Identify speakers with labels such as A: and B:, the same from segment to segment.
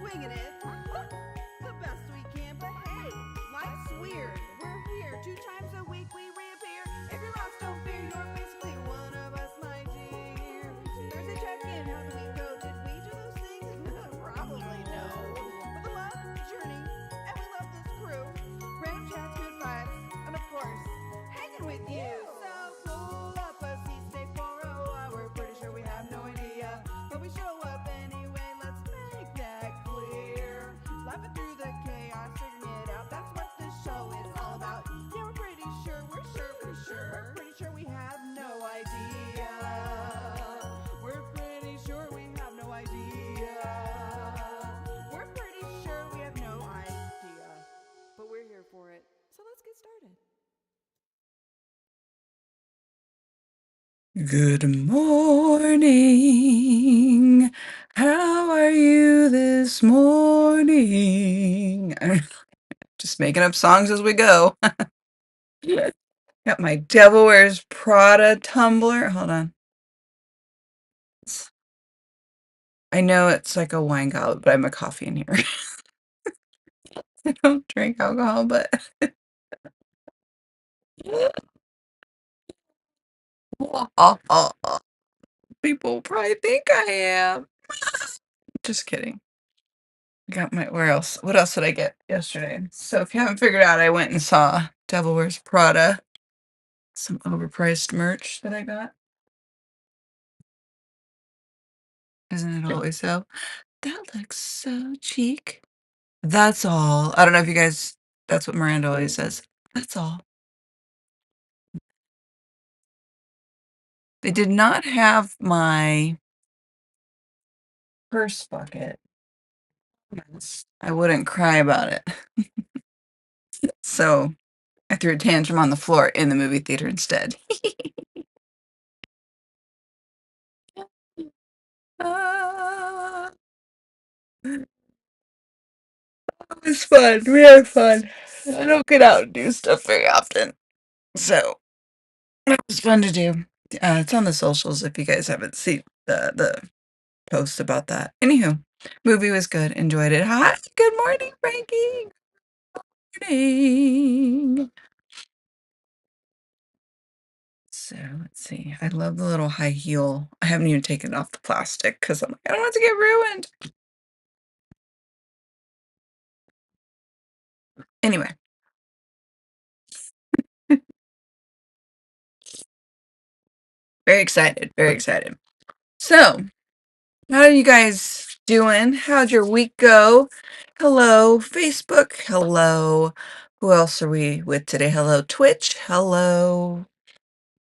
A: winging it. The best we can, but hey, life's weird. We're here 2 times a week, we reappear. If you're lost, don't fear, you're basically one of us, my dear. Thursday check-in, how do we go? Did we do those things? Probably no. But the love, the journey, and we love this crew. Random chats, good vibes, and of course, hanging with you. So pull up a seat, stay for a while. We're pretty sure we have no idea, but we show up anyway. Let's make that clear. Laughing through the chaos, figuring it out. That's what this show is all about. Yeah, we're pretty sure, we're pretty sure we have no idea. We're pretty sure we have no idea. We're pretty sure we have no idea. But we're here for it. So let's get started.
B: Good morning. How are you this morning? I'm just making up songs as we go. Got my Devil Wears Prada tumbler. Hold on. I know it's like a wine goblet, but I'm a coffee in here. I don't drink alcohol, but people probably think I am. Just kidding. Got my where else? What else did I get yesterday? So if you haven't figured out, I went and saw Devil Wears Prada. Some overpriced merch that I got. Isn't it always so? That looks so cheap. That's all. I don't know if you guys, that's what Miranda always says. That's all. They did not have my purse bucket. I wouldn't cry about it. So I threw a tantrum on the floor in the movie theater instead. Ah, it was fun. We had fun. I don't get out and do stuff very often. So it was fun to do. It's on the socials if you guys haven't seen the post about that. Anywho, movie was good. Enjoyed it. Hi, good morning, Frankie. Morning. So let's see. I love the little high heel. I haven't even taken off the plastic because I'm like, I don't want it to get ruined. Anyway, very excited. Very excited. So, how are you guys doing? How'd your week go? Hello, Facebook. Hello. Who else are we with today? Hello, Twitch. Hello,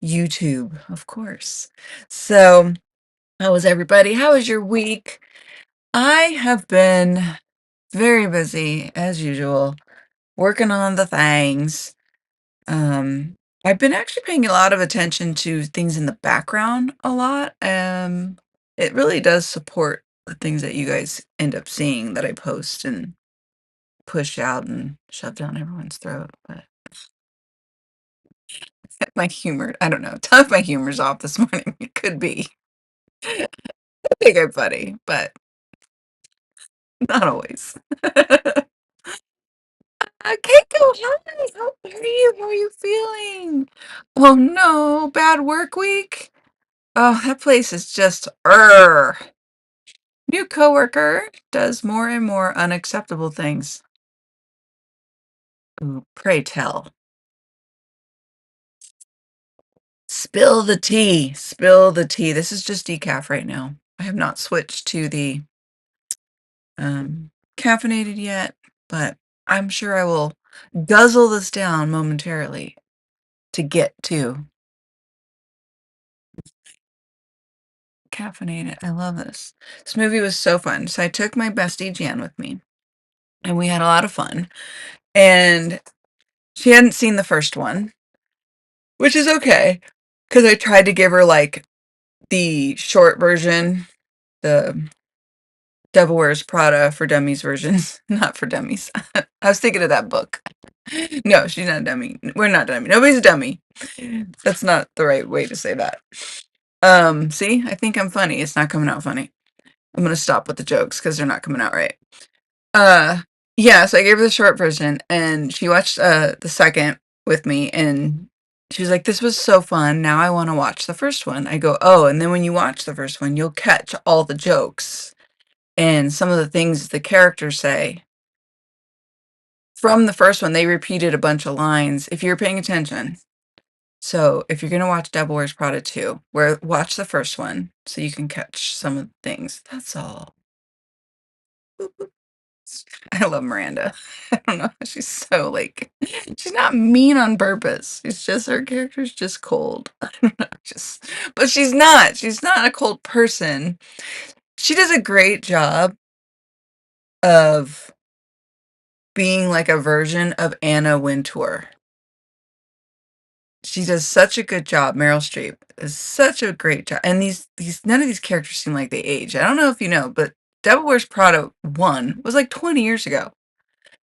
B: YouTube, of course. So, how was everybody? How was your week? I have been very busy as usual, working on the things. I've been actually paying a lot of attention to things in the background a lot. It really does support the things that you guys end up seeing that I post and push out and shove down everyone's throat. But my humor, I don't know. Tell if my humor's off this morning. It could be. I think I'm funny, but not always. Keiko, hi. How are you? How are you feeling? Oh no, bad work week. Oh, that place is just New coworker does more and more unacceptable things. Ooh, pray tell. Spill the tea. Spill the tea. This is just decaf right now. I have not switched to the caffeinated yet, but I'm sure I will guzzle this down momentarily to get to caffeinated. I love this. This movie was so fun. So I took my bestie Jan with me, and we had a lot of fun. And she hadn't seen the first one, which is okay, because I tried to give her like the short version, the Devil Wears Prada for Dummies versions, not for dummies. I was thinking of that book. No, she's not a dummy. We're not dummy. Nobody's a dummy. That's not the right way to say that. See, I think I'm funny. It's not coming out funny. I'm gonna stop with the jokes because they're not coming out right. Uh, yeah, so I gave her the short version, and she watched the second with me, and she was like, "This was so fun. Now I want to watch the first one." I go, "Oh, and then when you watch the first one, you'll catch all the jokes and some of the things the characters say from the first one. They repeated a bunch of lines if you're paying attention." So if you're gonna watch Devil Wears Prada 2, watch the first one so you can catch some of the things. That's all. I love Miranda. I don't know. She's so like she's not mean on purpose. She's just her character's just cold. I don't know. Just but she's not. She's not a cold person. She does a great job of being like a version of Anna Wintour. She does such a good job. Meryl Streep is such a great job. And these none of these characters seem like they age. I don't know if you know, but Devil Wears Prada 1 was like 20 years ago.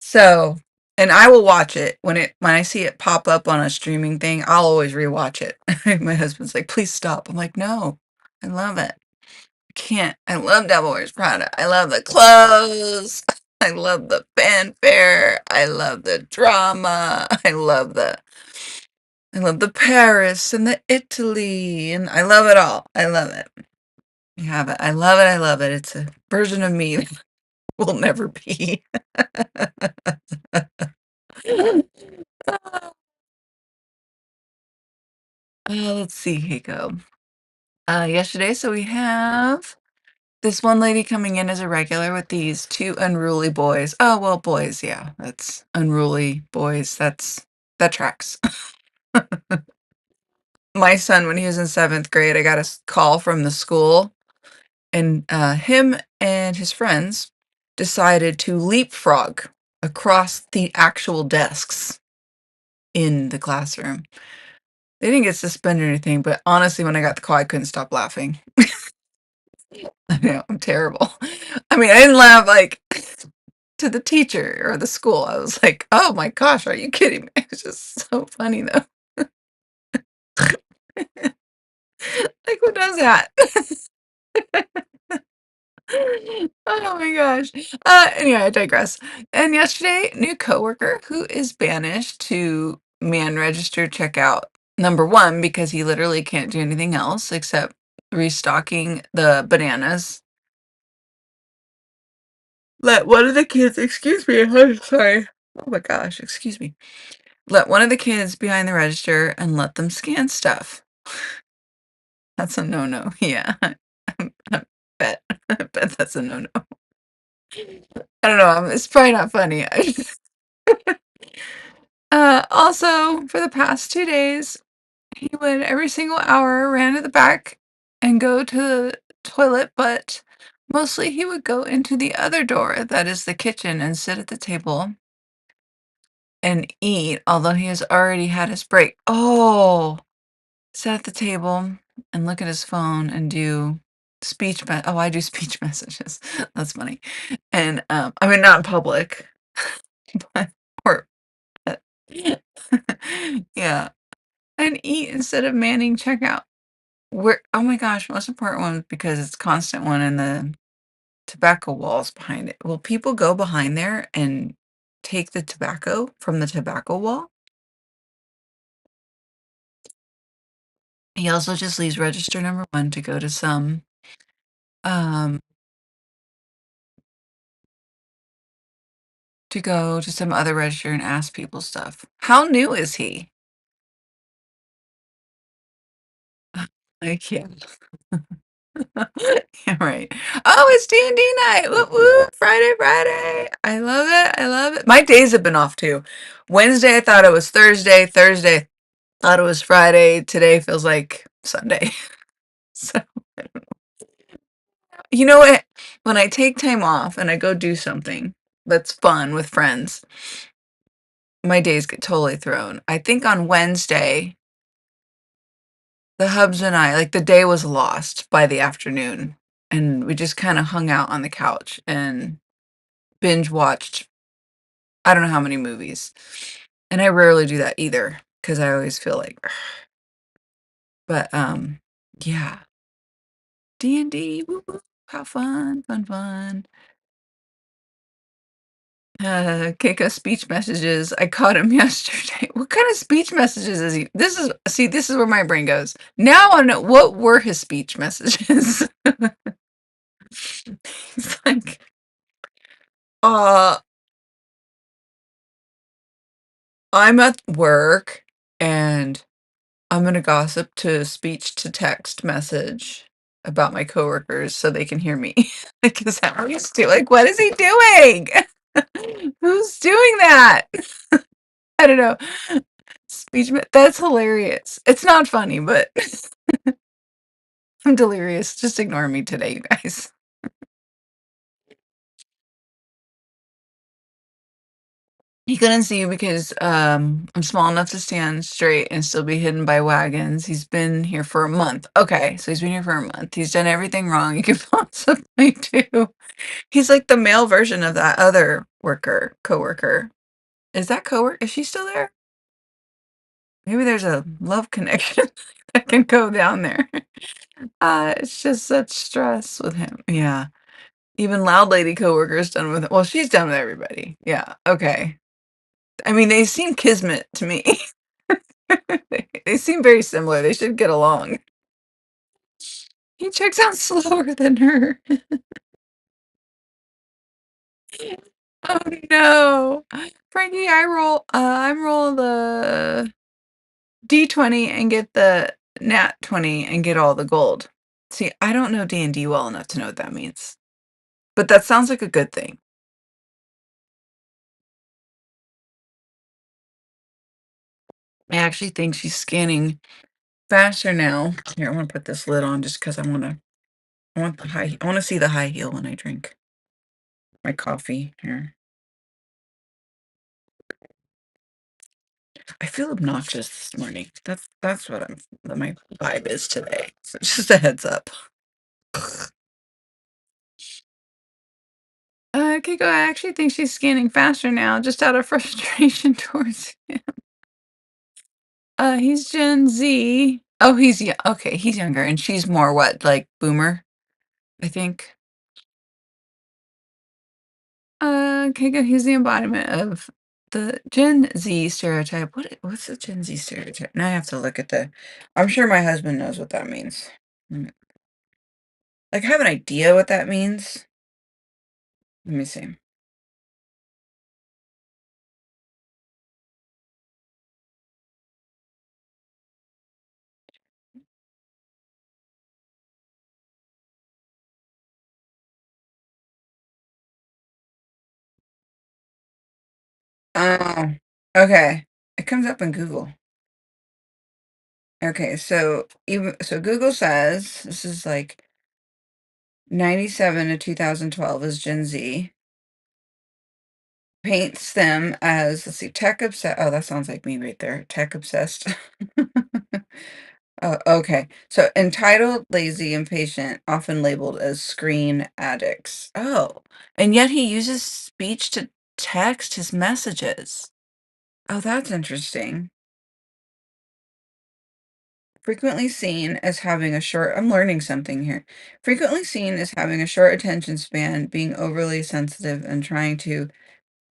B: So, and I will watch it when I see it pop up on a streaming thing, I'll always rewatch it. My husband's like, "Please stop." I'm like, "No, I love it. I can't. I love Devil Wears Prada. I love the clothes. I love the fanfare. I love the drama. I love the Paris and the Italy, and I love it all. I love it. I have it. I love it. I love it. It's a version of me that will never be." Let's see, Hiko. Yesterday, so we have this one lady coming in as a regular with these two unruly boys. Oh, well, boys, yeah, that's unruly boys. That tracks. My son, when he was in 7th grade, I got a call from the school, and him and his friends decided to leapfrog across the actual desks in the classroom. They didn't get suspended or anything, but honestly, when I got the call, I couldn't stop laughing. I know, I'm terrible. I mean, I didn't laugh, like, to the teacher or the school. I was like, "Oh my gosh, are you kidding me?" It was just so funny, though. Like, who does that? Oh my gosh. Anyway, I digress. And yesterday, new coworker who is banished to man register checkout number 1 because he literally can't do anything else except restocking the bananas. Let one of the kids excuse me, I'm sorry. Oh my gosh, excuse me. Let one of the kids behind the register and let them scan stuff. That's a no-no. Yeah. I bet. I bet that's a no-no. I don't know. It's probably not funny. Also, for the past 2 days, he would every single hour ran to the back and go to the toilet, but mostly he would go into the other door, that is the kitchen, and sit at the table and eat, although he has already had his break. Oh, sit at the table and look at his phone and do I do speech messages. That's funny. And, I mean, not in public, but or yeah, and eat instead of manning checkout. Where oh my gosh, most important one because it's constant one in the tobacco walls behind it. Will people go behind there and take the tobacco from the tobacco wall? He also just leaves register number 1 um, to go to some other register and ask people stuff. How new is he? Like, yeah. Yeah, right. "Oh, it's D&D night. Whoop, whoop. Friday, Friday." I love it. I love it. My days have been off too. Wednesday, I thought it was Thursday. Thursday, thought it was Friday. Today feels like Sunday. So, you know what? When I take time off and I go do something that's fun with friends, my days get totally thrown. I think on Wednesday, the hubs and I, like the day was lost by the afternoon, and we just kind of hung out on the couch and binge watched I don't know how many movies. And I rarely do that either because I always feel like, but yeah, D&D. Woo, woo. How fun, fun, fun. Keiko speech messages. I caught him yesterday. What kind of speech messages is he? This is where my brain goes. Now I wanna know what were his speech messages. He's like, uh, I'm at work and I'm gonna gossip to speech to text message about my coworkers so they can hear me. Like, is that what he's doing? Like, what is he doing? Who's doing that? I don't know. That's hilarious. It's not funny, but I'm delirious. Just ignore me today, you guys. He couldn't see you because I'm small enough to stand straight and still be hidden by wagons. He's been here for a month. Okay, so he's been here for a month. He's done everything wrong you could possibly do. He's like the male version of that other coworker. Is that coworker? Is she still there? Maybe there's a love connection that can go down there. It's just such stress with him. Yeah. Even loud lady coworker is done with, well, she's done with everybody. Yeah. Okay. I mean, they seem kismet to me. They seem very similar. They should get along. He checks out slower than her. Oh no. Frankie, I'm roll the D20 and get the nat 20 and get all the gold. See, I don't know D&D well enough to know what that means. But that sounds like a good thing. I actually think she's scanning faster now. Here, I want to put this lid on just because I want to see the high heel when I drink my coffee here. I feel obnoxious this morning. That's what my vibe is today. So just a heads up. Keiko, I actually think she's scanning faster now, just out of frustration towards him. He's Gen Z. Oh, okay, he's younger, and she's more what, like boomer, I think. Keiko, he's the embodiment of the Gen Z stereotype. What's the Gen Z stereotype? Now I have to look at I'm sure my husband knows what that means. Like, I have an idea what that means. Let me see. Oh, okay. It comes up in Google. Okay, so Google says this is like 97 to 2012 is Gen Z. Paints them as, let's see, tech obsessed. Oh, that sounds like me right there. Tech obsessed. Oh, okay. So entitled, lazy, impatient, often labeled as screen addicts. Oh, and yet he uses speech to text his messages. Oh, that's interesting. Frequently seen as having a short, I'm learning something here. Frequently seen as having a short attention span, being overly sensitive, and trying to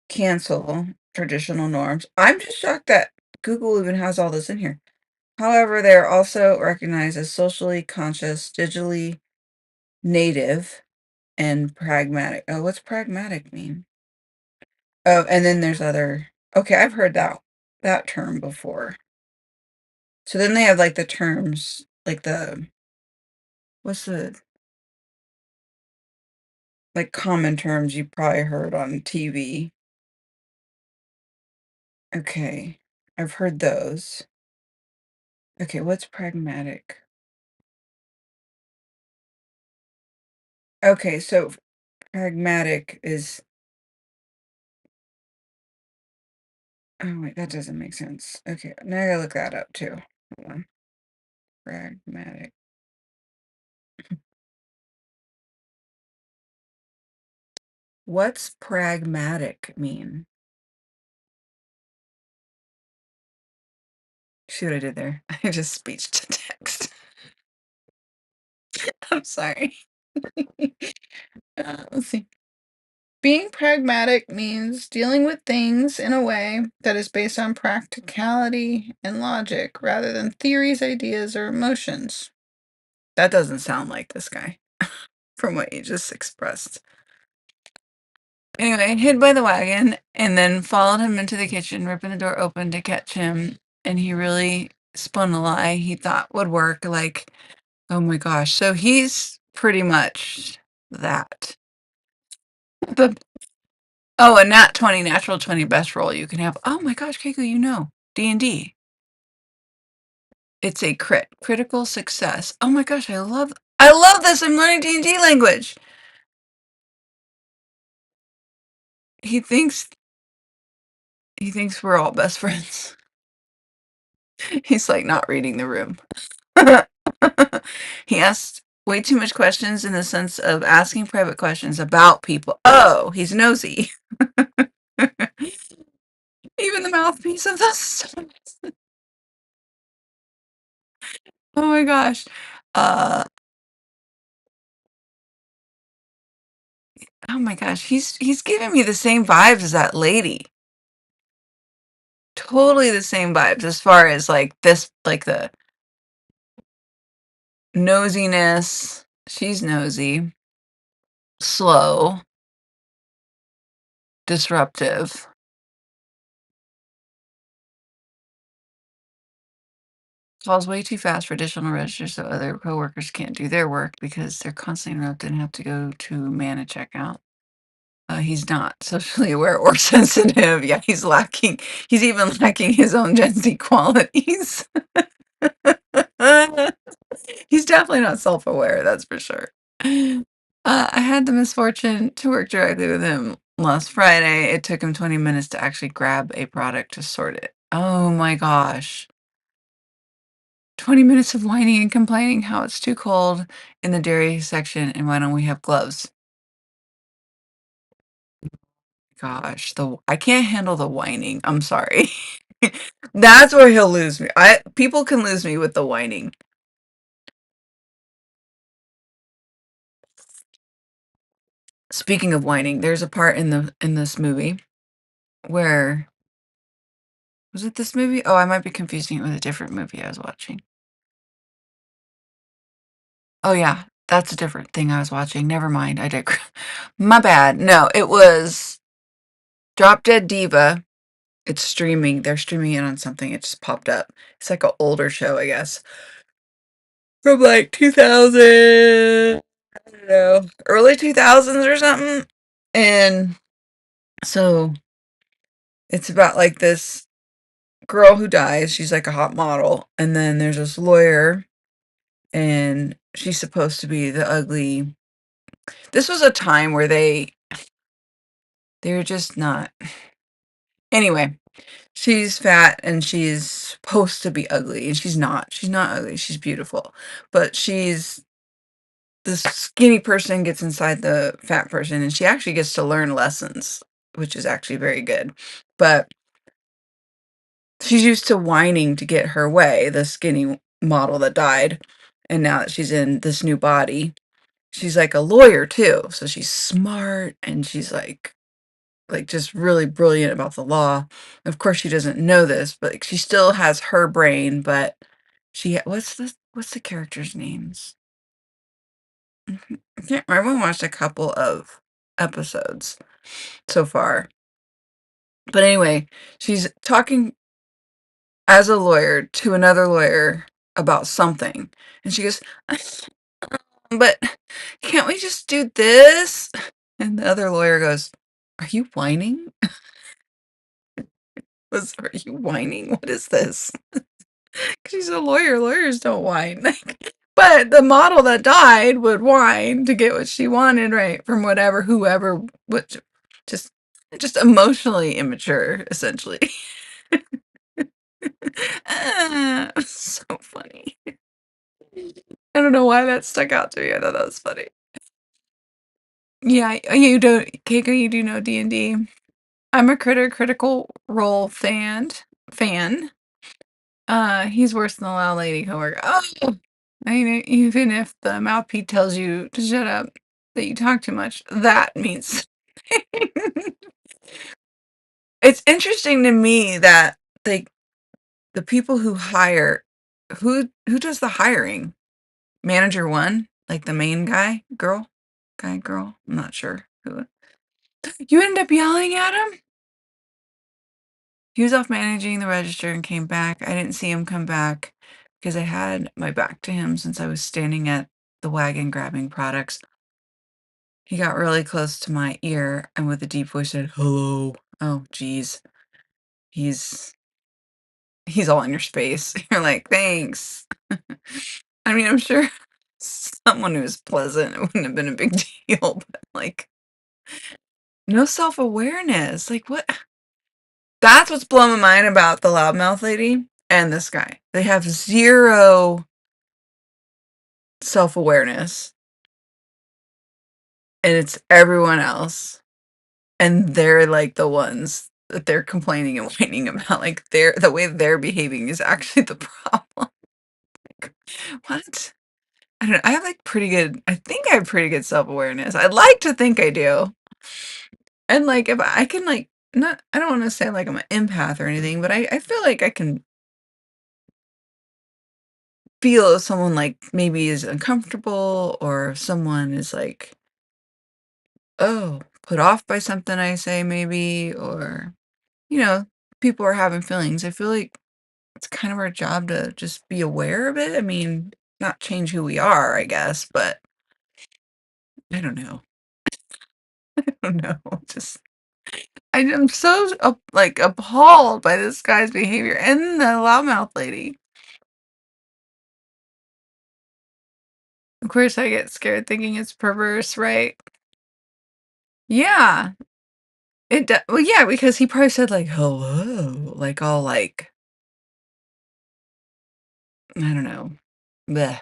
B: cancel traditional norms. I'm just shocked that Google even has all this in here. However, they are also recognized as socially conscious, digitally native, and pragmatic. Oh, what's pragmatic mean? Oh, and then there's okay, I've heard that term before. So then they have like the terms, like what's the like common terms you probably heard on TV. Okay, I've heard those. Okay, what's pragmatic? Okay, so pragmatic is, oh wait, that doesn't make sense. Okay, now I gotta look that up too. Hold on. Pragmatic. What's pragmatic mean? See what I did there? I just speech to text. I'm sorry. Let's see. Being pragmatic means dealing with things in a way that is based on practicality and logic rather than theories, ideas, or emotions. That doesn't sound like this guy from what you just expressed. Anyway, hid by the wagon and then followed him into the kitchen, ripping the door open to catch him. And he really spun a lie he thought would work. Like, oh my gosh. So he's pretty much that. The Oh, a nat 20, natural 20 best roll you can have. Oh my gosh, Keiko, you know. D&D. It's a critical success. Oh my gosh, I love this. I'm learning D&D language. He thinks he thinks we're all best friends. He's like not reading the room. He asked way too much questions in the sense of asking private questions about people. Oh, he's nosy. Even the mouthpiece of this. Oh my gosh. Uh oh my gosh, he's giving me the same vibes as that lady. Totally the same vibes as far as like this, like the nosiness. She's nosy, slow, disruptive. Calls way too fast for additional registers so other coworkers can't do their work because they're constantly interrupted and have to go to man a checkout. He's not socially aware or sensitive. Yeah, he's lacking. He's even lacking his own Gen Z qualities. He's definitely not self-aware, that's for sure. I had the misfortune to work directly with him last Friday. It took him 20 minutes to actually grab a product to sort it. Oh my gosh. 20 minutes of whining and complaining how it's too cold in the dairy section and why don't we have gloves? Gosh, I can't handle the whining. I'm sorry. That's where he'll lose me. People can lose me with the whining. Speaking of whining, there's a part in this movie where was it this movie? Oh, I might be confusing it with a different movie I was watching. Oh yeah, that's a different thing I was watching. Never mind. I did. My bad. No, it was Drop Dead Diva. It's streaming. They're streaming it on something. It just popped up. It's like an older show, I guess. From like 2000, I don't know, early 2000s or something. And so it's about like this girl who dies. She's like a hot model. And then there's this lawyer, and she's supposed to be the ugly. This was a time where they're just not. Anyway, she's fat and she's supposed to be ugly, and she's not. She's not ugly. She's beautiful. But the skinny person gets inside the fat person, and she actually gets to learn lessons, which is actually very good. But she's used to whining to get her way, the skinny model that died. And now that she's in this new body, she's like a lawyer too. So she's smart and she's like just really brilliant about the law. Of course she doesn't know this, but like, she still has her brain, but what's the characters' names? I can't remember. I watched a couple of episodes so far. But anyway, she's talking as a lawyer to another lawyer about something. And she goes, but can't we just do this? And the other lawyer goes, are you whining? Are you whining? What is this? She's a lawyer. Lawyers don't whine. But the model that died would whine to get what she wanted, right? From whoever, which just, just emotionally immature, essentially. So funny. I don't know why that stuck out to me. I thought that was funny. Yeah, you don't, Keiko, you do know D&D. I'm a critical role fan. He's worse than the loud lady coworker. Oh, I mean, even if the mouthpiece tells you to shut up, that you talk too much, that means it's interesting to me that the people who hire who does the hiring? Manager 1? Like the main guy? Girl? Guy, girl? I'm not sure who. You end up yelling at him? He was off managing the register and came back. I didn't see him come back because I had my back to him since I was standing at the wagon grabbing products. He got really close to my ear and with a deep voice said, "Hello." Oh, geez. He's he's all in your space. You're like, "Thanks." I mean, I'm sure someone who's pleasant, it wouldn't have been a big deal, but, like, no self-awareness. Like, what? That's what's blowing my mind about the loudmouth lady and this guy. They have 0 self-awareness, and it's everyone else, and they're, like, the ones that they're complaining and whining about, like, the way they're behaving is actually the problem. Like, what? I don't know, I have, like, I think I have pretty good self-awareness. I'd like to think I do. And, like, if I can, like not I don't wanna say, like, I'm an empath or anything, but I feel like I can feel if someone, like, maybe is uncomfortable or if someone is, like, oh, put off by something I say maybe, or, you know, people are having feelings. I feel like it's kind of our job to just be aware of it. I mean, not change who we are, I guess, but I don't know. I don't know. Just I'm so, like, appalled by this guy's behavior and the loudmouth lady. Of course, I get scared thinking it's perverse, right? Yeah. Well, yeah, because he probably said, like, "Hello," like, all, like, I don't know. Bleh.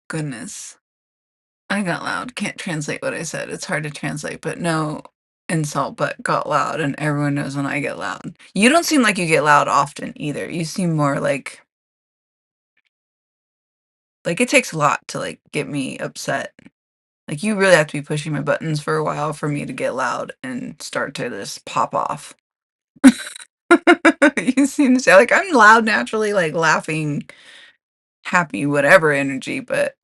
B: Goodness. I got loud. Can't translate what I said. It's hard to translate, but no insult, but got loud, and everyone knows when I get loud. You don't seem like you get loud often either. You seem more like it takes a lot to, like, get me upset. Like, you really have to be pushing my buttons for a while for me to get loud and start to just pop off. You seem to say like, I'm loud naturally, like, laughing, happy, whatever energy, but,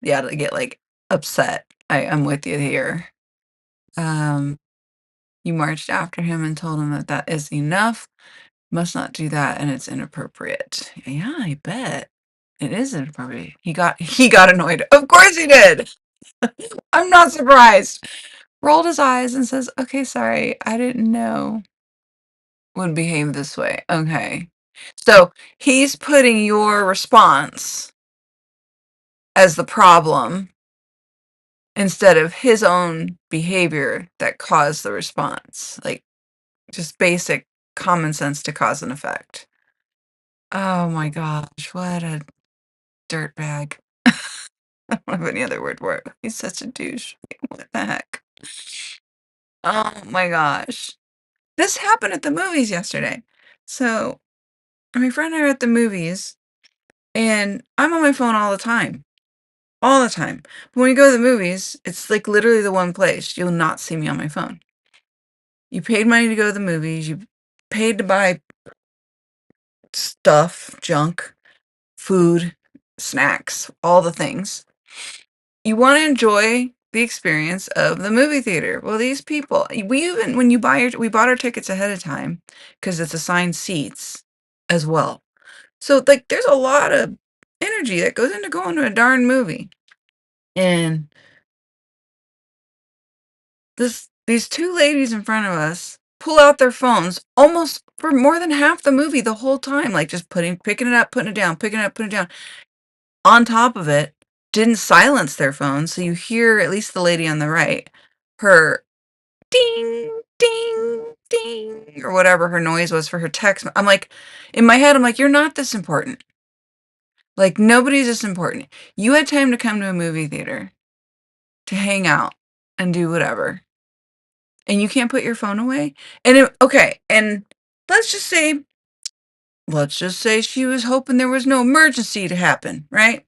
B: yeah, to get, like, upset, I'm with you here. Um, you marched after him and told him that that is enough, must not do that, and it's inappropriate. Yeah, I bet. It is inappropriate. He got annoyed. Of course he did! I'm not surprised. Rolled his eyes and says, "Okay, sorry, I didn't know would behave this way." Okay. So, he's putting your response as the problem instead of his own behavior that caused the response, like, just basic common sense to cause and effect. Oh my gosh, what a dirtbag. I don't have any other word for it. He's such a douche. What the heck? Oh my gosh. This happened at the movies yesterday. So, my friend and I are at the movies, and I'm on my phone all the time. All the time. But when we go to the movies, it's, like, literally the one place you'll not see me on my phone. You paid money to go to the movies, you paid to buy stuff, junk, food, snacks, all the things. You wanna enjoy the experience of the movie theater. Well, these people we even when you buy your we bought our tickets ahead of time because it's assigned seats as well. So, like, there's a lot of energy that goes into going to a darn movie. And these 2 ladies in front of us pull out their phones almost for more than half the movie the whole time, like, just picking it up, putting it down, picking it up, putting it down. On top of it, didn't silence their phones, so you hear, at least the lady on the right, her ding, ding, ding, or whatever her noise was for her text. I'm like in my head, I'm like, "You're not this important. Like, nobody's this important. You had time to come to a movie theater to hang out and do whatever, and you can't put your phone away?" And okay, and let's just say let's just say she was hoping there was no emergency to happen, right?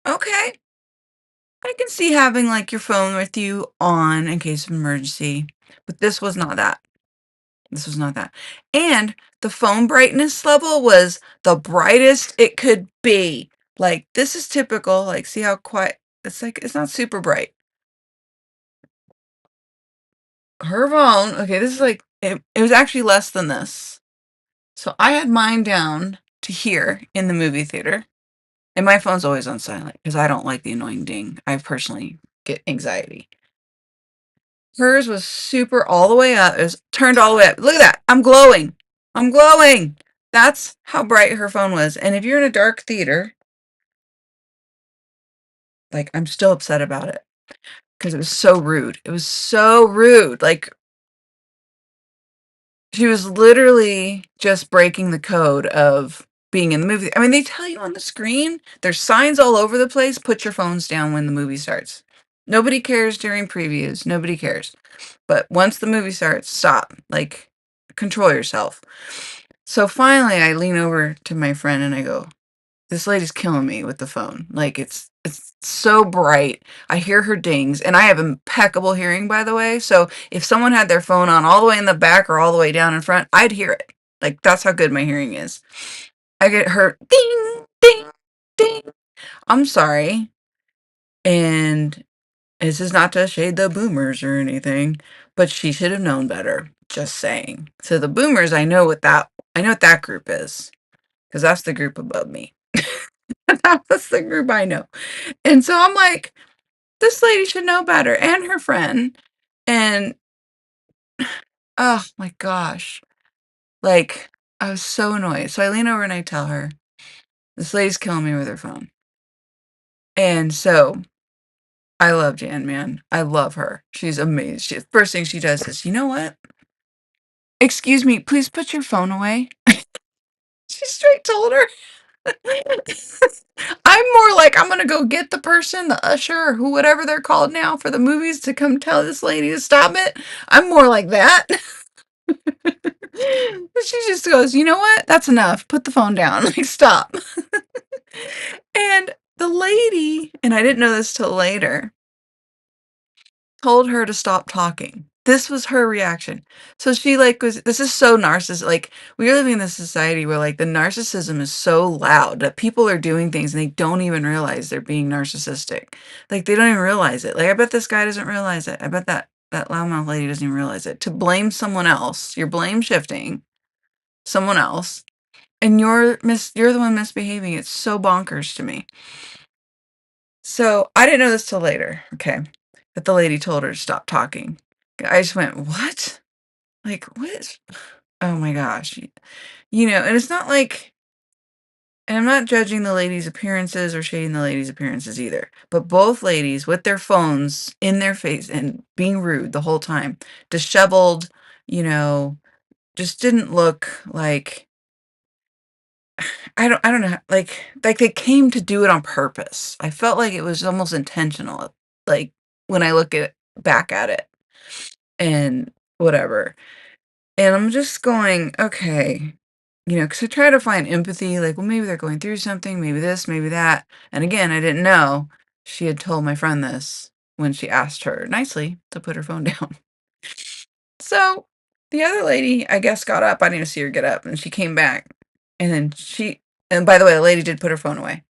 B: Okay. I can see having like your phone with you on in case of emergency, but this was not that. This was not that. And the phone brightness level was the brightest it could be. Like, this is typical. Like, see how quiet it's like, it's not super bright. Her phone, okay, this is like, it was actually less than this. So I had mine down to here in the movie theater. And my phone's always on silent because I don't like the annoying ding. I personally get anxiety. Hers was super all the way up. It was turned all the way up. Look at that. I'm glowing. I'm glowing. That's how bright her phone was. And if you're in a dark theater, like, I'm still upset about it because it was so rude. It was so rude. Like, she was literally just breaking the code of being in the movie. I mean, they tell you on the screen, there's signs all over the place. Put your phones down when the movie starts. Nobody cares during previews. Nobody cares. But once the movie starts, stop. Like, control yourself. So finally, I lean over to my friend and I go, "This lady's killing me with the phone. Like, it's so bright. I hear her dings, and I have impeccable hearing, by the way. So if someone had their phone on all the way in the back or all the way down in front, I'd hear it. Like, that's how good my hearing is. I get her ding, ding, ding. I'm sorry. And this is not to shade the boomers or anything, but she should have known better. Just saying. So the boomers, I know what that group is, because that's the group above me. That's the group I know. And so I'm like, this lady should know better, and her friend. And oh my gosh. Like, I was so annoyed. So I lean over and I tell her, this lady's killing me with her phone. And so I love Jan, man. I love her. She's amazing. First thing she does is, you know what? Excuse me, please put your phone away. She straight told her. I'm more like, I'm gonna go get the person, the usher, or who, whatever they're called now for the movies, to come tell this lady to stop it. I'm more like that. She just goes, you know what? That's enough. Put the phone down. Like, stop. And the lady, and I didn't know this till later, told her to stop talking. This was her reaction. So she like was this is so narcissistic. Like, we are living in this society where like the narcissism is so loud that people are doing things and they don't even realize they're being narcissistic. Like, they don't even realize it. Like, I bet this guy doesn't realize it. I bet that loudmouth lady doesn't even realize it. To blame someone else, you're blame shifting someone else, and you're the one misbehaving. It's so bonkers to me. So I didn't know this till later, okay, that the lady told her to stop talking. I just went, "What? Like, what is" oh my gosh. And it's not like, and I'm not judging the lady's appearances or shading the lady's appearances either, but both ladies with their phones in their face and being rude the whole time, disheveled, you know, just didn't look like, I don't know, like they came to do it on purpose. I felt like it was almost intentional, like, when I look at back at it and whatever. And I'm just going, "Okay," because I try to find empathy, like, well, maybe they're going through something, maybe this, maybe that. And again, I didn't know she had told my friend this when she asked her nicely to put her phone down. So, the other lady, I guess, got up. I didn't even see her get up, and she came back, and then and by the way, the lady did put her phone away,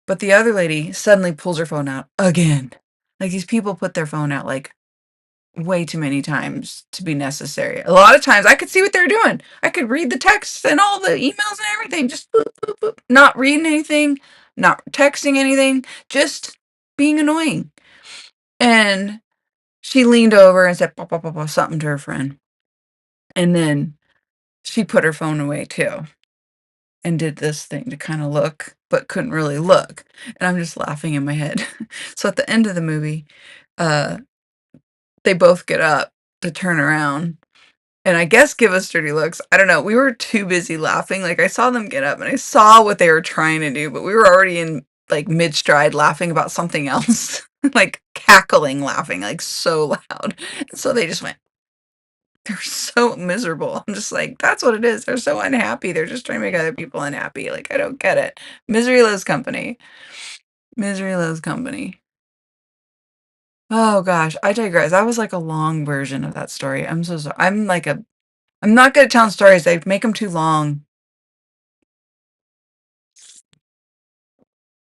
B: but the other lady suddenly pulls her phone out again. Like, these people put their phone out, like, way too many times to be necessary. A lot of times, I could see what they're doing. I could read the texts and all the emails and everything, just boop, boop, boop, not reading anything, not texting anything, just being annoying. And she leaned over and said, "Pop, pop, pop, pop," something to her friend, and then she put her phone away too and did this thing to kinda look, but couldn't really look, and I'm just laughing in my head. So at the end of the movie, uh, they both get up to turn around and I guess give us dirty looks. I don't know, we were too busy laughing. Like, I saw them get up and I saw what they were trying to do, but we were already in, like, mid-stride laughing about something else, like, cackling laughing, like, so loud. So they just went They're so miserable. I'm just like, that's what it is. They're so unhappy. They're just trying to make other people unhappy. Like, I don't get it. Misery loves company. Misery loves company. Oh gosh, I digress. That was like a long version of that story. I'm so sorry. I'm not good at telling stories. They make them too long.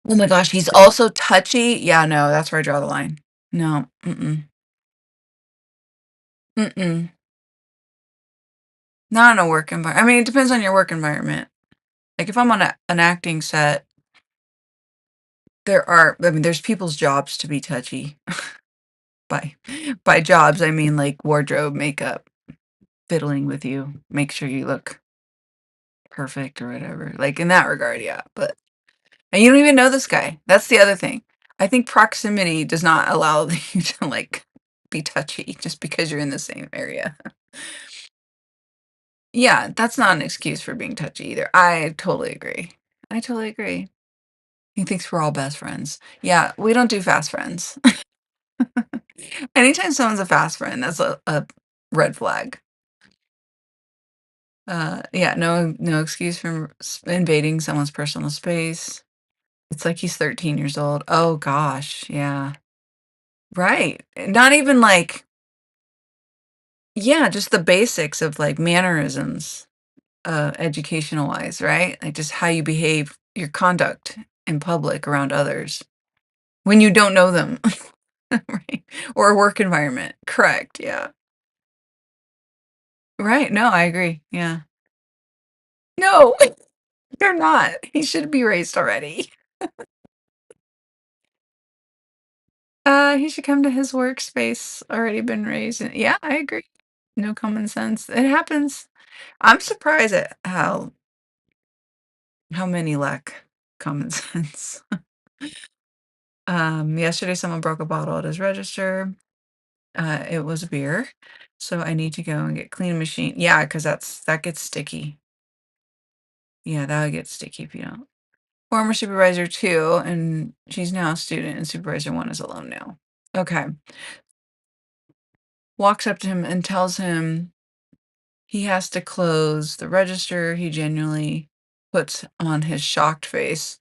B: Oh my gosh, he's also touchy. Yeah, no, that's where I draw the line. No, mm-mm, mm-mm. Not in a work environment. I mean, it depends on your work environment. Like if I'm on an acting set, I mean, there's people's jobs to be touchy. By by jobs, I mean like wardrobe, makeup, fiddling with you, make sure you look perfect or whatever. Like in that regard, yeah. But and you don't even know this guy. That's the other thing. I think proximity does not allow you to like be touchy just because you're in the same area. Yeah, that's not an excuse for being touchy either. I totally agree. I totally agree. He thinks we're all best friends. Yeah, we don't do fast friends. Anytime someone's a fast friend, that's a red flag. Yeah, no excuse for invading someone's personal space. It's like he's 13 years old. Oh gosh, yeah. Right. Not even like yeah, just the basics of like mannerisms, educational wise, right? Like just how you behave, your conduct in public around others when you don't know them, right? Or a work environment. Correct. Yeah. Right. No, I agree. Yeah. No, they're not. He should be raised already. He should come to his workspace already been raised. Yeah, I agree. No common sense. It happens. I'm surprised at how many lack common sense. Yesterday someone broke a bottle at his register. It was beer. So I need to go and get clean machine. Yeah, because that gets sticky. Yeah, that would get sticky if you don't. Former supervisor two, and she's now a student, and supervisor one is alone now. Okay. Walks up to him and tells him he has to close the register. He genuinely puts on his shocked face.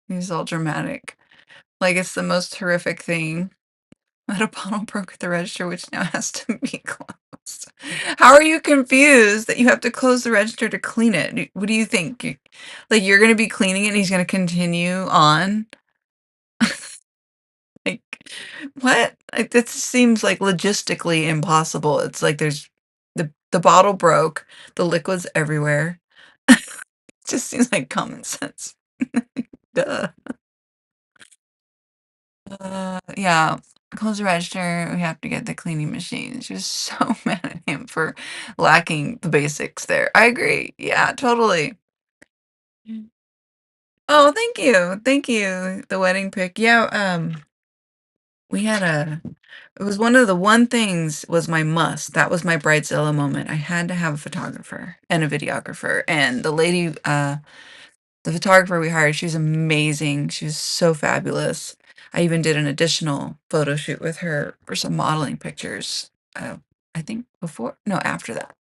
B: He's all dramatic. Like it's the most horrific thing that a bottle broke at the register, which now has to be closed. How are you confused that you have to close the register to clean it? What do you think? Like you're going to be cleaning it and he's going to continue on? Like what? Like that seems like logistically impossible. It's like there's the bottle broke, the liquid's everywhere. Just seems like common sense. Duh. Yeah. Close the register. We have to get the cleaning machine. Just so mad at him for lacking the basics there. I agree. Yeah, totally. Mm. Oh, thank you. Thank you. The wedding pic. Yeah, we had it was one of the one things was my must. That was my bridezilla moment. I had to have a photographer and a videographer. And the lady, the photographer we hired, she was amazing. She was so fabulous. I even did an additional photo shoot with her for some modeling pictures. I think before, no, after that.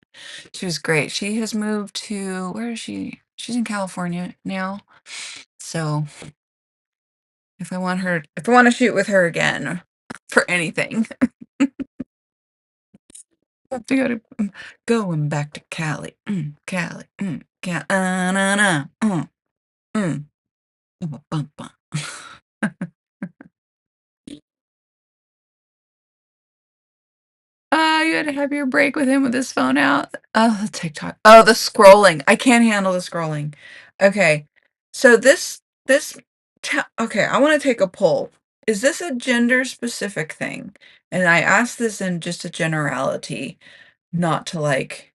B: She was great. She has moved to, where is she? She's in California now. So if I want to shoot with her again for anything, I have to going back to Cali. Cali. Cali. Na, na, mm, bum, bum. You had to have your break with him with his phone out. Oh, the TikTok. Oh, the scrolling. I can't handle the scrolling. Okay. So this okay, I want to take a poll. Is this a gender specific thing? And I ask this in just a generality, not to like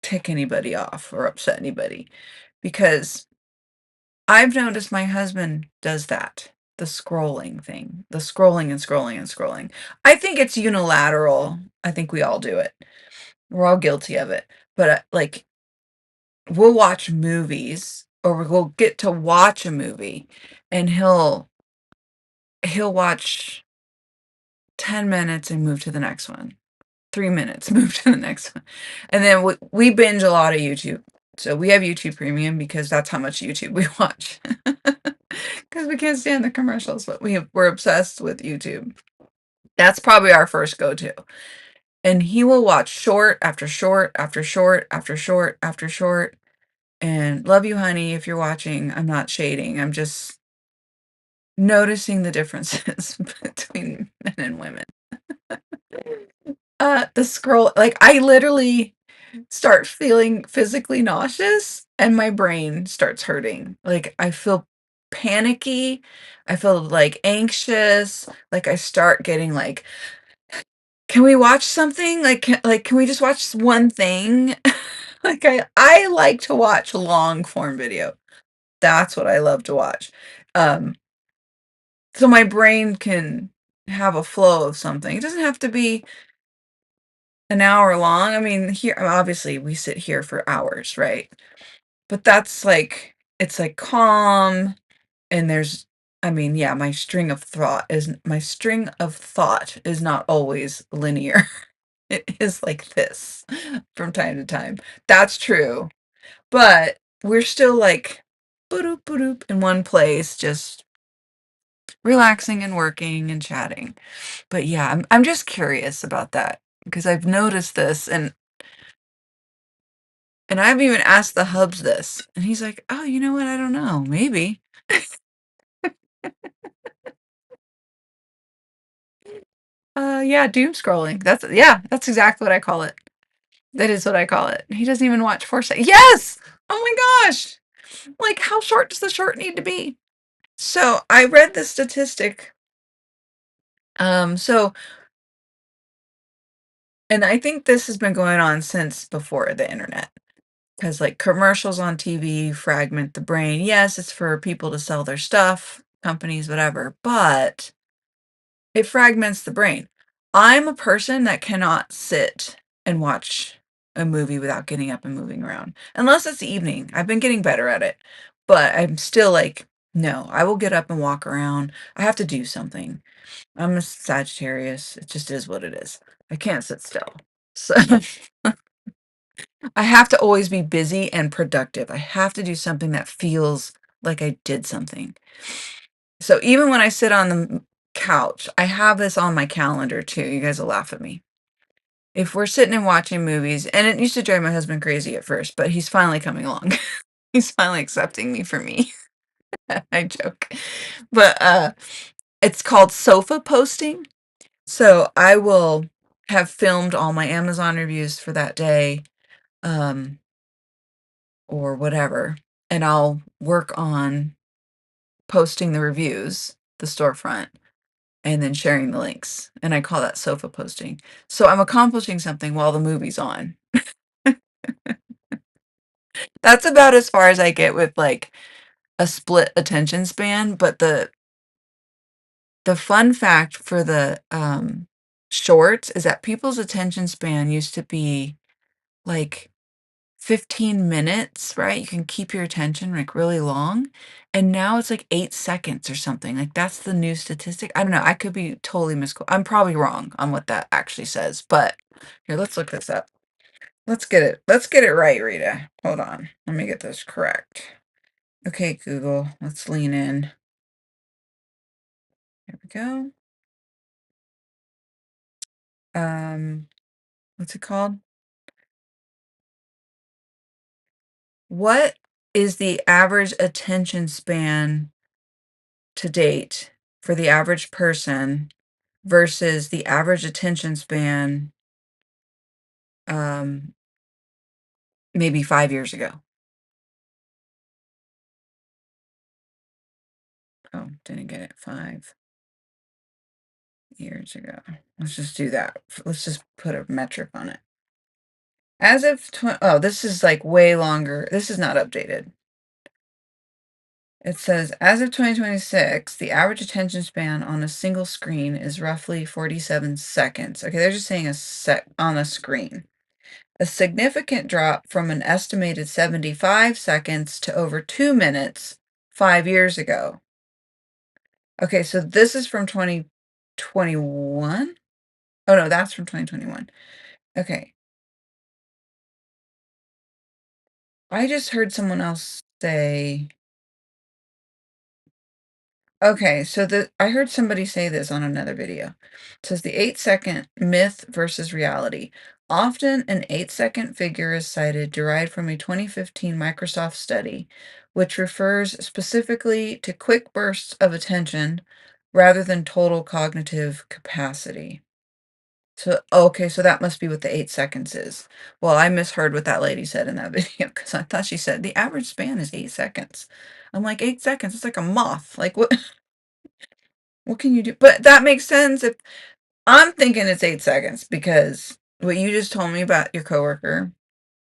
B: tick anybody off or upset anybody because I've noticed my husband does that. The scrolling thing, the scrolling and scrolling and scrolling. I think it's unilateral. I think we all do it. We're all guilty of it. But like, we'll watch movies or we'll get to watch a movie and he'll watch 10 minutes and move to the next one. 3 minutes, move to the next one. And then we binge a lot of YouTube. So we have YouTube Premium because that's how much YouTube we watch. Because we can't stand the commercials, but we're obsessed with YouTube. That's probably our first go-to. And he will watch short after short after short after short after short. And love you, honey, if you're watching. I'm not shading. I'm just noticing the differences between men and women. The scroll, like I literally start feeling physically nauseous and my brain starts hurting. Like I feel panicky. I feel like anxious. Like I start getting like, can we watch something? Can we just watch one thing? Like I like to watch long form video. That's what I love to watch. Um, so my brain can have a flow of something. It doesn't have to be an hour long. I mean, here obviously we sit here for hours, right? But that's like it's like calm and there's I mean, yeah, my string of thought is not always linear. It is like this from time to time. That's true. But we're still like boop boop in one place, just relaxing and working and chatting. But yeah, I'm just curious about that because I've noticed this and I've even asked the hubs this, and he's like, "Oh, you know what? I don't know. Maybe." Yeah, doom scrolling. That's exactly what I call it. That is what I call it. He doesn't even watch Foresight. Yes! Oh my gosh! Like, how short does the short need to be? So I read the statistic. So, and I think this has been going on since before the internet. Because like commercials on TV fragment the brain. Yes, it's for people to sell their stuff, companies, whatever, but it fragments the brain. I'm a person that cannot sit and watch a movie without getting up and moving around, unless it's the evening. I've been getting better at it, but I'm still like, no, I will get up and walk around. I have to do something. I'm a Sagittarius. It just is what it is. I can't sit still. So I have to always be busy and productive. I have to do something that feels like I did something. So even when I sit on the couch, I have this on my calendar too. You guys will laugh at me. If we're sitting and watching movies, and it used to drive my husband crazy at first, but he's finally coming along. He's finally accepting me for me. I joke. But it's called sofa posting. So I will have filmed all my Amazon reviews for that day. Or whatever, and I'll work on posting the reviews, the storefront, and then sharing the links. And I call that sofa posting. So I'm accomplishing something while the movie's on. That's about as far as I get with like a split attention span. But the fun fact for the shorts is that people's attention span used to be like 15 minutes, right? You can keep your attention like really long. And now it's like 8 seconds or something. Like that's the new statistic. I don't know. I could be totally I'm probably wrong on what that actually says. But here, let's look this up. Let's get it. Let's get it right, Rita. Hold on. Let me get this correct. Okay, Google. Let's lean in. There we go. What's it called? What is the average attention span to date for the average person versus the average attention span, um, maybe 5 years ago? Oh, didn't get it. 5 years ago. Let's just do that. Let's just put a metric on it. As of oh, this is like way longer. This is not updated. It says, as of 2026, the average attention span on a single screen is roughly 47 seconds. Okay, they're just saying a sec on a screen. A significant drop from an estimated 75 seconds to over 2 minutes 5 years ago. Okay, so this is from 2021? Oh, no, that's from 2021. Okay. I just heard someone else say, okay, so I heard somebody say this on another video. It says the 8-second myth versus reality. Often an 8-second figure is cited derived from a 2015 Microsoft study, which refers specifically to quick bursts of attention rather than total cognitive capacity. So, okay, so that must be what the 8 seconds is. Well, I misheard what that lady said in that video because I thought she said the average span is 8 seconds. I'm like, 8 seconds, it's like a moth. Like, what can you do? But that makes sense if I'm thinking it's 8 seconds because what you just told me about your coworker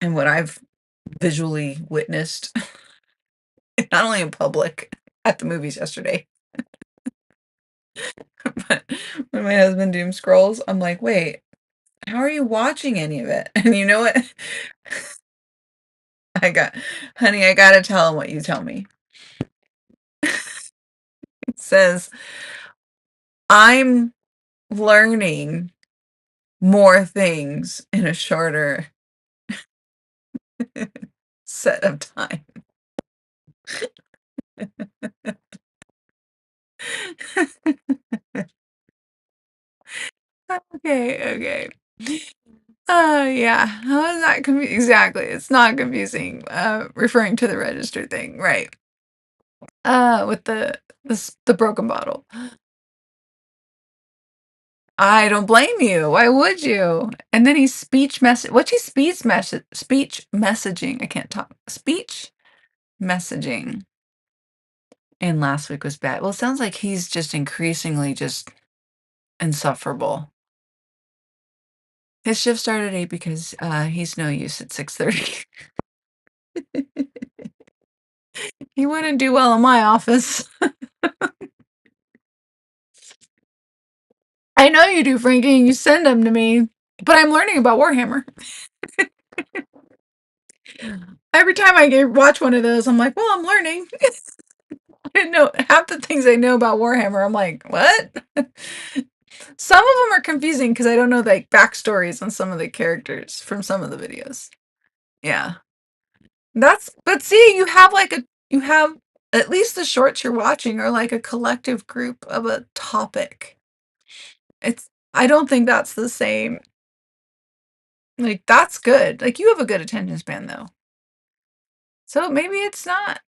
B: and what I've visually witnessed, not only in public at the movies yesterday, but when my husband doom scrolls, I'm like, wait, how are you watching any of it? And you know what? I got, honey, I gotta tell him what you tell me. It says, I'm learning more things in a shorter set of time. Okay, okay. Yeah. How is that exactly? It's not confusing. Referring to the register thing, right? With the broken bottle. I don't blame you. Why would you? And then he's speech message. What's he speech messaging? I can't talk. Speech messaging. And last week was bad. Well, it sounds like he's just increasingly just insufferable. His shift started at 8 because he's no use at 6:30. He wouldn't do well in my office. I know you do, Frankie, and you send them to me, but I'm learning about Warhammer. Every time watch one of those, I'm like, well, I'm learning. I didn't know half the things I know about Warhammer. I'm like, what? Some of them are confusing because I don't know like backstories on some of the characters from some of the videos. Yeah. But see, you have at least the shorts you're watching are like a collective group of a topic. I don't think that's the same. Like, that's good. Like, you have a good attention span, though. So maybe it's not.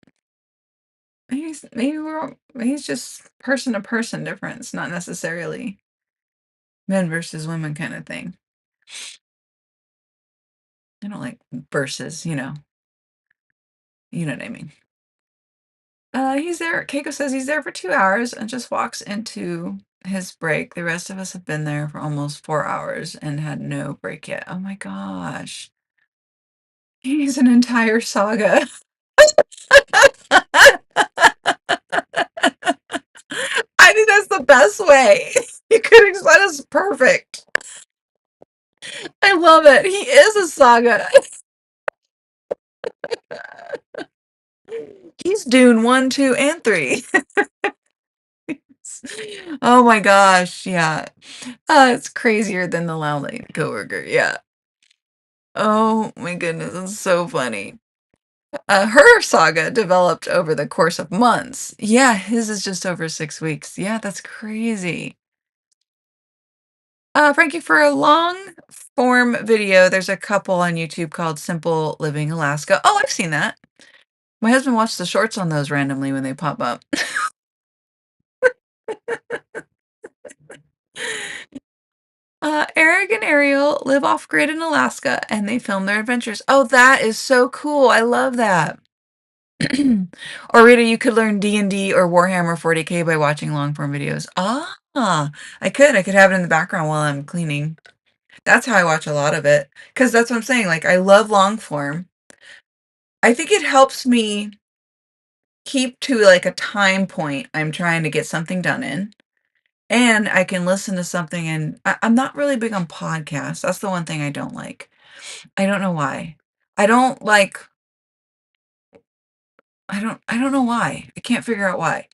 B: Maybe it's just person to person difference, not necessarily men versus women kind of thing. I don't like versus, you know what I mean. He's there. Keiko says he's there for 2 hours and just walks into his break. The rest of us have been there for almost 4 hours and had no break yet. Oh my gosh. He's an entire saga. I think that's the best way. You could explain us perfect. I love it. He is a saga. He's Dune 1, 2, and 3. Oh my gosh, yeah. It's crazier than the Loudly coworker, yeah. Oh my goodness, it's so funny. Her saga developed over the course of months. Yeah, his is just over 6 weeks. Yeah, that's crazy. Frankie, for a long form video, there's a couple on YouTube called Simple Living Alaska. Oh, I've seen that. My husband watched the shorts on those randomly when they pop up. Eric and Ariel live off grid in Alaska and they film their adventures. Oh, that is so cool. I love that. Or Rita, you could learn D&D or Warhammer 40K by watching long form videos. I could have it in the background while I'm cleaning. That's how I watch a lot of it. Because that's what I'm saying. Like, I love long form. I think it helps me keep to like a time point I'm trying to get something done in. And I can listen to something and I'm not really big on podcasts. That's the one thing I don't like. I don't know why. I don't like I don't know why. I can't figure out why.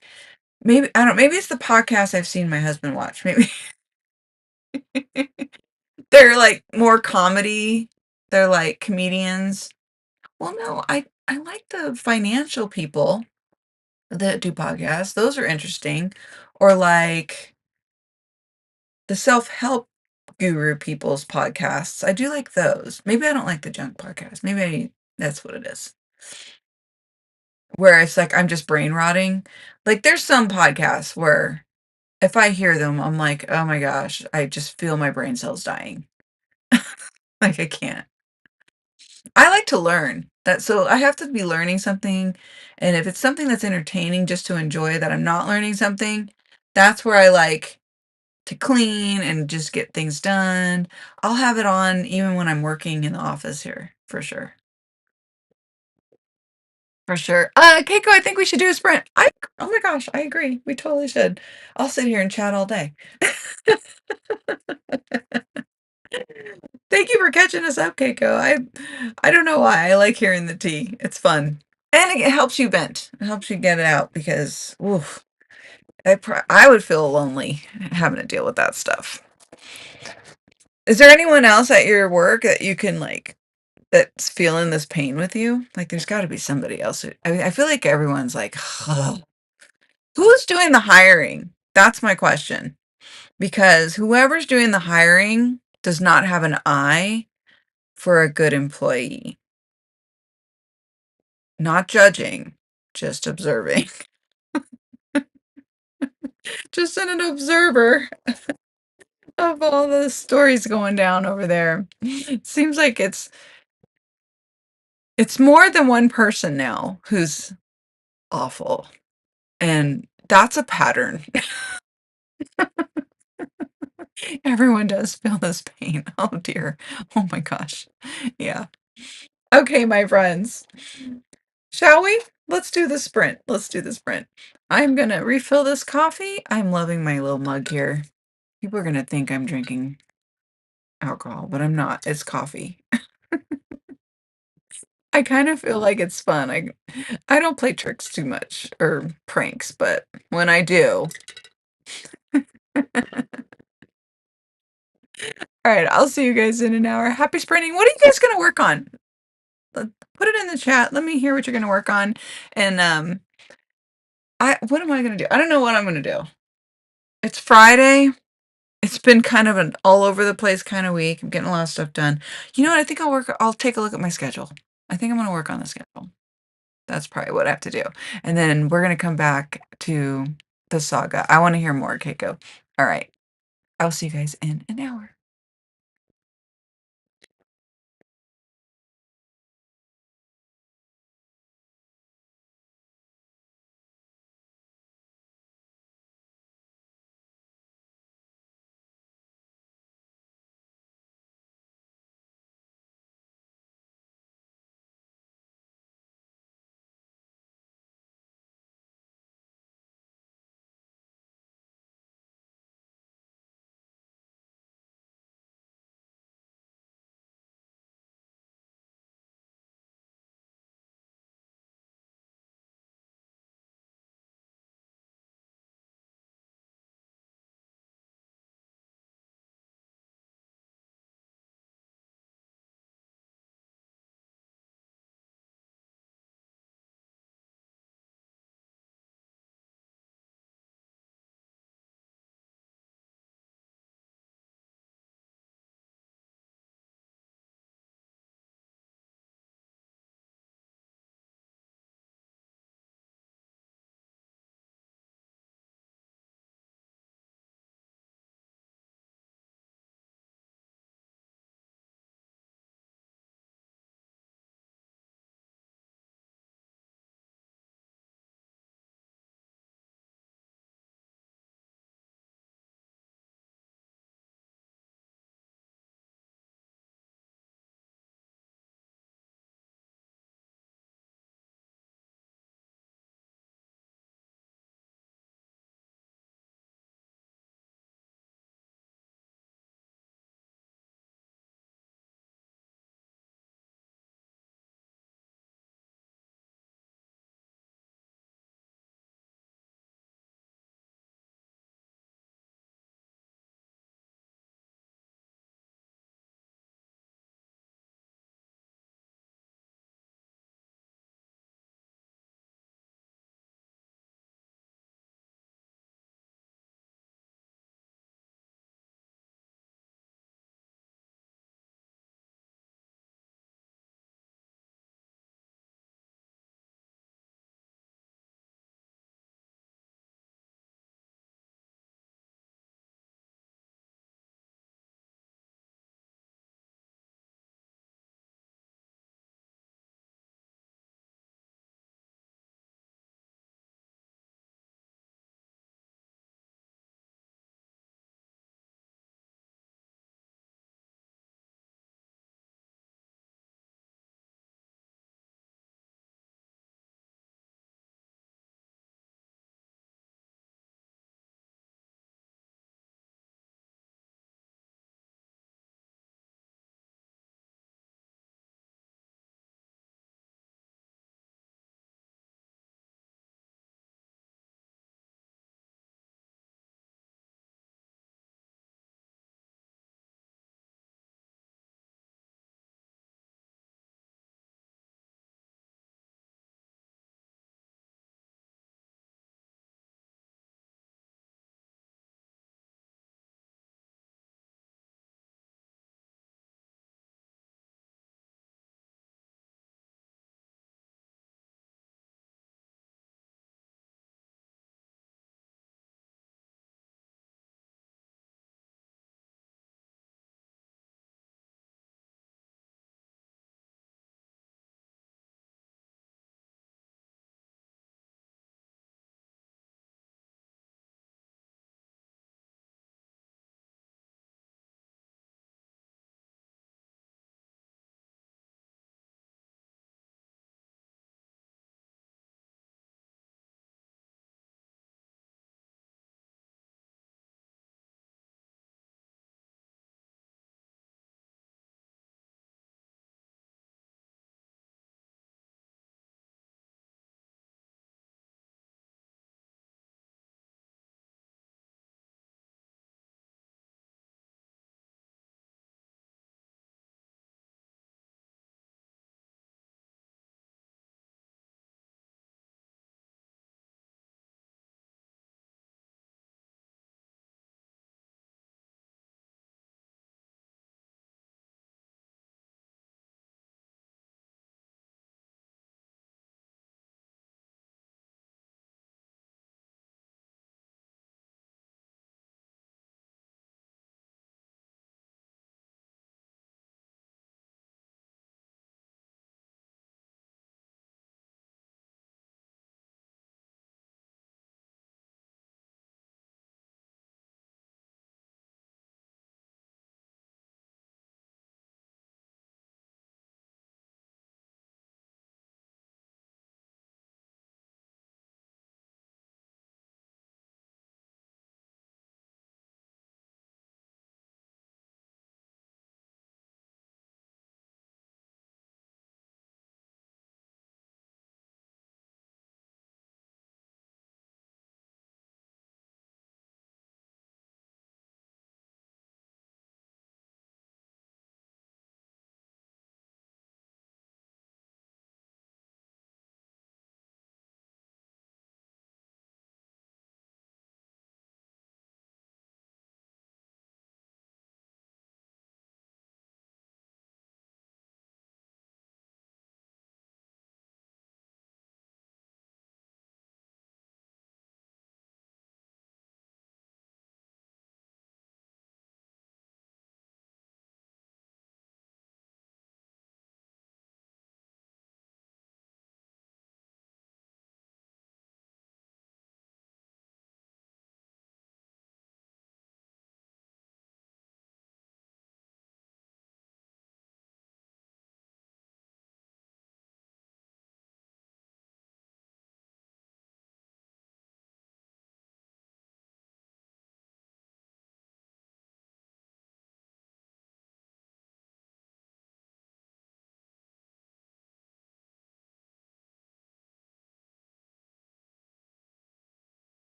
B: Maybe it's the podcast I've seen my husband watch. Maybe They're like more comedy. They're like comedians. Well, no, I like the financial people that do podcasts. Those are interesting. Or like the self-help guru people's podcasts. I do like those. Maybe I don't like the junk podcast. That's what it is. Where it's like I'm just brain rotting. Like there's some podcasts where if I hear them, I'm like, oh my gosh, I just feel my brain cells dying. Like I can't. I like to learn. So I have to be learning something, and if it's something that's entertaining just to enjoy that I'm not learning something, that's where I like to clean and just get things done. I'll have it on even when I'm working in the office here, for sure. For sure. Keiko, I think we should do a sprint. Oh my gosh, I agree. We totally should. I'll sit here and chat all day. Thank you for catching us up, Keiko. I don't know why. I like hearing the tea. It's fun. And it helps you vent. It helps you get it out because, oof, I would feel lonely having to deal with that stuff. Is there anyone else at your work that you can like that's feeling this pain with you? Like, there's got to be somebody else. I feel like everyone's like, "Ugh." Who's doing the hiring? That's my question. Because whoever's doing the hiring does not have an eye for a good employee. Not judging, just observing. Just an observer of all the stories going down over there. It seems like it's more than one person now who's awful, and that's a pattern. Everyone does feel this pain. Oh dear. Oh my gosh. Yeah. Okay, my friends. Shall we? Let's do the sprint. Let's do the sprint. I'm gonna refill this coffee. I'm loving my little mug here. People are gonna think I'm drinking alcohol, but I'm not. It's coffee. I kind of feel like it's fun. I don't play tricks too much or pranks, but when I do, all right, I'll see you guys in an hour. Happy sprinting. What are you guys gonna work on? Put it in the chat. Let me hear what you're gonna work on. And I what am I gonna do? I don't know what I'm gonna do. It's Friday. It's been kind of an all over the place kind of week. I'm getting a lot of stuff done. You know what? I think I'll take a look at my schedule. I think I'm gonna work on the schedule. That's probably what I have to do. And then we're gonna come back to the saga. I want to hear more, Keiko. All right. I'll see you guys in an hour.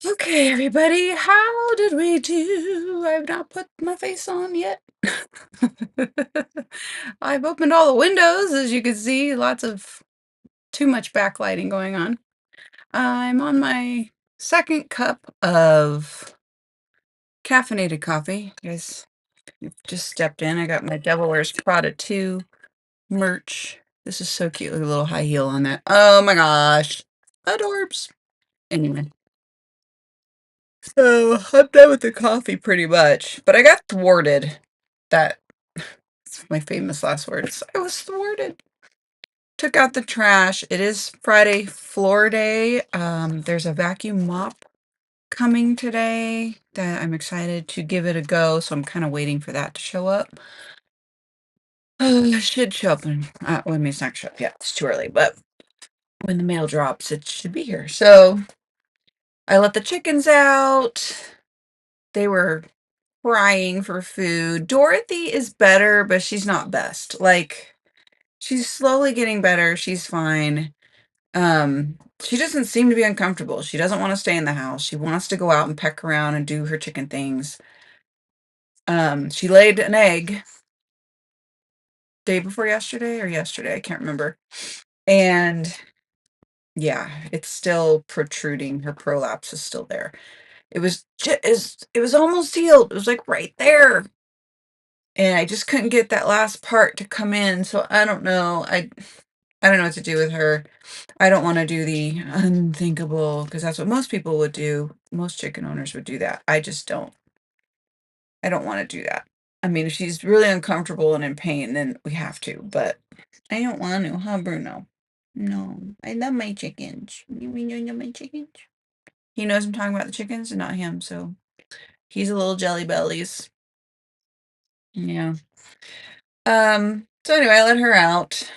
B: Okay, everybody, how did we do? I've not put my face on yet. I've opened all the windows, as you can see, lots of too much backlighting going on. I'm on my second cup of caffeinated coffee. You guys just stepped in. I got my Devil Wears Prada 2 merch. This is so cute. Look at a little high heel on that. Oh my gosh. Adorbs. Anyway. So I'm done with the coffee pretty much, but I got thwarted. That's my famous last words. I was thwarted. Took out the trash. It is Friday floor day. There's a vacuum mop coming today that I'm excited to give it a go. So I'm kind of waiting for that to show up. It should show up well, I mean, it's not show up yet. It's too early, but when the mail drops, it should be here. So I let the chickens out. They were crying for food. Dorothy is better, but she's not best. Like, she's slowly getting better. She's fine. She doesn't seem to be uncomfortable. She doesn't want to stay in the house. She wants to go out and peck around and do her chicken things. She laid an egg day before yesterday or yesterday, I can't remember. And yeah, it's still protruding. Her prolapse is still there. It was almost healed. It was like right there. And I just couldn't get that last part to come in. So I don't know. I don't know what to do with her. I don't want to do the unthinkable because that's what most people would do. Most chicken owners would do that. I just don't. I don't want to do that. I mean, if she's really uncomfortable and in pain, then we have to. But I don't want to, huh, Bruno? No, I love my chickens. You mean you love my chickens? He knows I'm talking about the chickens and not him, so he's a little jelly bellies. Yeah. So anyway, I let her out.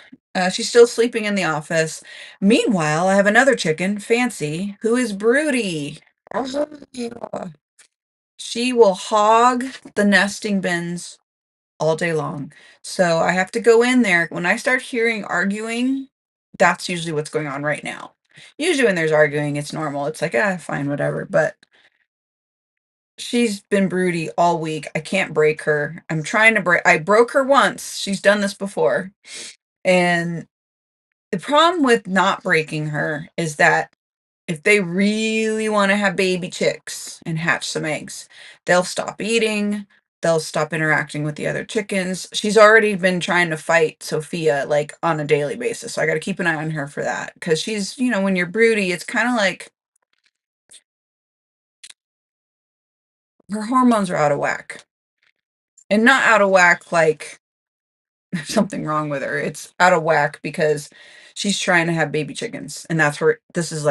B: She's still sleeping in the office. Meanwhile, I have another chicken, Fancy, who is broody. She will hog the nesting bins all day long. So I have to go in there. When I start hearing arguing, that's usually what's going on right now. Usually when there's arguing, it's normal. It's like, fine, whatever. But she's been broody all week. I can't break her. I'm trying to break. I broke her once. She's done this before. And the problem with not breaking her is that if they really want to have baby chicks and hatch some eggs, they'll stop eating. They'll stop interacting with the other chickens. She's already been trying to fight Sophia like on a daily basis. So I got to keep an eye on her for that. Because she's, when you're broody, it's kind of like her hormones are out of whack. And not out of whack like there's something wrong with her. It's out of whack because she's trying to have baby chickens. And that's where this is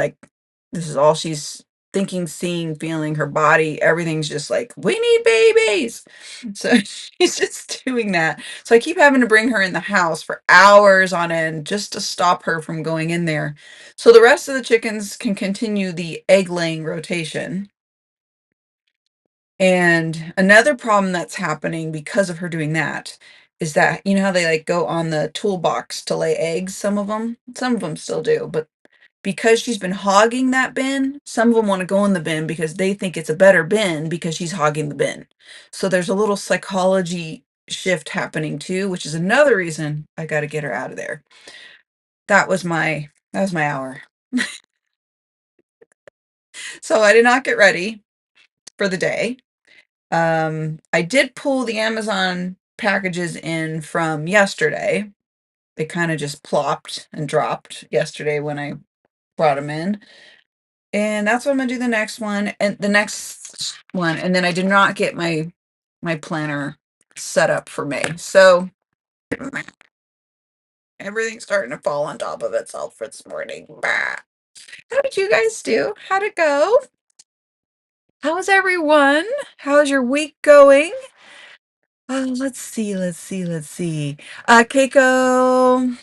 B: all she's thinking, seeing, feeling, her body, everything's just like, we need babies. So she's just doing that. So I keep having to bring her in the house for hours on end just to stop her from going in there. So the rest of the chickens can continue the egg laying rotation. And another problem that's happening because of her doing that is that, you know how they like go on the toolbox to lay eggs, some of them still do, but because she's been hogging that bin, some of them want to go in the bin because they think it's a better bin because she's hogging the bin. So there's a little psychology shift happening too, which is another reason I got to get her out of there. That was my hour. So I did not get ready for the day. I did pull the Amazon packages in from yesterday. They kind of just plopped and dropped yesterday when I brought them in. And that's what I'm gonna do the next one and the next one. And then I did not get my planner set up for May. So everything's starting to fall on top of itself for this morning. Bah. How did you guys do? How'd it go? How's everyone? How's your week going? Let's see, let's see, let's see. Keiko.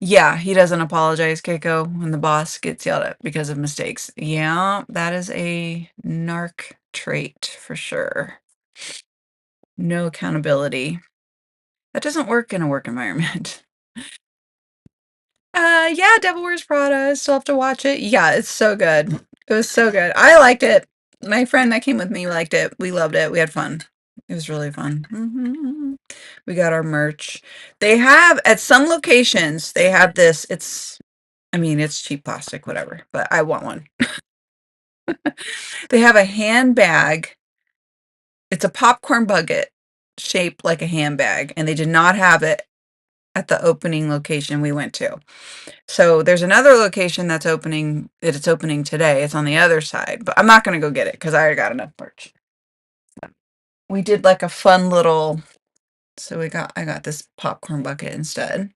B: Yeah, he doesn't apologize, Keiko, when the boss gets yelled at because of mistakes. Yeah, that is a narc trait for sure. No accountability. That doesn't work in a work environment. Yeah, Devil Wears Prada. I still have to watch it. Yeah, it's so good. It was so good. I liked it. My friend that came with me liked it. We loved it. We had fun. It was really fun. We got our merch. They have at some locations, they have this. I mean, it's cheap plastic, whatever, but I want one. They have a handbag. It's a popcorn bucket shaped like a handbag, and they did not have it at the opening location we went to. So there's another location it's opening today. It's on the other side, but I'm not going to go get it because I already got enough merch. We did like a fun little, so I got this popcorn bucket instead,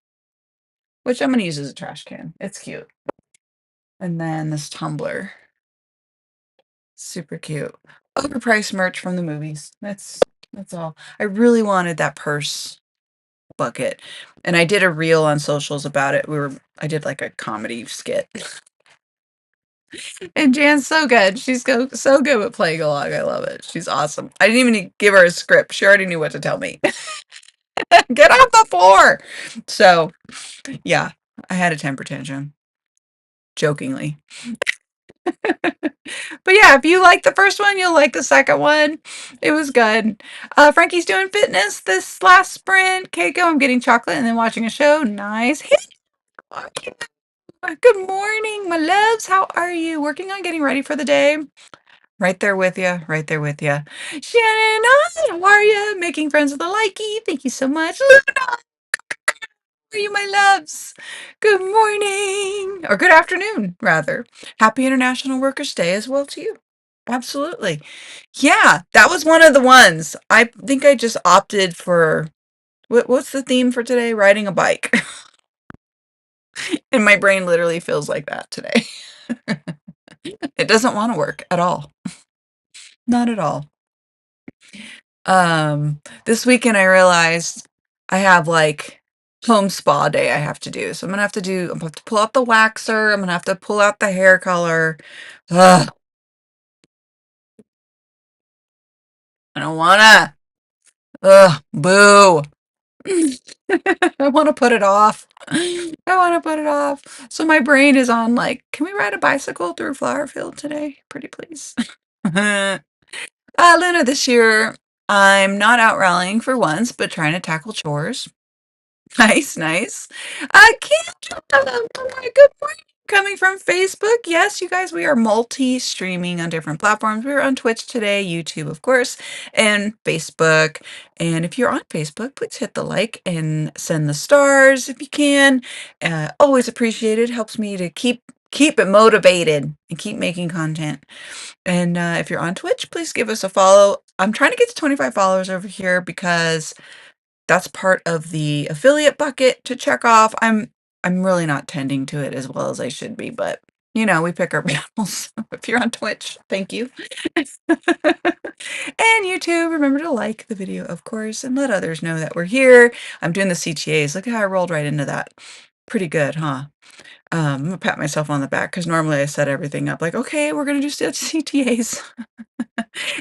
B: which I'm going to use as a trash can. It's cute. And then this tumbler, super cute. Overpriced merch from the movies. That's all. I really wanted that purse bucket, and I did a reel on socials about it. I did like a comedy skit. And Jan's so good. So good with playing along. I love it. She's awesome. I didn't even give her a script. She already knew what to tell me. Get off the floor. So, yeah, I had a temper tantrum, jokingly. But yeah, if you like the first one, you'll like the second one. It was good. Frankie's doing fitness this last sprint. Keiko, I'm getting chocolate and then watching a show. Nice. Hey, good morning, my loves. How are you? Working on getting ready for the day? Right there with you. Right there with you. Shannon, how are you? Making friends with a likey. Thank you so much. Luna, how are you, my loves? Good morning. Or good afternoon, rather. Happy International Workers' Day as well to you. Absolutely. Yeah, that was one of the ones. I think I just opted for what's the theme for today? Riding a bike. And my brain literally feels like that today. It doesn't want to work at all. Not at all. This weekend I realized I have like home spa day I have to do. So I'm gonna have to pull out the waxer. I'm gonna have to pull out the hair color. Ugh, I don't wanna. Ugh, boo. I want to put it off. I want to put it off. So my brain is on like, can we ride a bicycle through Flowerfield today? Pretty please. Luna, this year I'm not out rallying for once, but trying to tackle chores. Nice, nice. Kendra, good morning. Coming from Facebook. Yes, you guys, we are multi-streaming on different platforms. We're on Twitch today, YouTube, of course, and Facebook. And if you're on Facebook, please hit the like and send the stars if you can. Always appreciated. Helps me to keep it motivated and keep making content. And if you're on Twitch, please give us a follow. I'm trying to get to 25 followers over here because that's part of the affiliate bucket to check off. I'm really not tending to it as well as I should be, but you know, we pick our battles. If you're on Twitch, thank you. And YouTube, remember to like the video, of course, and let others know that we're here. I'm doing the CTAs. Look how I rolled right into that. Pretty good, huh? I'm gonna pat myself on the back because normally I set everything up like, okay, we're gonna do CTAs.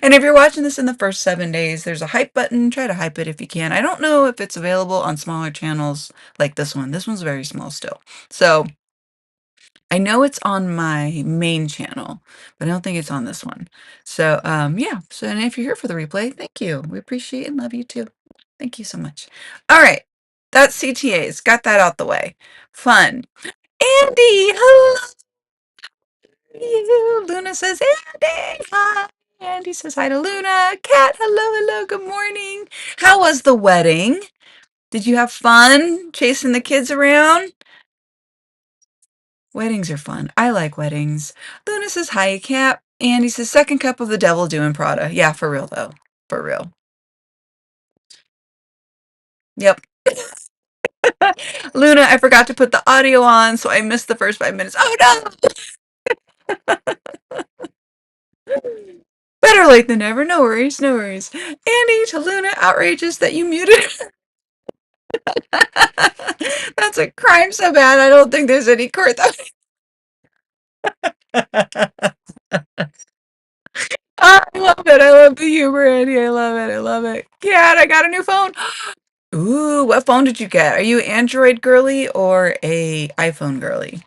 B: And if you're watching this in the first 7 days, there's a hype button. Try to hype it if you can. I don't know if it's available on smaller channels like this one. This one's very small still. So I know it's on my main channel, but I don't think it's on this one. So yeah. So and if you're here for the replay, thank you. We appreciate and love you too. Thank you so much. All right. That's CTAs. Got that out the way. Fun. Andy, hello you. Luna says, Andy, hi. Andy says hi to Luna. Kat, hello, good morning. How was the wedding? Did you have fun chasing the kids around? Weddings are fun. I like weddings. Luna says hi, Kat. Andy says, second cup of the devil doing Prada. Yeah, for real, though. For real. Yep. Luna, I forgot to put the audio on, so I missed the first 5 minutes. Oh, no! Better late than never. No worries, no worries. Andy to Luna, outrageous that you muted. That's a crime so bad I don't think there's any court. I love it. I love the humor, Andy. I love it. I love it. Cat, I got a new phone. Ooh, what phone did you get? Are you Android girly or a iPhone girly?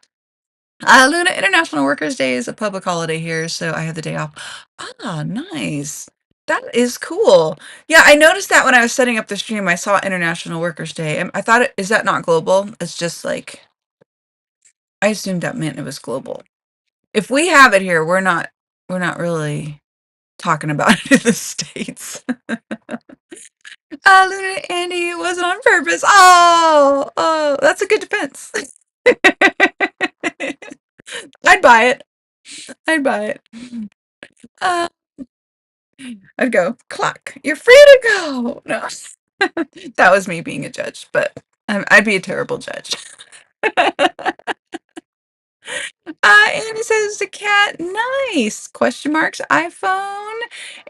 B: Luna, International Workers' Day is a public holiday here, so I have the day off. Ah, nice. That is cool. Yeah, I noticed that when I was setting up the stream, I saw International Workers' Day. And I thought, is that not global? It's just like, I assumed that meant it was global. If we have it here, we're not really talking about it in the States. Luna, Andy, it wasn't on purpose. Oh, that's a good defense. I'd buy it. I'd buy it. Uh, I'd go, clock, you're free to go. No, that was me being a judge, but I'd be a terrible judge. Annie says the cat, nice. Question marks, iPhone.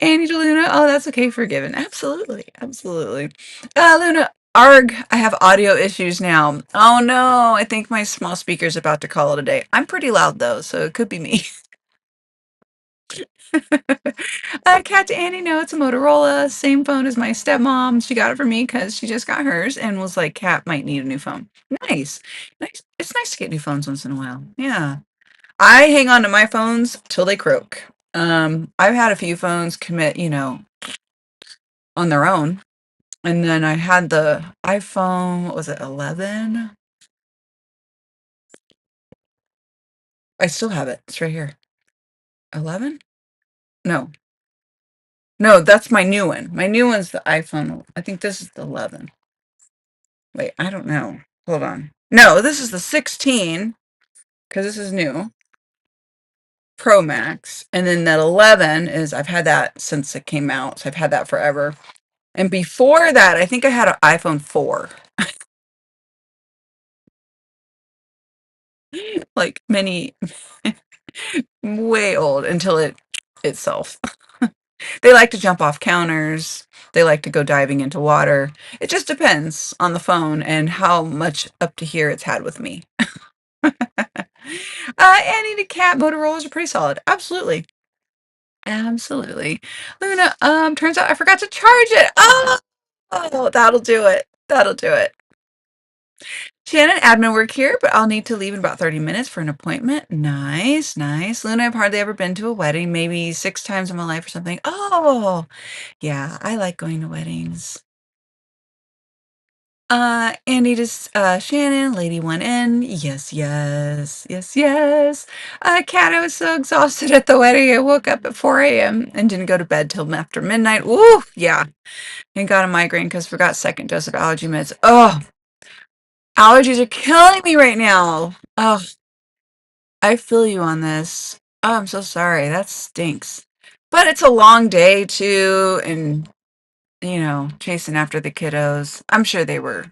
B: Annie to Luna, oh, that's okay, forgiven. Absolutely, absolutely. Luna, arg, I have audio issues now. Oh no, I think my small speaker's about to call it a day. I'm pretty loud though, so it could be me. Cat to Annie, no, it's a Motorola. Same phone as my stepmom. She got it for me because she just got hers and was like, Cat might need a new phone. Nice. Nice. It's nice to get new phones once in a while. Yeah. I hang on to my phones till they croak. I've had a few phones commit, on their own. And then I had the iPhone, what was it, 11? I still have it. It's right here. 11? No. No, that's my new one. My new one's the iPhone. I think this is the 11. Wait, I don't know. Hold on. No, this is the 16 because this is new. Pro Max. And then that 11 is, I've had that since it came out. So I've had that forever. And before that, I think I had an iPhone 4. Like many, way old until it itself. They like to jump off counters. They like to go diving into water. It just depends on the phone and how much up to here it's had with me. Annie the cat Motorola's are pretty solid. Absolutely. Absolutely. Luna, turns out I forgot to charge it. Oh, that'll do it. That'll do it. Shannon, admin work here, but I'll need to leave in about 30 minutes for an appointment. Nice, nice. Luna, I've hardly ever been to a wedding, maybe 6 times in my life or something. Oh, yeah, I like going to weddings. Andy to Shannon, Lady 1N. Yes, yes, yes, yes. Kat, I was so exhausted at the wedding. I woke up at 4 a.m. and didn't go to bed till after midnight. Woo, yeah. And got a migraine because forgot second dose of allergy meds. Oh, allergies are killing me right now. Oh, I feel you on this. Oh, I'm so sorry. That stinks. But it's a long day too, and chasing after the kiddos. I'm sure they were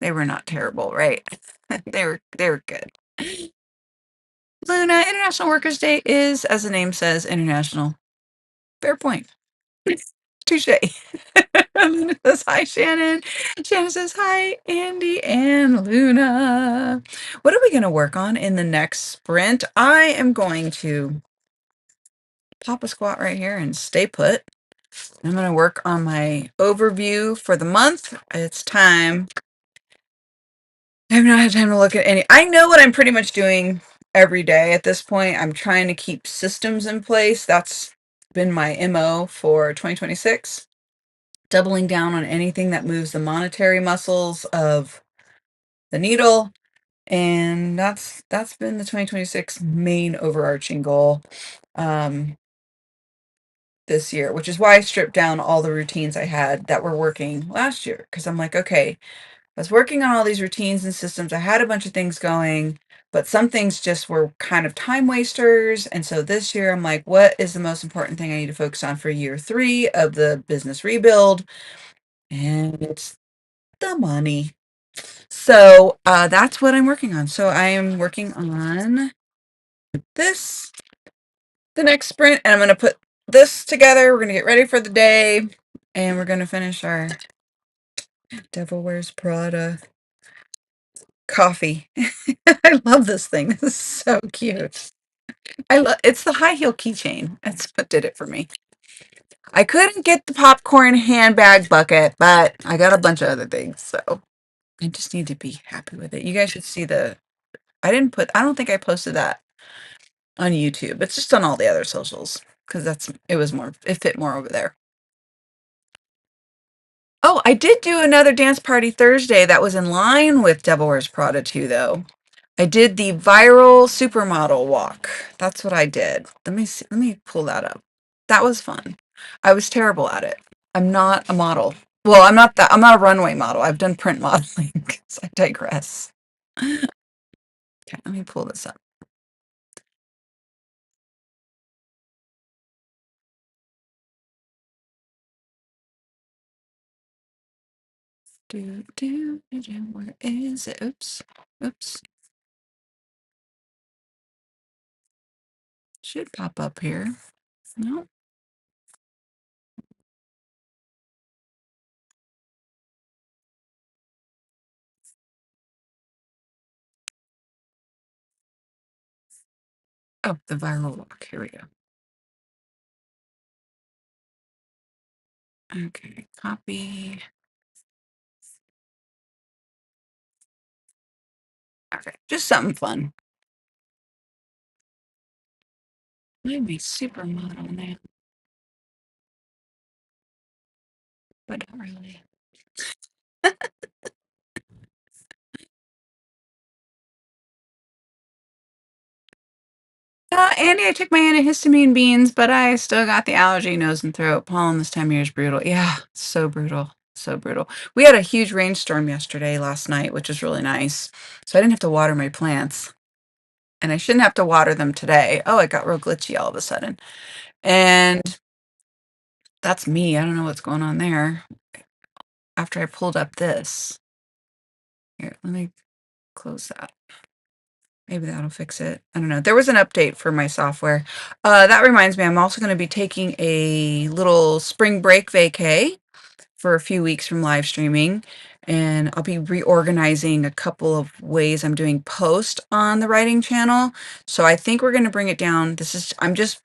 B: not terrible, right? They were good. Luna, International Workers' Day is, as the name says, international. Fair point. Touche. Luna says hi, Shannon. Shannon says hi, Andy and Luna. What are we going to work on in the next sprint? I am going to pop a squat right here and stay put. I'm going to work on my overview for the month. It's time. I have not had time to look at any. I know what I'm pretty much doing every day at this point. I'm trying to keep systems in place. That's been my MO for 2026. Doubling down on anything that moves the monetary muscles of the needle. And that's been the 2026 main overarching goal this year, which is why I stripped down all the routines I had that were working last year. Because I'm like, okay, I was working on all these routines and systems. I had a bunch of things going, but some things just were kind of time wasters. And so this year, I'm like, what is the most important thing I need to focus on for year 3 of the business rebuild? And it's the money. So that's what I'm working on. So I am working on this, the next sprint, and I'm going to put this together. We're going to get ready for the day, and we're going to finish our Devil Wears Prada coffee. I love this thing. This is so cute. It's the high heel keychain. That's what did it for me. I couldn't get the popcorn handbag bucket, but I got a bunch of other things, so I just need to be happy with it. You guys should see I don't think I posted that on YouTube. It's just on all the other socials because it fit more over there. Oh, I did do another dance party Thursday that was in line with Devil Wears Prada 2, though. I did the viral supermodel walk. That's what I did. Let me see. Let me pull that up. That was fun. I was terrible at it. I'm not a model. Well, I'm not a runway model. I've done print modeling. So I digress. Okay, let me pull this up. Where is it? Oops. Oops. Should pop up here. No. Oh, the viral walk. Here we go. Okay, copy. Okay, just something fun. I'd be supermodel now, but not really. Andy, I took my antihistamine beans, but I still got the allergy, nose and throat. Pollen this time of year is brutal. Yeah, so brutal. So brutal. We had a huge rainstorm last night, which was really nice. So I didn't have to water my plants. And I shouldn't have to water them today. Oh, it got real glitchy all of a sudden. And that's me. I don't know what's going on there. After I pulled up this. Here, let me close that. Maybe that'll fix it. I don't know. There was an update for my software. That reminds me, I'm also going to be taking a little spring break vacay for a few weeks from live streaming. And I'll be reorganizing a couple of ways I'm doing post on the writing channel. So I think we're going to bring it down. I'm just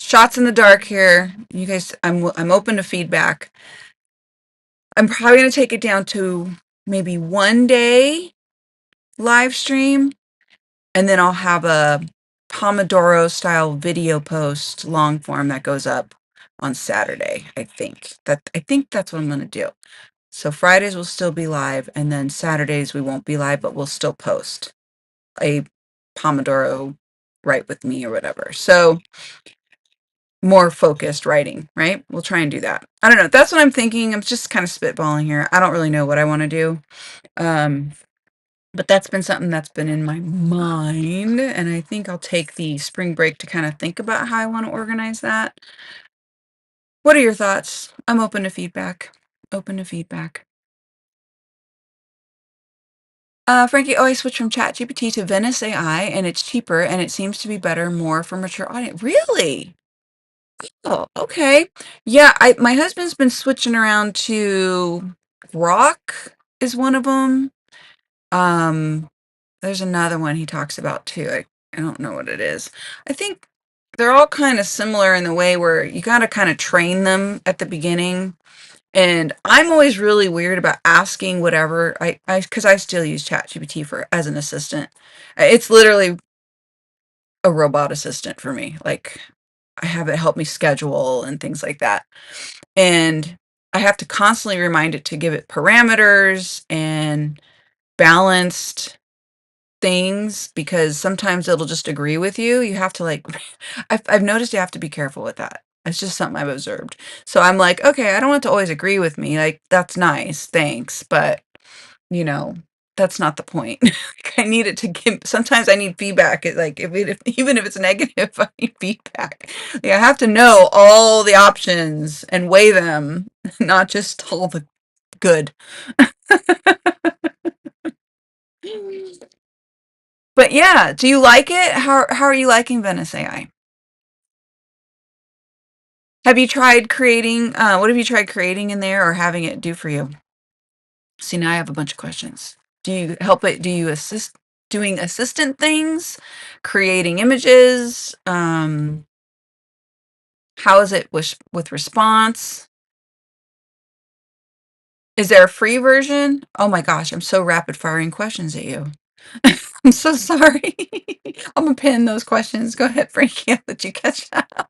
B: shots in the dark here. You guys, I'm open to feedback. I'm probably going to take it down to maybe 1 day live stream. And then I'll have a Pomodoro style video post long form that goes up on Saturday. I think that's what I'm going to do. So Fridays will still be live, and then Saturdays we won't be live, but we'll still post a Pomodoro write with me or whatever. So more focused writing, right? We'll try and do that. I don't know. That's what I'm thinking. I'm just kind of spitballing here. I don't really know what I want to do. Um, But that's been something that's been in my mind, and I think I'll take the spring break to kind of think about how I want to organize that. What are your thoughts? I'm open to feedback. Open to feedback. Frankie, oh, I switched from ChatGPT to Venice AI, and it's cheaper, and it seems to be better, more for mature audience. Really? Oh, okay. Yeah, my husband's been switching around to Rock is one of them. Um, There's another one he talks about too. I don't know what it is. I think they're all kind of similar in the way where you got to kind of train them at the beginning. And I'm always really weird about asking whatever because I still use ChatGPT for as an assistant. It's literally a robot assistant for me. Like I have it help me schedule and things like that. And I have to constantly remind it to give it parameters and balanced things because sometimes it'll just agree with you. You have to like, I've noticed you have to be careful with that. It's just something I've observed. So I'm like, okay, I don't want it to always agree with me. Like, that's nice, thanks. But, you know, that's not the point. Like, I need it to give, sometimes I need feedback. Like, even if it's negative, I need feedback. Like, I have to know all the options and weigh them, not just all the good. But yeah, do you like it? How are you liking Venice AI? Have you tried creating what have you tried creating in there or having it do for you? See, now I have a bunch of questions. Do you help it? Do you assist doing assistant things, creating images? How is it with response? Is there a free version? Oh my gosh, I'm so rapid firing questions at you. I'm so sorry. I'm gonna pin those questions. Go ahead, Frankie. I'll let you catch up.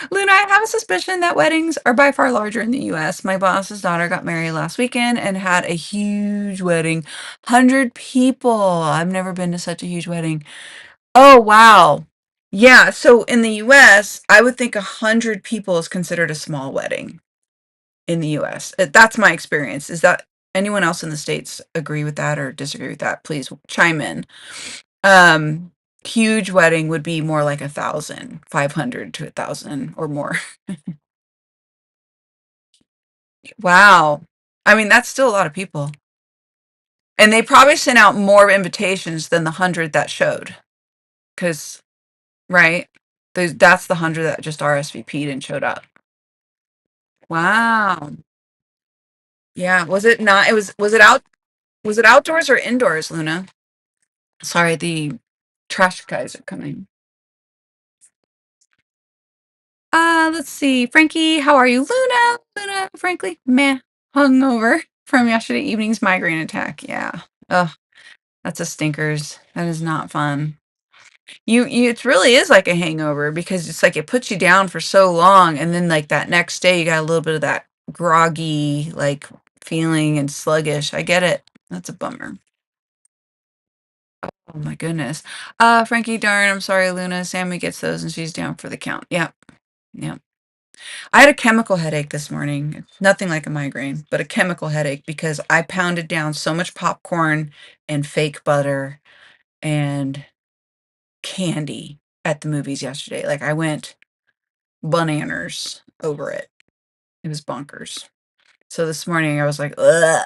B: Luna, I have a suspicion that weddings are by far larger in the US. My boss's daughter got married last weekend and had a huge wedding. 100 people. I've never been to such a huge wedding. Oh, wow. Yeah, so in the US, I would think 100 people is considered a small wedding in the US. That's my experience. Is that anyone else in the States agree with that or disagree with that? Please chime in. Um, Huge wedding would be more like 1,000, 500 to 1,000 or more. Wow. I mean, that's still a lot of people. And they probably sent out more invitations than the 100 that showed. Because, right? That's the 100 that just RSVP'd and showed up. Wow. Yeah. Was it not? Was it outdoors or indoors, Luna? Sorry, the trash guys are coming. Let's see. Frankie, how are you? Luna, frankly, meh. Hungover from yesterday evening's migraine attack. Yeah. Ugh, that's a stinkers. That is not fun. It really is like a hangover because it's like it puts you down for so long, and then like that next day you got a little bit of that groggy like feeling and sluggish. I get it. That's a bummer. Oh my goodness. Frankie, darn, I'm sorry, Luna. Sammy gets those and she's down for the count. Yeah. Yeah. I had a chemical headache this morning. Nothing like a migraine, but a chemical headache because I pounded down so much popcorn and fake butter and candy at the movies yesterday. Like I went bananas over it. It was bonkers. So this morning I was like, ugh.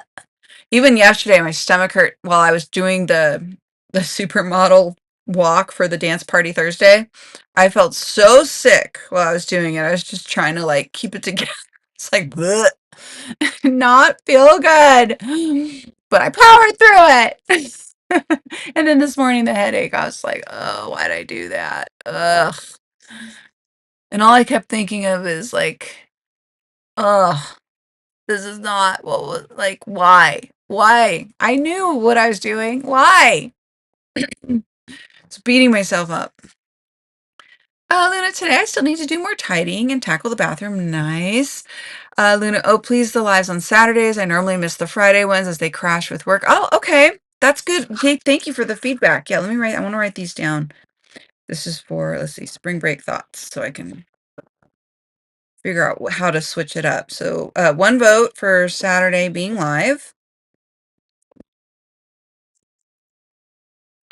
B: Even yesterday my stomach hurt while I was doing the supermodel walk for the dance party Thursday. I felt so sick while I was doing it. I was just trying to like keep it together. It's like bleh, not feel good. But I powered through it. And then this morning the headache, I was like, oh, why'd I do that? Ugh. And all I kept thinking of is like, ugh, this is not what was like, why? Why? I knew what I was doing. Why? It's beating myself up. Luna, today I still need to do more tidying and tackle the bathroom. Nice. Luna, oh, please, the lives on Saturdays. I normally miss the Friday ones as they crash with work. Oh, okay. That's good. Okay, thank you for the feedback. Yeah, I want to write these down. This is for, let's see, spring break thoughts so I can figure out how to switch it up. So, one vote for Saturday being live.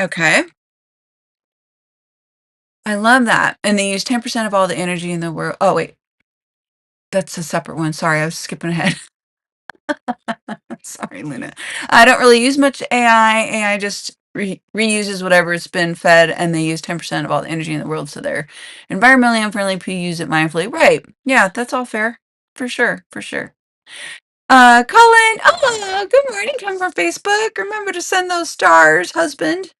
B: Okay. I love that. And they use 10% of all the energy in the world. Oh, wait. That's a separate one. Sorry, I was skipping ahead. Sorry, Luna. I don't really use much AI. AI just reuses whatever it's been fed, and they use 10% of all the energy in the world, so they're environmentally unfriendly. People use it mindfully. Right. Yeah, that's all fair. For sure. For sure. Colin. Oh, good morning. Come from Facebook. Remember to send those stars, husband.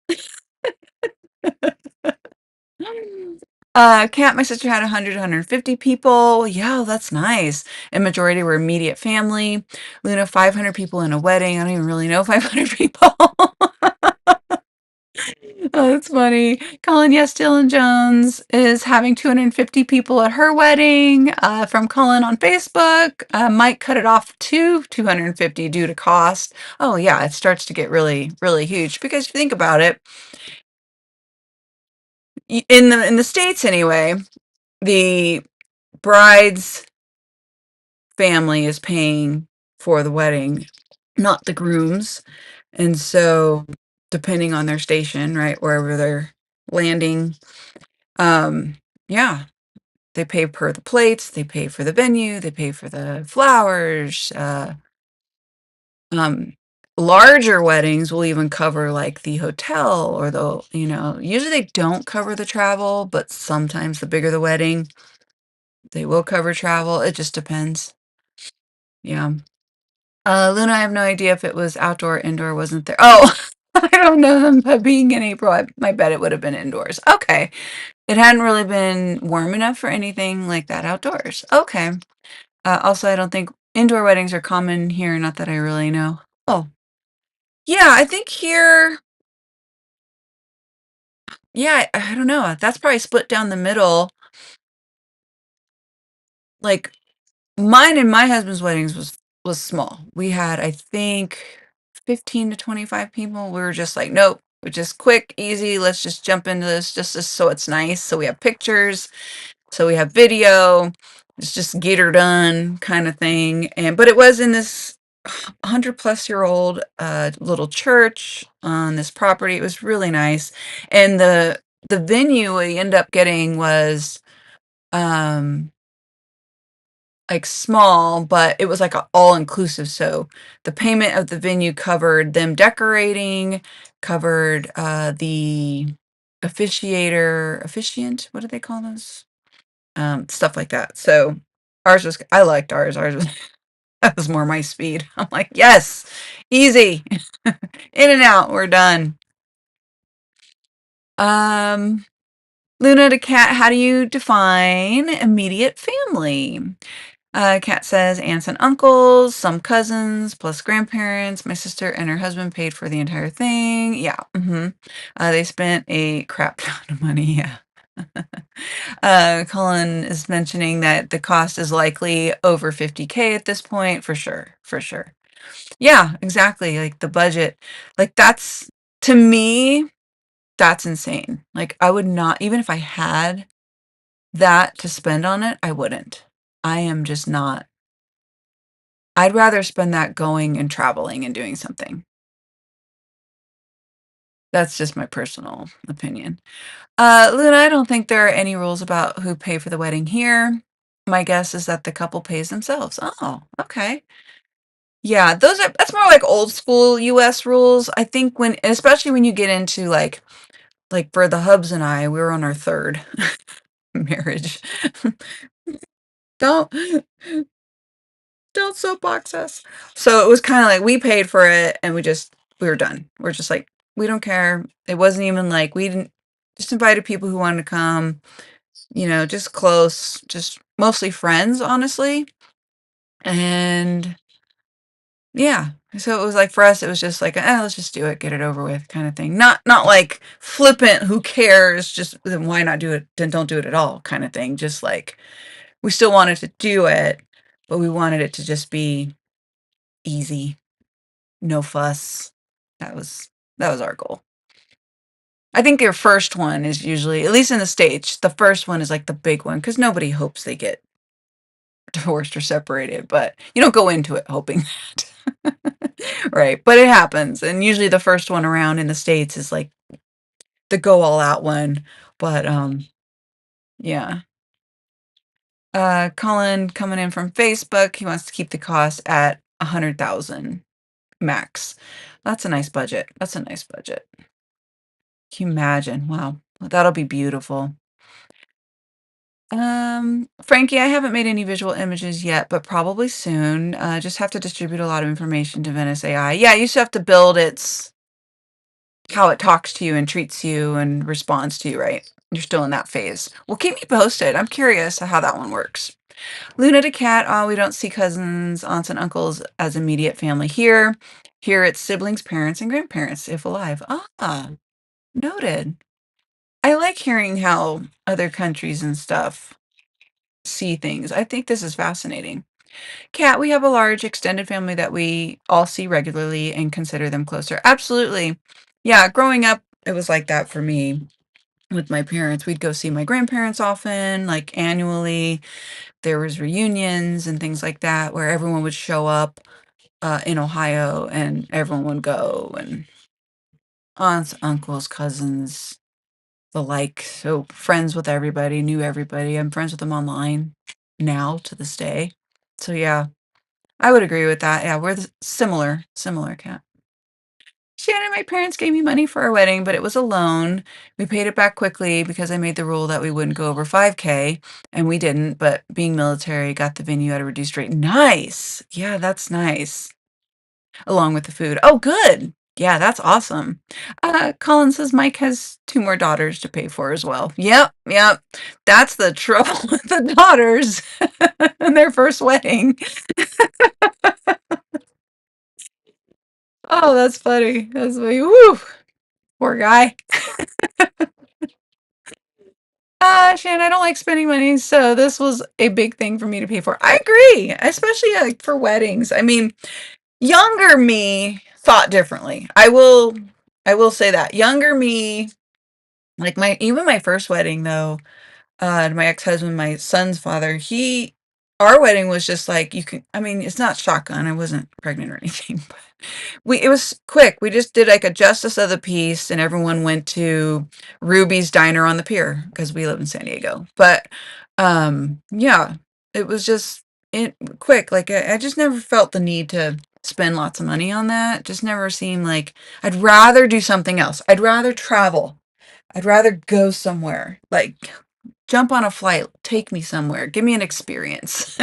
B: Camp, my sister had 100, 150 people. Yeah, that's nice. And majority were immediate family. Luna, 500 people in a wedding. I don't even really know 500 people. Oh, that's funny. Colin, yes, Dylan Jones is having 250 people at her wedding. From Colin on Facebook. Mike cut it off to 250 due to cost. Oh, yeah, it starts to get really, really huge because if you think about it, in the States anyway, the bride's family is paying for the wedding, not the groom's. And so, depending on their station, right, wherever they're landing, um, yeah, they pay per the plates, they pay for the venue, they pay for the flowers. Um, Larger weddings will even cover like the hotel or usually they don't cover the travel, but sometimes the bigger the wedding, they will cover travel. It just depends. Yeah. Luna, I have no idea if it was outdoor or indoor, wasn't there? Oh, I don't know them, but being in April, I bet it would have been indoors. Okay. It hadn't really been warm enough for anything like that outdoors. Okay. Also, I don't think indoor weddings are common here, not that I really know. Oh, yeah, I think here, yeah, I don't know. That's probably split down the middle. Like mine and my husband's weddings was small. We had, I think, 15 to 25 people. We were just like, nope, we're just quick, easy. Let's just jump into this so it's nice. So we have pictures, so we have video. It's just get her done kind of thing. And but it was in this 100-plus-year-old little church on this property. It was really nice. And the venue we ended up getting was um like small, but it was like a all inclusive. So the payment of the venue covered them decorating, covered the officiant, what do they call those? Stuff like that. So I liked ours. Ours was that was more my speed. I'm like, yes, easy. In and out, we're done. Um Luna to Cat, how do you define immediate family? Kat says aunts and uncles, some cousins, plus grandparents. My sister and her husband paid for the entire thing. Yeah. They spent a crap ton of money. Yeah. Colin is mentioning that the cost is likely over 50K at this point, for sure. For sure. Yeah, exactly. Like the budget, like that's to me, that's insane. Like I would not, even if I had that to spend on it, I wouldn't. I am just not. I'd rather spend that going and traveling and doing something. That's just my personal opinion. Luna, I don't think there are any rules about who pay for the wedding here. My guess is that the couple pays themselves. Oh, okay. Yeah, that's more like old school US rules. I think especially when you get into like for the hubs and I, we were on our third marriage. Don't don't soapbox us. So it was kind of like we paid for it and we were done. We're just like, we don't care. It wasn't even like we didn't just invited people who wanted to come, just close, just mostly friends, honestly. And yeah. So it was like for us, it was just like, let's just do it, get it over with kind of thing. Not like flippant, who cares? Just then why not do it? Then don't do it at all kind of thing. Just like we still wanted to do it, but we wanted it to just be easy. No fuss. That was our goal. I think your first one is usually, at least in the States, the first one is like the big one because nobody hopes they get divorced or separated, but you don't go into it hoping that. Right. But it happens. And usually the first one around in the States is like the go all out one. But yeah. Colin coming in from Facebook, he wants to keep the cost at 100,000 max. That's a nice budget. That's a nice budget. Can you imagine? Wow. That'll be beautiful. Frankie, I haven't made any visual images yet, but probably soon. Just have to distribute a lot of information to Venice AI. Yeah, you still have to build how it talks to you and treats you and responds to you, right? You're still in that phase. Well, keep me posted. I'm curious how that one works. Luna to Cat, we don't see cousins, aunts, and uncles as immediate family here. Here it's siblings, parents, and grandparents, if alive. Ah, noted. I like hearing how other countries and stuff see things. I think this is fascinating. Kat, we have a large extended family that we all see regularly and consider them closer. Absolutely. Yeah, growing up, it was like that for me with my parents. We'd go see my grandparents often, like annually. There was reunions and things like that where everyone would show up in Ohio and everyone would go and aunts, uncles, cousins, the like. So friends with everybody, knew everybody. I'm friends with them online now to this day. So yeah, I would agree with that. Yeah, we're similar, Kat. Shannon, my parents gave me money for our wedding, but it was a loan. We paid it back quickly because I made the rule that we wouldn't go over 5K, and we didn't. But being military, got the venue at a reduced rate. Nice. Yeah, that's nice. Along with the food. Oh, good. Yeah, that's awesome. Colin says Mike has 2 more daughters to pay for as well. Yep, yep. That's the trouble with the daughters and their first wedding. Oh, that's funny. That's funny. Woo! Poor guy. Shannon, I don't like spending money, so this was a big thing for me to pay for. I agree, especially like for weddings. I mean, younger me thought differently. I will say that. Younger me, like my even my first wedding though, my ex-husband, my son's father, he our wedding was just like you can I mean, it's not shotgun. I wasn't pregnant or anything, but it was quick. We just did like a justice of the peace and everyone went to Ruby's Diner on the Pier because we live in San Diego. But yeah, it was just quick. Like I just never felt the need to spend lots of money on that. Just never seemed like I'd rather do something else. I'd rather travel. I'd rather go somewhere. Like jump on a flight, take me somewhere, give me an experience.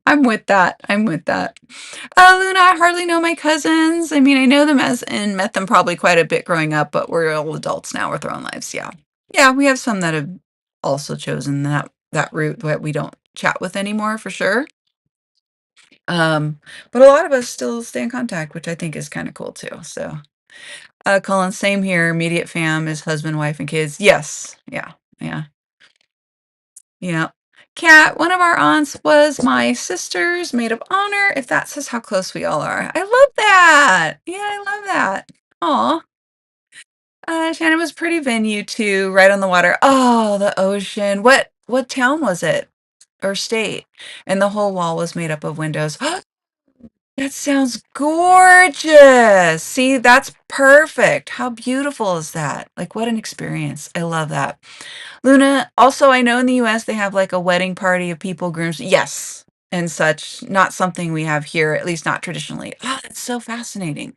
B: I'm with that. I'm with that. Luna, I hardly know my cousins. I mean, I know them as and met them probably quite a bit growing up, but we're all adults now with our own lives. Yeah. Yeah, we have some that have also chosen that route that we don't chat with anymore for sure. Um, but a lot of us still stay in contact, which I think is kind of cool too. So, Colin, same here. Immediate fam is husband, wife, and kids. Yes. Yeah. Yeah. Yeah. Kat, one of our aunts was my sister's maid of honor, if that says how close we all are. I love that. Yeah, I love that. Aw. Shannon was pretty venue too, right on the water. Oh, the ocean. What town was it? Or state? And the whole wall was made up of windows. That sounds gorgeous. See, that's perfect. How beautiful is that? Like, what an experience. I love that. Luna, also, I know in the US they have like a wedding party of people, grooms. Yes, and such. Not something we have here, at least not traditionally. Oh, that's so fascinating.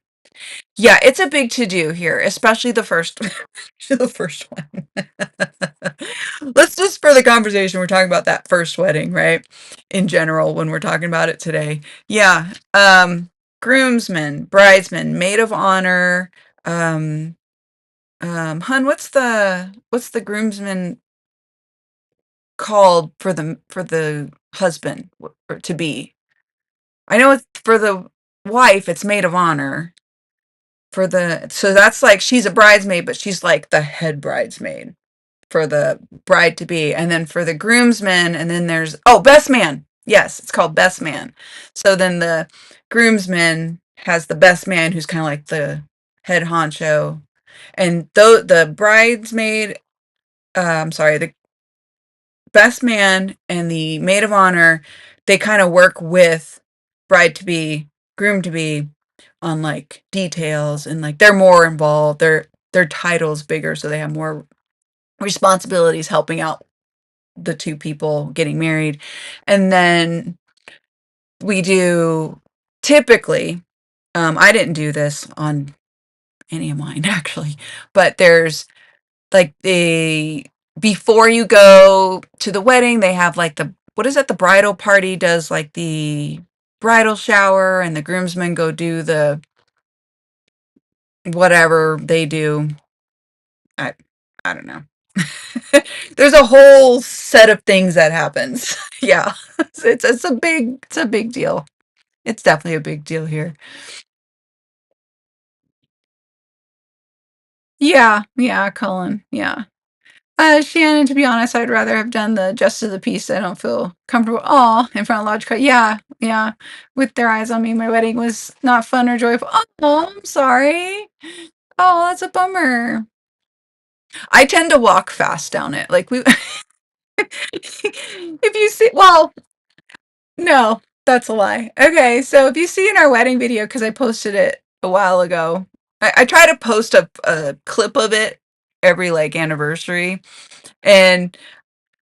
B: Yeah, it's a big to do here, especially the first the first one. Let's just for the conversation, we're talking about that first wedding, right? In general, when we're talking about it today. Yeah. Groomsmen, bridesmen, maid of honor, um, hun, what's the groomsman called for the husband or to be? I know it's for the wife, it's maid of honor. So that's like she's a bridesmaid, but she's like the head bridesmaid for the bride to be. And then for the groomsmen, and then there's best man. Yes, it's called best man. So then the groomsman has the best man who's kind of like the head honcho. And though the bridesmaid, I'm sorry, the best man and the maid of honor, they kind of work with bride to be, groom to be on like details and like they're more involved. Their title's bigger, so they have more responsibilities helping out the two people getting married. And then we do typically, I didn't do this on any of mine actually, but there's like before you go to the wedding, they have like what is it? The bridal party does like the bridal shower and the groomsmen go do the whatever they do. I I don't know. There's a whole set of things that happens. Yeah. It's a big deal. It's definitely a big deal here. Yeah, yeah, Colin. Yeah. Shannon, to be honest, I'd rather have done the Justice of the Peace. I don't feel comfortable. Oh, in front of large crowd. Yeah, yeah. With their eyes on me. My wedding was not fun or joyful. Oh, I'm sorry. Oh, that's a bummer. I tend to walk fast down it. Like we if you see well, no, that's a lie. Okay, so if you see in our wedding video, because I posted it a while ago, I try to post a clip of it every like anniversary. And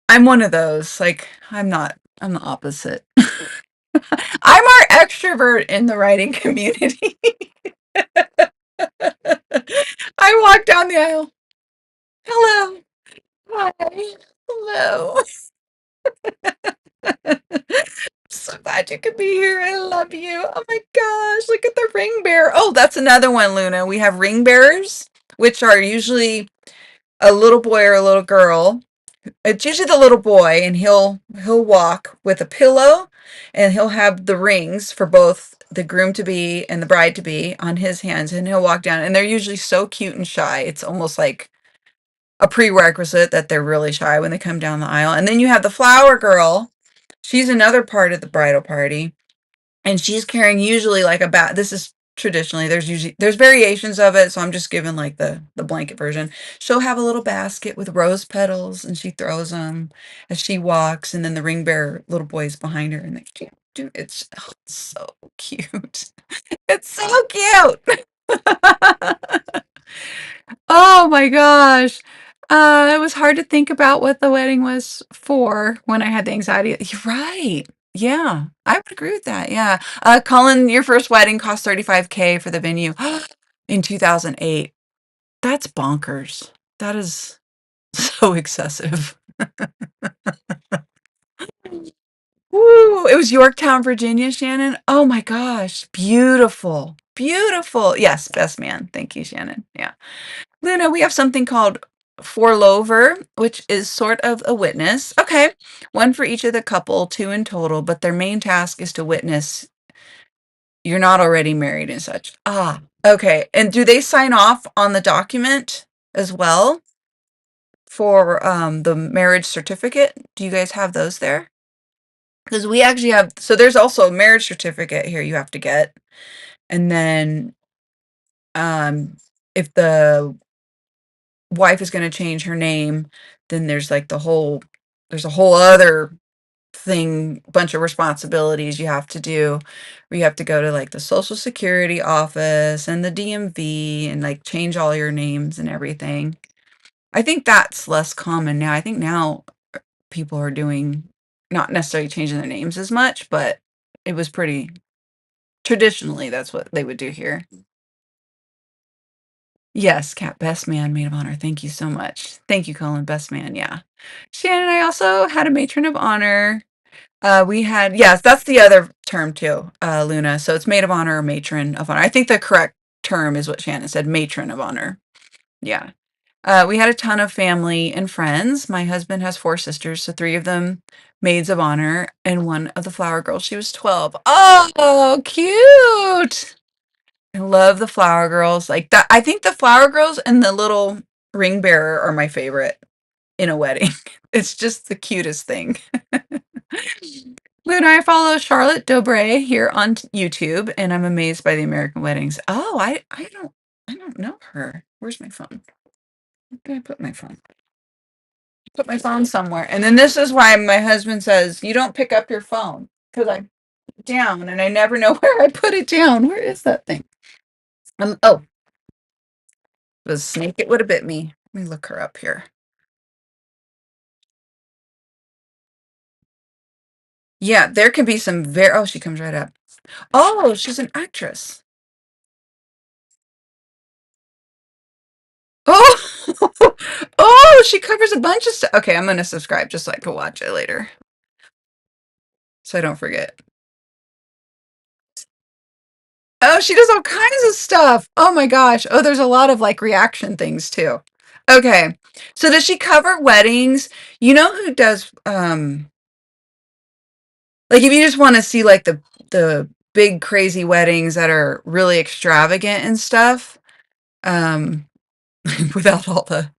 B: I'm one of those. Like, I'm the opposite. I'm our extrovert in the writing community. I walk down the aisle. Hello. Hi. Hello. So glad glad you could be here. I love you. Oh my gosh, look at the ring bearer. Oh, that's another one, Luna. We have ring bearers, which are usually a little boy or a little girl. It's usually the little boy, and he'll walk with a pillow, and he'll have the rings for both the groom to be and the bride to be on his hands, and he'll walk down, and they're usually so cute and shy. It's almost like a prerequisite that they're really shy when they come down the aisle. And then you have the flower girl. She's another part of the bridal party, and she's carrying usually like a bat. This is traditionally, there's variations of it, so I'm just giving like the blanket version. She'll have a little basket with rose petals, and she throws them as she walks, and then the ring bearer little boy's behind her, and they do it's so cute. It's so cute. Oh my gosh. It was hard to think about what the wedding was for when I had the anxiety. You're right. Yeah, I would agree with that. Yeah. Colin, your first wedding cost 35K for the venue in 2008. That's bonkers. That is so excessive. Woo! It was Yorktown, Virginia, Shannon. Oh my gosh. Beautiful. Beautiful. Yes, best man. Thank you, Shannon. Yeah. Luna, we have something called forlover, which is sort of a witness. Okay, one for each of the couple, two in total, but their main task is to witness you're not already married and such. Ah, okay. And do they sign off on the document as well for the marriage certificate? Do you guys have those there? Because we actually have, so there's also a marriage certificate here you have to get. And then um, if the wife is going to change her name, then there's a whole other thing, bunch of responsibilities you have to do, where you have to go to like the social security office and the DMV and like change all your names and everything. I think that's less common now. I think now people are doing not necessarily changing their names as much, but it was pretty traditionally that's what they would do here. Yes, Cat, best man, maid of honor. Thank you so much. Thank you, Colin, best man. Yeah. Shannon, I also had a matron of honor. We had, yes, that's the other term too, Luna. So it's maid of honor or matron of honor. I think the correct term is what Shannon said, matron of honor. Yeah. We had a ton of family and friends. My husband has four sisters, so three of them maids of honor, and one of the flower girls. She was 12. Oh, cute. I love the flower girls. Like that. I think the flower girls and the little ring bearer are my favorite in a wedding. It's just the cutest thing. Luna, I follow Charlotte Dobre here on YouTube, and I'm amazed by the American weddings. Oh, I don't know her. Where's my phone? Where did I put my phone? Put my phone somewhere. And then this is why my husband says you don't pick up your phone because I put it down and I never know where I put it down. Where is that thing? Oh, it was a snake. It would have bit me. Let me look her up here. Yeah, there can be some very. Oh, she comes right up. Oh, she's an actress. Oh, oh, she covers a bunch of stuff. Okay, I'm gonna subscribe just so I can watch it later, so I don't forget. Oh, she does all kinds of stuff. Oh my gosh. Oh, there's a lot of like reaction things too. Okay. So does she cover weddings? You know who does like if you just want to see like the big crazy weddings that are really extravagant and stuff, um without all the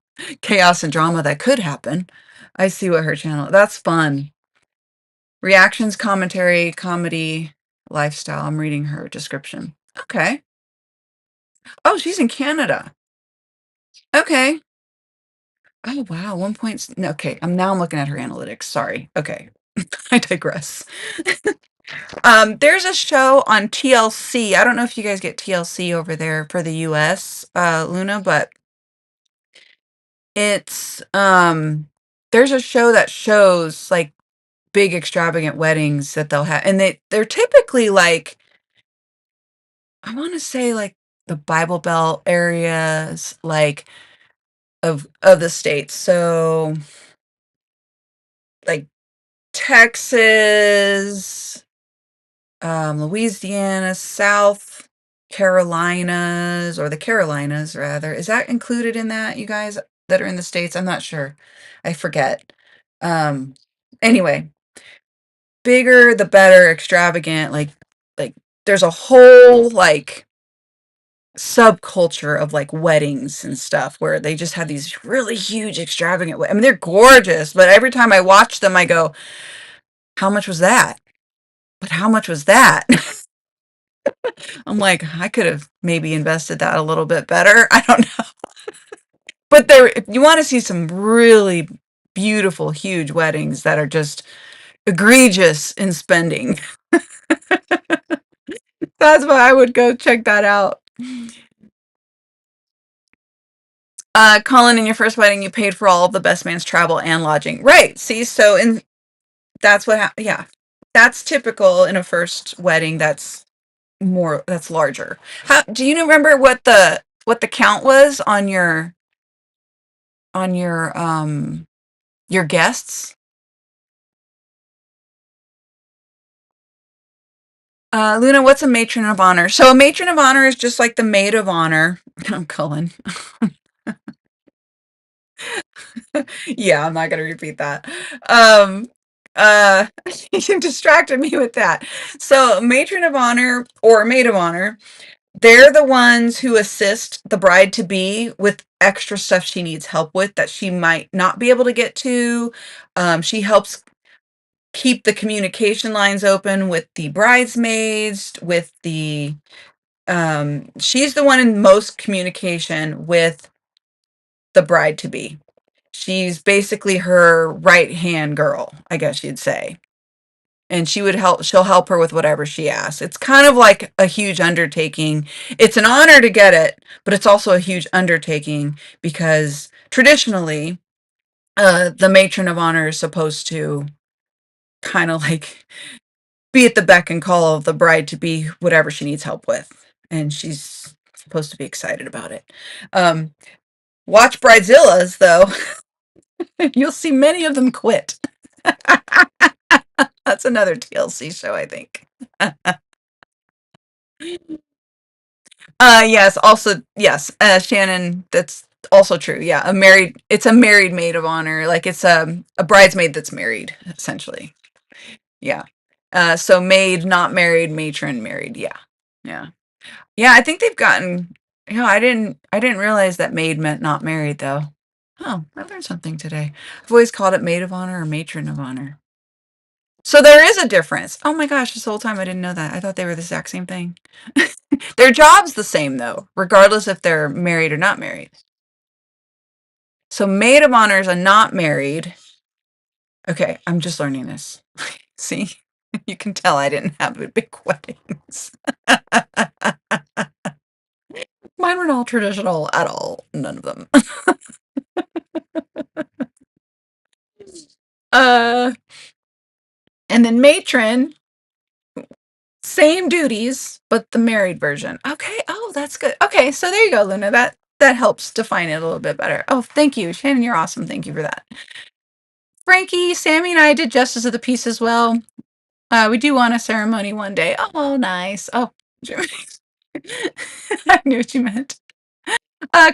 B: chaos and drama that could happen. I see what her channel. That's fun. Reactions, commentary, comedy, lifestyle. I'm reading her description. Okay. Oh, she's in Canada. Okay. Oh, wow. One point. No, okay. I'm looking at her analytics. Sorry. Okay. I digress. There's a show on TLC. I don't know if you guys get TLC over there for the US, Luna, but it's there's a show that shows like big extravagant weddings that they'll have, and they're typically like I want to say like the Bible Belt areas like of the states. So like Texas, Louisiana, South Carolinas, or the Carolinas rather. Is that included in that, you guys that are in the States? I'm not sure. I forget. Um, anyway, bigger the better, extravagant, like there's a whole like subculture of like weddings and stuff where they just have these really huge extravagant I mean they're gorgeous, but every time I watch them I go, how much was that? But how much was that? I'm like, I could have maybe invested that a little bit better. I don't know. But there, if you want to see some really beautiful, huge weddings that are just egregious in spending, that's why I would go check that out. Colin, in your first wedding, you paid for all of the best man's travel and lodging. Right. See, so in that's what happened. Yeah. That's typical in a first wedding. That's larger. How do you remember what the count was on your guests? Luna, what's a matron of honor? So a matron of honor is just like the maid of honor. I'm Cullen. Yeah, I'm not gonna repeat that. Um, you distracted me with that. So matron of honor or maid of honor, they're the ones who assist the bride to be with extra stuff she needs help with that she might not be able to get to. She helps keep the communication lines open with the bridesmaids, with the she's the one in most communication with the bride to be. She's basically her right hand girl, I guess you'd say. And she'll help her with whatever she asks. It's kind of like a huge undertaking. It's an honor to get it, but it's also a huge undertaking because traditionally, the matron of honor is supposed to kind of like be at the beck and call of the bride to be whatever she needs help with. And she's supposed to be excited about it. Um, Watch Bridezillas, though. You'll see many of them quit. That's another TLC show, I think. Yes, also, yes, Shannon, that's also true. Yeah, it's a married maid of honor. Like it's a bridesmaid that's married, essentially. Yeah. So maid, not married, matron, married. Yeah. Yeah. Yeah, I think they've gotten, I didn't realize that maid meant not married though. Oh, I learned something today. I've always called it maid of honor or matron of honor. So there is a difference. Oh my gosh, this whole time I didn't know that. I thought they were the exact same thing. Their job's the same though, regardless if they're married or not married. So maid of honor is a not married. Okay, I'm just learning this. See? You can tell I didn't have a big weddings. Mine were not traditional at all. None of them. uh and then matron, same duties, but the married version. Okay. Oh, that's good. Okay, so there you go, Luna. That helps define it a little bit better. Oh, thank you, Shannon. You're awesome. Thank you for that. Frankie, Sammy, and I did justice of the peace as well. We do want a ceremony one day. Oh, nice. Oh, I knew what you meant.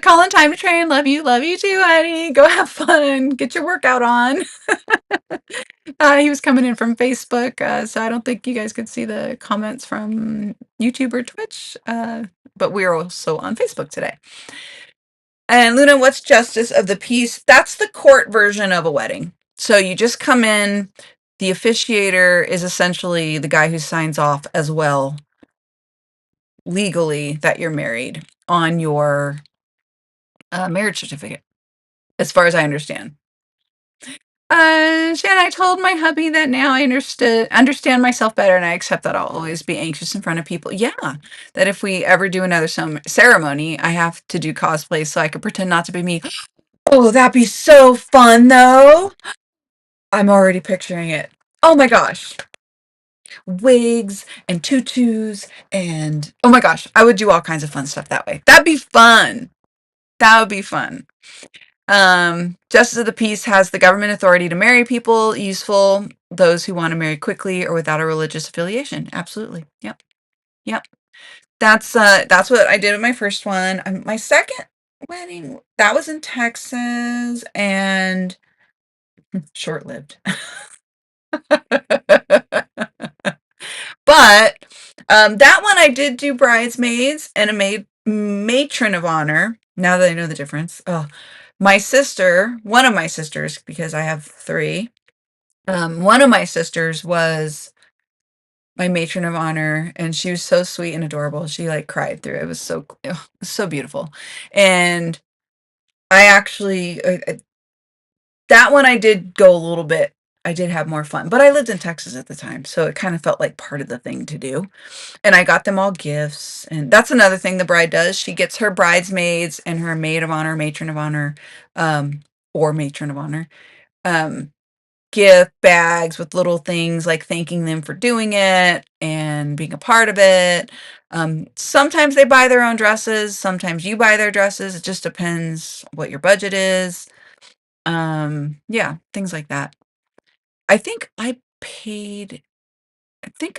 B: Colin, time to train. Love you too, honey. Go have fun. Get your workout on. He was coming in from Facebook, so I don't think you guys could see the comments from YouTube or Twitch, but we're also on Facebook today. And Luna, what's justice of the peace? That's the court version of a wedding. So you just come in, the officiator is essentially the guy who signs off as well legally that you're married on your marriage certificate, as far as I understand. Shan, I told my hubby that now I understand myself better, and I accept that I'll always be anxious in front of people. Yeah, that if we ever do another ceremony, I have to do cosplay so I could pretend not to be me. Oh, that'd be so fun, though. I'm already picturing it. Oh my gosh, wigs and tutus, and oh my gosh, I would do all kinds of fun stuff that way. That'd be fun. That would be fun. Justice of the Peace has the government authority to marry people, useful those who want to marry quickly or without a religious affiliation. Absolutely. Yep. Yep. That's what I did with my first one. My second wedding, that was in Texas and short-lived. But that one I did do bridesmaids and a matron of honor. Now that I know the difference. Oh, my sister, one of my sisters, because I have three, one of my sisters was my matron of honor, and she was so sweet and adorable. She like cried through it. It was it was so beautiful. And I actually, that one I did go a little bit, I did have more fun, but I lived in Texas at the time. So it kind of felt like part of the thing to do. And I got them all gifts. And that's another thing the bride does. She gets her bridesmaids and her maid of honor, matron of honor, um, or matron of honor, um, gift bags with little things like thanking them for doing it and being a part of it. Sometimes they buy their own dresses. Sometimes you buy their dresses. It just depends what your budget is. Yeah, things like that. I think I paid, I think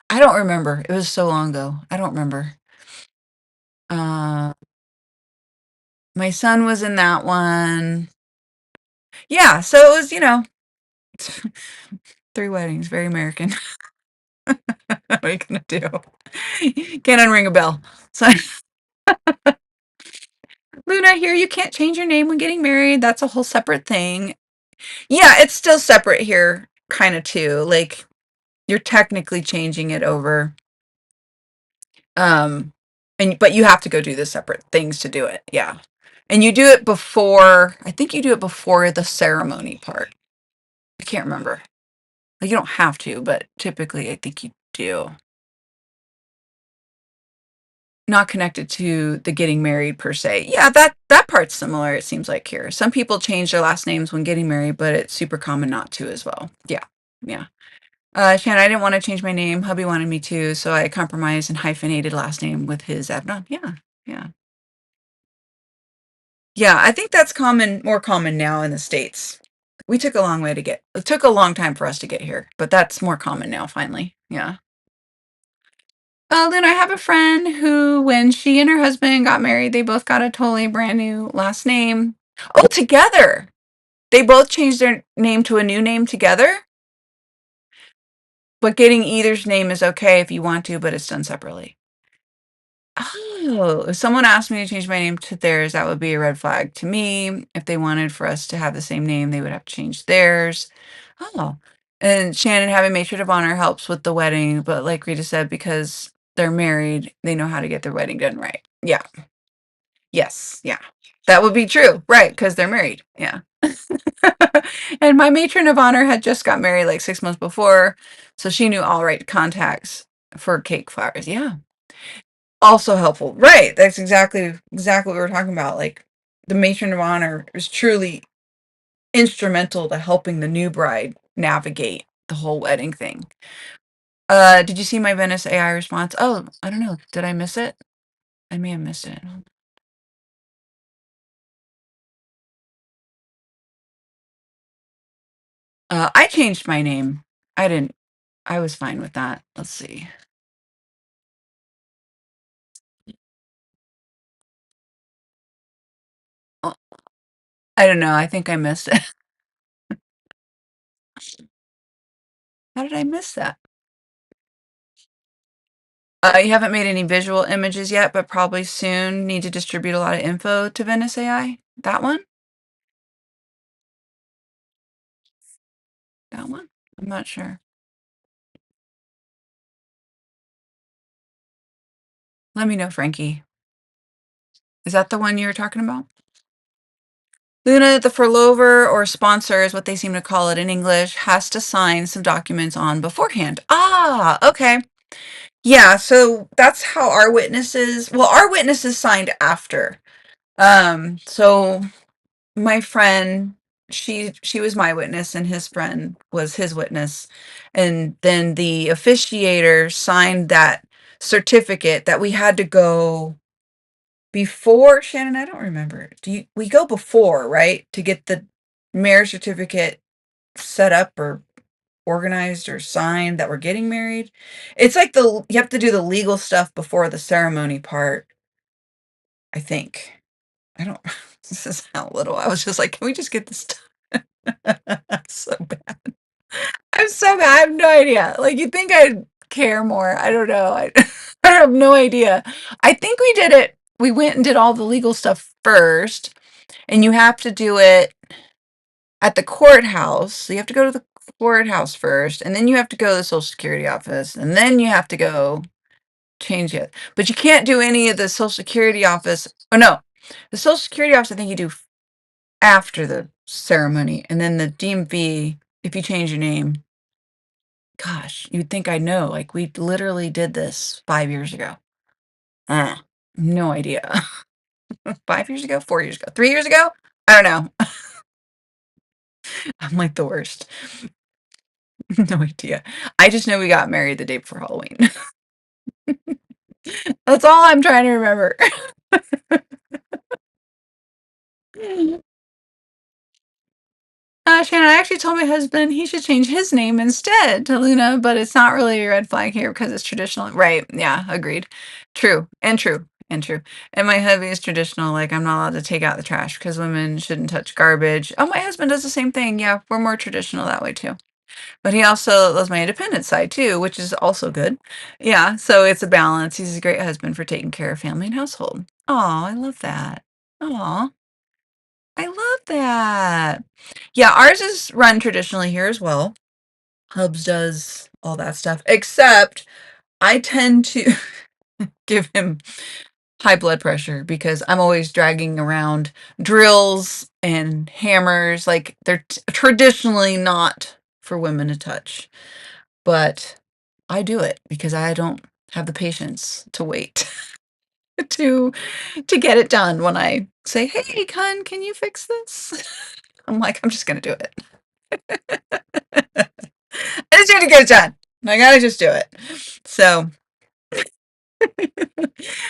B: I don't remember. It was so long ago. I don't remember. Uh, my son was in that one. Yeah, so it was, 3 weddings, very American. What are you gonna do? Can't unring a bell. So, Luna, here, you can't change your name when getting married. That's a whole separate thing. Yeah, it's still separate here, kind of too. Like, you're technically changing it over. Um, but you have to go do the separate things to do it. Yeah. And you do it before, I think you do it before the ceremony part. I can't remember. Like, you don't have to, but typically I think you do. Not connected to the getting married per se. Yeah, that part's similar, it seems like here. Some people change their last names when getting married, but it's super common not to as well. Yeah. Yeah. Shannon, I didn't want to change my name. Hubby wanted me to, so I compromised and hyphenated last name with his Adnan. Yeah. Yeah. Yeah, I think that's more common now in the States. We took a long way to it took a long time for us to get here, but that's more common now, finally. Yeah. Then I have a friend who, when she and her husband got married, they both got a totally brand new last name. Oh, together. They both changed their name to a new name together, but getting either's name is okay if you want to, but it's done separately. Oh, if someone asked me to change my name to theirs, that would be a red flag to me. If they wanted for us to have the same name, they would have to change theirs. Oh, and Shannon having matron of honor helps with the wedding, but like Rita said, because they're married, they know how to get their wedding done right. Yeah. Yes. Yeah. That would be true. Right. Because they're married. Yeah. And my matron of honor had just got married like 6 months before. So she knew all right contacts for cake flowers. Yeah. Also helpful. Right. That's exactly what we're talking about. Like, the matron of honor is truly instrumental to helping the new bride navigate the whole wedding thing. Did you see my Venice AI response? Oh, I don't know. Did I miss it? I may have missed it. I changed my name. I didn't. I was fine with that. Let's see. Oh, I don't know. I think I missed it. How did I miss that? You haven't made any visual images yet, but probably soon need to distribute a lot of info to Venice AI. That one? That one? I'm not sure. Let me know, Frankie. Is that the one you were talking about? Luna, the furlover or sponsor is what they seem to call it in English, has to sign some documents on beforehand. Ah, okay. Yeah, so that's how our witnesses signed after. So my friend, she was my witness and his friend was his witness. And then the officiator signed that certificate that we had to go before. Shannon, I don't remember. We go before, right? To get the marriage certificate set up or organized or signed that we're getting married. It's like you have to do the legal stuff before the ceremony part, I think. I don't this is how little. I was just like, "Can we just get this done?" So bad. I'm so bad. I have no idea. Like, you'd think I'd care more. I don't know. I have no idea. I think we went and did all the legal stuff first, and you have to do it at the courthouse. So you have to go to the courthouse first, and then you have to go to the Social Security office, and then you have to go change it. But you can't do any of the Social Security office. Oh, no. The Social Security office, I think you do after the ceremony, and then the DMV, if you change your name, gosh, you'd think I know. Like, we literally did this 5 years ago. Uh, no idea. 5 years ago? 4 years ago? 3 years ago? I don't know. I'm like the worst. No idea. I just know we got married the day before Halloween. That's all I'm trying to remember. Shannon, I actually told my husband he should change his name instead to Luna, but it's not really a red flag here because it's traditional. Right. Yeah, agreed. True. And true. And true. And my hubby is traditional. Like, I'm not allowed to take out the trash because women shouldn't touch garbage. Oh, my husband does the same thing. Yeah, we're more traditional that way too. But he also loves my independent side too, which is also good. Yeah, so it's a balance. He's a great husband for taking care of family and household. Oh, I love that. Oh, I love that. Yeah, ours is run traditionally here as well. Hubs does all that stuff, except I tend to give him high blood pressure because I'm always dragging around drills and hammers. Like, they're traditionally not for women to touch, but I do it because I don't have the patience to wait to to get it done when I say, "Hey, hun, can you fix this?" I'm like, "I'm just gonna do it." I just need to get it done. I gotta just do it. So,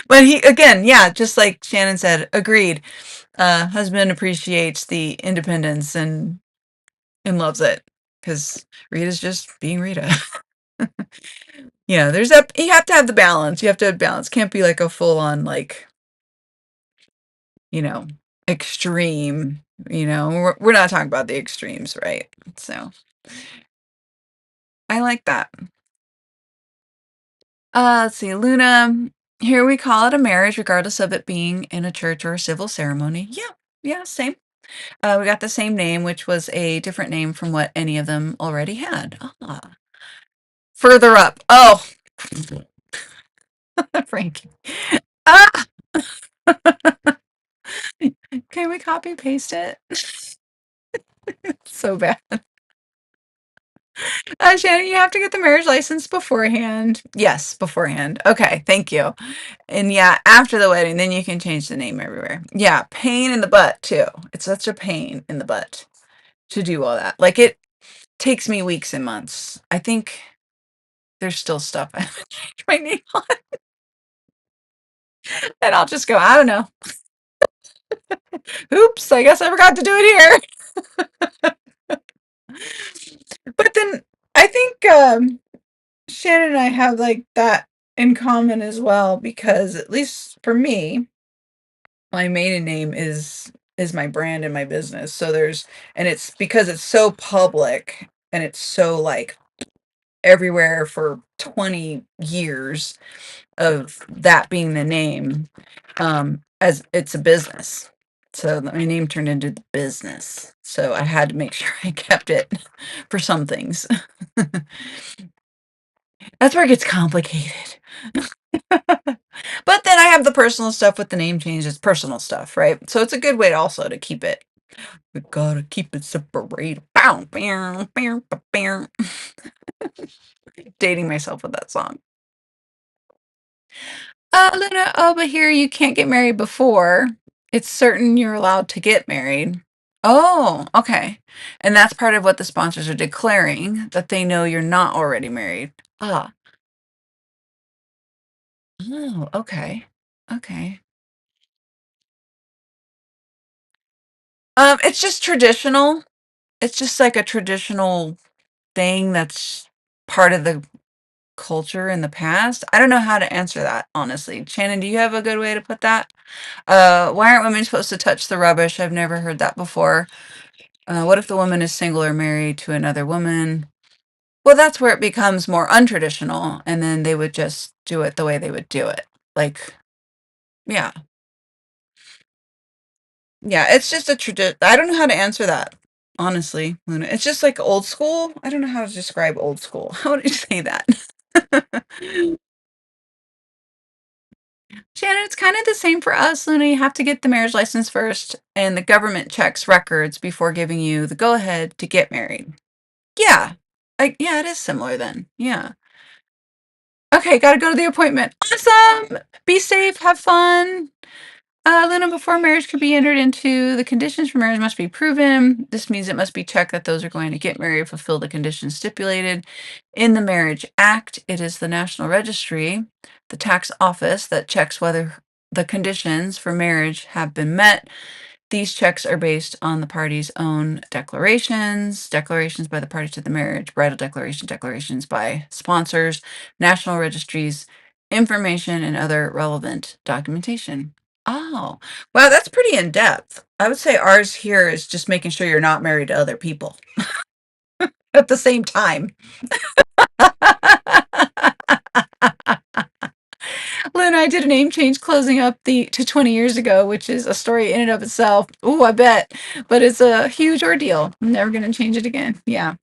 B: but he again, yeah, just like Shannon said, agreed. Husband appreciates the independence and loves it because Rita's just being Rita. Yeah, you have to have the balance. You have to have balance. Can't be like a full on like, you know, extreme. We're not talking about the extremes, right? So I like that. Let's see, Luna. Here we call it a marriage, regardless of it being in a church or a civil ceremony. Yeah, yeah, same. We got the same name, which was a different name from what any of them already had. Further up. Oh, Frankie. Ah, can we copy paste it? So bad. Shannon, you have to get the marriage license beforehand. Yes, beforehand. Okay, thank you. And yeah, after the wedding, then you can change the name everywhere. Yeah, pain in the butt too. It's such a pain in the butt to do all that. Like, it takes me weeks and months. I think there's still stuff I haven't changed my name on, and I'll just go, I don't know. Oops, I guess I forgot to do it here. But then I think Shannon and I have like that in common as well because at least for me, my maiden name is my brand and my business. So it's because it's so public and it's so like everywhere for 20 years of that being the name, as it's a business. So my name turned into the business. So I had to make sure I kept it for some things. That's where it gets complicated. But then I have the personal stuff with the name change. It's personal stuff, right? So it's a good way also to keep it. We gotta keep it separated. Bow, bow, bow, bow, bow. Dating myself with that song. Luna, but here you can't get married before. It's certain you're allowed to get married. Oh, okay. And that's part of what the sponsors are declaring, that they know you're not already married. Ah, oh, okay. Okay. It's just traditional. it's just like a traditional thing that's part of the culture in the past. I don't know how to answer that, honestly. Shannon, do you have a good way to put that? Why aren't women supposed to touch the rubbish? I've never heard that before. What if the woman is single or married to another woman? Well, that's where it becomes more untraditional, and then they would just do it the way they would do it. Like, yeah. Yeah, it's just a tradition. I don't know how to answer that, honestly, Luna. It's just like old school. I don't know how to describe old school. How would you say that? Shannon, it's kind of the same for us, Luna. You have to get the marriage license first, and the government checks records before giving you the go-ahead to get married. Yeah. Yeah, it is similar then. Yeah. Okay, gotta go to the appointment. Awesome! Be safe, have fun. Luna, before marriage could be entered into, the conditions for marriage must be proven. This means it must be checked that those who are going to get married fulfill the conditions stipulated in the Marriage Act. It is the National Registry, the tax office, that checks whether the conditions for marriage have been met. These checks are based on the parties' own declarations, declarations by the parties to the marriage, bridal declaration, declarations by sponsors, national registries, information, and other relevant documentation. Oh, wow, that's pretty in depth. I would say ours here is just making sure you're not married to other people at the same time. Luna, I did a name change closing up the to 20 years ago, which is a story in and of itself. Ooh, I bet. But it's a huge ordeal. I'm never gonna change it again. Yeah.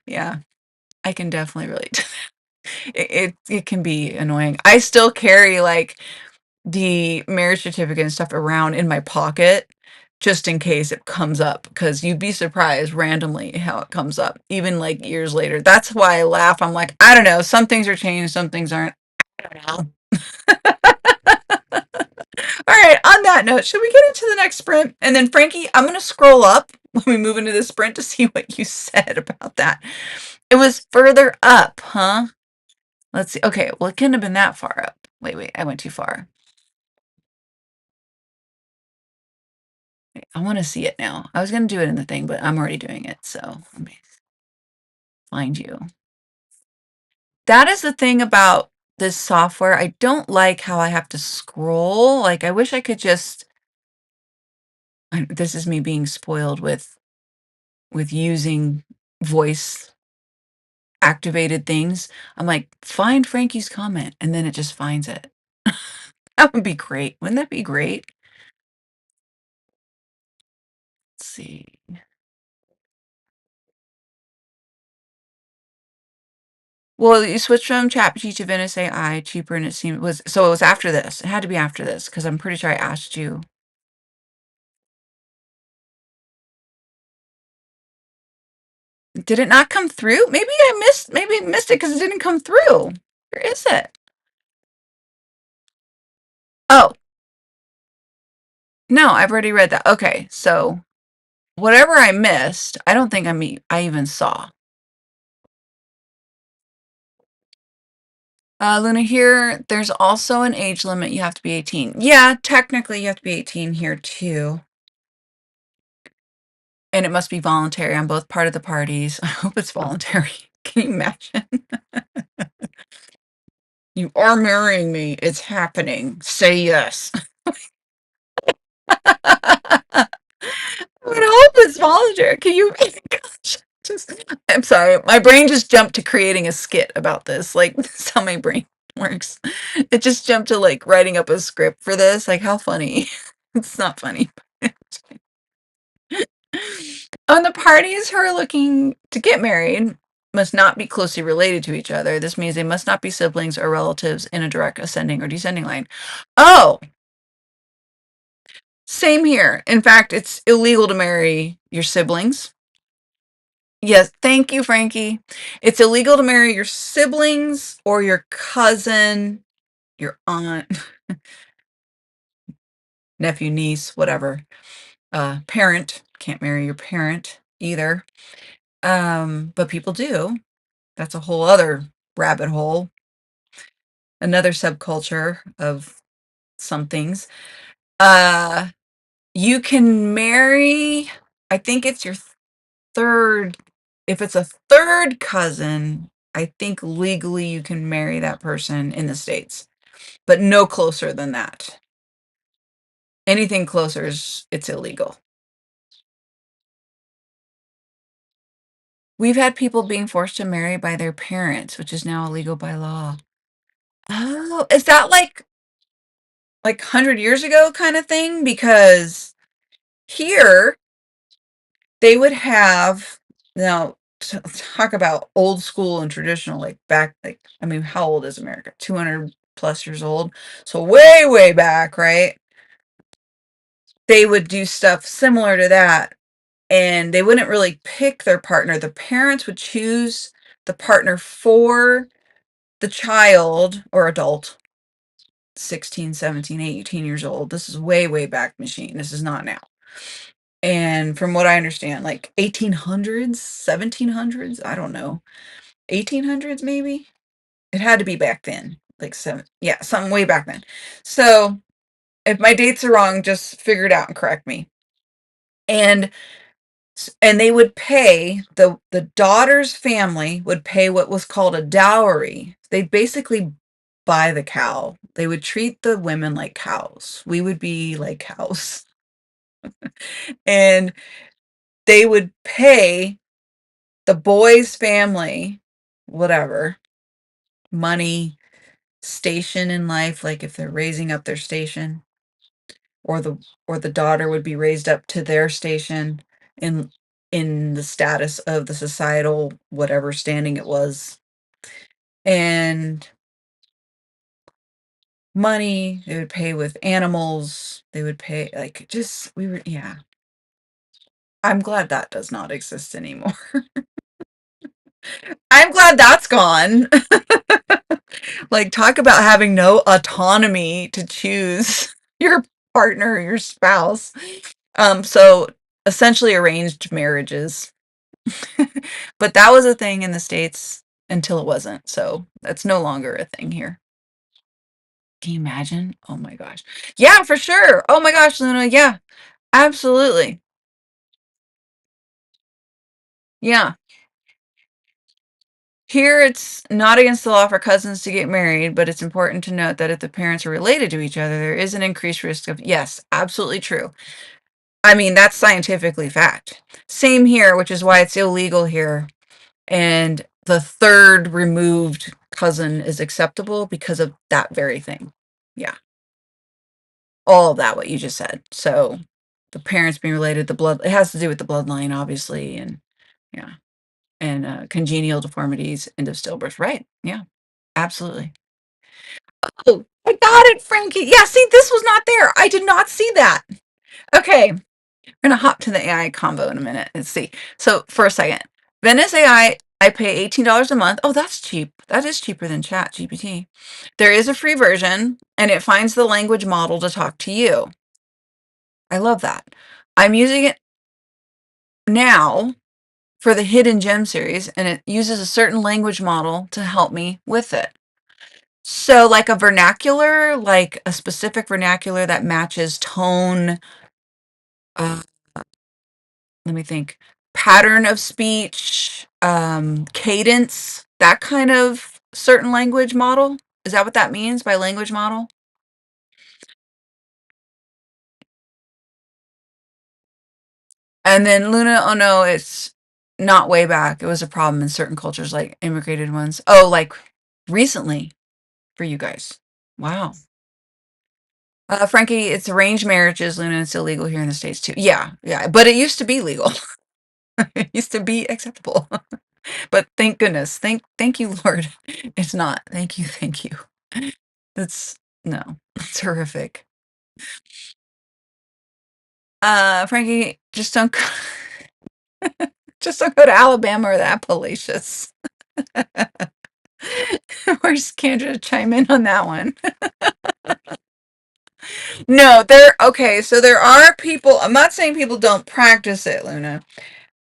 B: Yeah. I can definitely relate. It can be annoying. I still carry like the marriage certificate and stuff around in my pocket just in case it comes up because you'd be surprised randomly how it comes up, even like years later. That's why I laugh. I'm like, I don't know. Some things are changed, some things aren't. I don't know. All right, on that note, should we get into the next sprint? And then, Frankie, I'm going to scroll up when we move into the sprint to see what you said about that. It was further up, huh? Let's see. Okay, well, it couldn't have been that far up. Wait, I went too far. Wait, I want to see it now. I was going to do it in the thing, but I'm already doing it. So let me find you. That is the thing about this software. I don't like how I have to scroll. Like, I wish I could just. This is me being spoiled with using voice activated things. I'm like, find Frankie's comment, and then it just finds it. That would be great. Wouldn't that be great? Let's see. Well, you switched from ChatGPT to Venice AI, cheaper, and it was after this. It had to be after this because I'm pretty sure I asked you. Did it not come through? Maybe I missed it because it didn't come through. Where is it? Oh, no, I've already read that. Okay, so whatever I missed, I don't think I even saw. Luna, here, there's also an age limit. You have to be 18. Yeah, technically you have to be 18 here too. And it must be voluntary on both part of the parties. I hope it's voluntary. Can you imagine? You are marrying me. It's happening. Say yes. I would hope it's voluntary. Can you? Gosh, I'm sorry. My brain just jumped to creating a skit about this. Like, that's how my brain works. It just jumped to like writing up a script for this. Like, how funny. It's not funny. On the parties who are looking to get married must not be closely related to each other. This means they must not be siblings or relatives in a direct ascending or descending line. Oh, same here. In fact, it's illegal to marry your siblings. Yes, thank you, Frankie. It's illegal to marry your siblings or your cousin, your aunt, nephew, niece, whatever. Parent, can't marry your parent either. But people do. That's a whole other rabbit hole, another subculture of some things. Uh, you can marry, I think it's your third, if it's a third cousin, I think legally you can marry that person in the States, but no closer than that. Anything closer is it's illegal. We've had people being forced to marry by their parents, which is now illegal by law. Oh, is that like 100 years ago kind of thing? Because here they would have now talk about old school and traditional, like back, like, I mean, how old is America? 200 plus years old. So way, way back, right? They would do stuff similar to that, and they wouldn't really pick their partner. The parents would choose the partner for the child or adult, 16, 17, 18 years old. This is way, way back machine. This is not now. And from what I understand, like 1800s, 1700s, I don't know, 1800s maybe. It had to be back then, like yeah, something way back then. So if my dates are wrong, just figure it out and correct me. And and they would pay the daughter's family would pay what was called a dowry. They'd basically buy the cow. They would treat the women like cows. We would be like cows. And they would pay the boy's family whatever money, station in life, like if they're raising up their station, or the daughter would be raised up to their station in the status of the societal whatever standing it was. And money, they would pay with animals, they would pay like just we were yeah. I'm glad that does not exist anymore. I'm glad that's gone. Like, talk about having no autonomy to choose your partner, your spouse. So essentially arranged marriages. But that was a thing in the States until it wasn't. So that's no longer a thing here. Can you imagine? Oh my gosh. Yeah, for sure. Oh my gosh, Luna. Yeah, absolutely. Yeah. Here, it's not against the law for cousins to get married, but it's important to note that if the parents are related to each other, there is an increased risk of, yes, absolutely true. I mean, that's scientifically fact. Same here, which is why it's illegal here. And the third removed cousin is acceptable because of that very thing. Yeah. All of that, what you just said. So the parents being related, the blood, it has to do with the bloodline, obviously. And yeah. And congenial deformities, end of stillbirth. Right. Yeah. Absolutely. Oh, I got it, Frankie. Yeah, see, this was not there. I did not see that. Okay. We're gonna hop to the AI combo in a minute. Let's see. So for a second, Venice AI, I pay $18 a month. Oh, that's cheap. That is cheaper than Chat GPT. There is a free version, and it finds the language model to talk to you. I love that. I'm using it now for the Hidden Gem series, and it uses a certain language model to help me with it. So, like a vernacular, like a specific vernacular that matches tone, uh, let me think, pattern of speech, cadence, that kind of certain language model. Is that what that means by language model? And then Luna, oh no, it's not way back. It was a problem in certain cultures, like immigrated ones. Oh, like recently for you guys. Wow. Frankie, it's arranged marriages, Luna. It's illegal here in the States too. Yeah, yeah. But it used to be legal. It used to be acceptable. But thank goodness. Thank you, Lord. It's not. Thank you, thank you. That's no. It's horrific. Frankie, just don't just don't go to Alabama or the Appalachians. Where's Kendra to chime in on that one? No, there okay, so there are people, I'm not saying people don't practice it, Luna.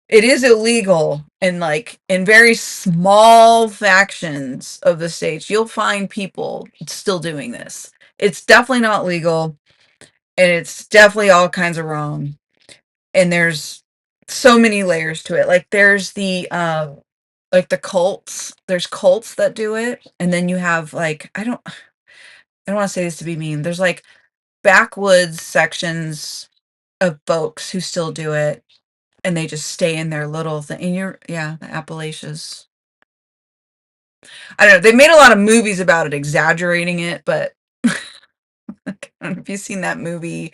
B: It is illegal in like in very small factions of the states. You'll find people still doing this. It's definitely not legal, and it's definitely all kinds of wrong. And there's so many layers to it. Like there's like the cults. There's cults that do it, and then you have like I don't want to say this to be mean. There's like backwoods sections of folks who still do it, and they just stay in their little thing. And yeah, the Appalachians. I don't know. They made a lot of movies about it, exaggerating it, but I don't know if you've seen that movie,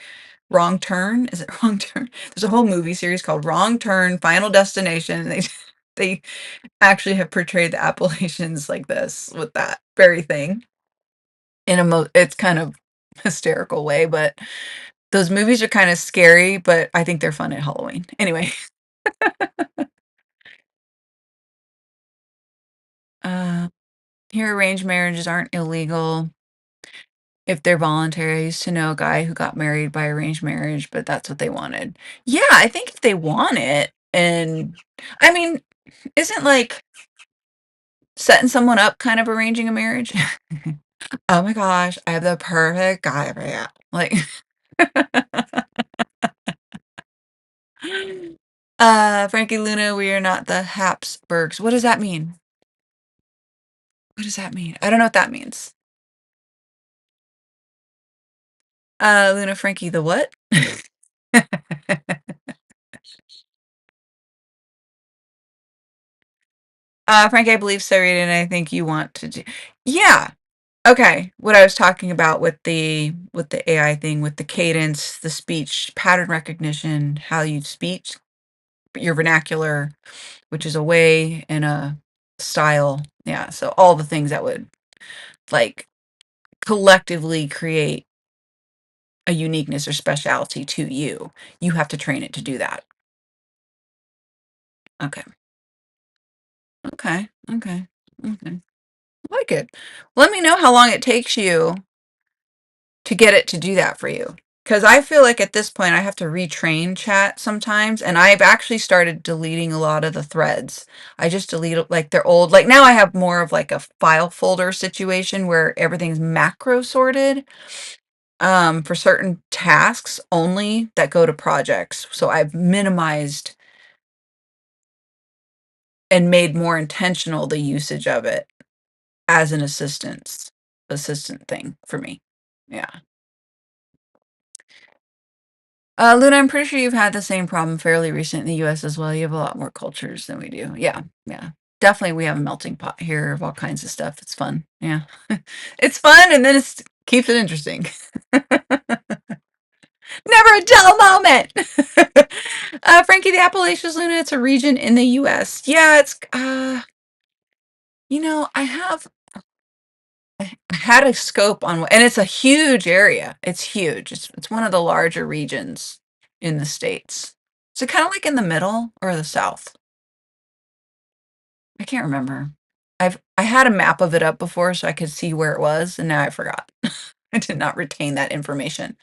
B: Wrong Turn. Is it Wrong Turn? There's a whole movie series called Wrong Turn, Final Destination. And they actually have portrayed the Appalachians like this with that very thing in it's kind of hysterical way, but those movies are kind of scary, but I think they're fun at Halloween. Anyway, uh, here arranged marriages aren't illegal if they're voluntary. I used to know a guy who got married by arranged marriage, but that's what they wanted. Yeah, I think if they want it, and I mean, isn't like setting someone up kind of arranging a marriage? Oh my gosh, I have the perfect guy for you. Like, Frankie Luna, we are not the Habsburgs. What does that mean? What does that mean? I don't know what that means. Luna Frankie the what? Frankie, I believe so, Rita, and I think you want to do. Yeah. Okay. What I was talking about with the AI thing, with the cadence, the speech, pattern recognition, how you speak, your vernacular, which is a way and a style. Yeah. So all the things that would like collectively create a uniqueness or speciality to you. You have to train it to do that. Okay. Okay. Okay. Okay. Like it. Let me know how long it takes you to get it to do that for you. Because I feel like at this point I have to retrain chat sometimes, and I've actually started deleting a lot of the threads. I just delete like they're old. Like now I have more of like a file folder situation where everything's macro sorted for certain tasks only that go to projects. So I've minimized and made more intentional the usage of it as an assistant thing for me. Yeah. Luna, I'm pretty sure you've had the same problem fairly recent in the US as well. You have a lot more cultures than we do. Yeah, yeah. Definitely we have a melting pot here of all kinds of stuff. It's fun. Yeah. It's fun and then it keeps it interesting. Never a dull moment. Frankie, the Appalachians, Luna, it's a region in the US. Yeah, it's I had a scope on, and it's a huge area. It's huge. It's one of the larger regions in the States. Is it kind of like in the middle or the south? I can't remember. I had a map of it up before so I could see where it was, and now I forgot. I did not retain that information.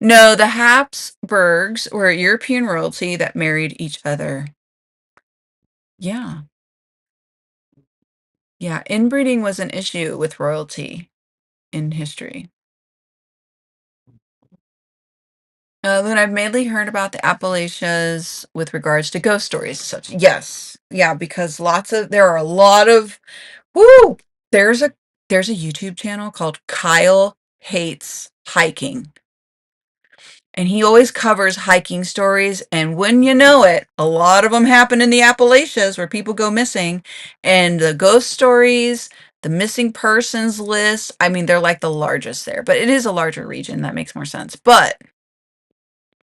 B: No, the Habsburgs were a European royalty that married each other. Yeah. Yeah, inbreeding was an issue with royalty in history. Luna, I've mainly heard about the Appalachians with regards to ghost stories and such. Yes. Yeah, because there are a lot of, woo! There's a, there's a YouTube channel called Kyle Hates Hiking. And he always covers hiking stories. And when you know it, a lot of them happen in the Appalachians where people go missing. And the ghost stories, the missing persons list, I mean, they're like the largest there, but it is a larger region. That makes more sense. But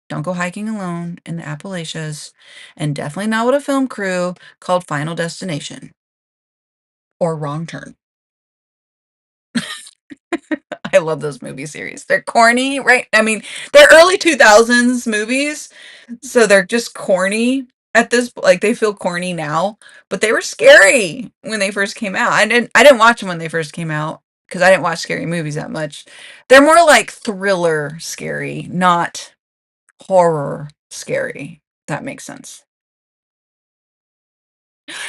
B: don't go hiking alone in the Appalachians, and definitely not with a film crew called Final Destination or Wrong Turn. I love those movie series. They're corny, right? I mean, they're early 2000s movies, so they're just corny at this like they feel corny now, but they were scary when they first came out. I didn't watch them when they first came out because I didn't watch scary movies that much. They're more like thriller scary, not horror scary. That makes sense.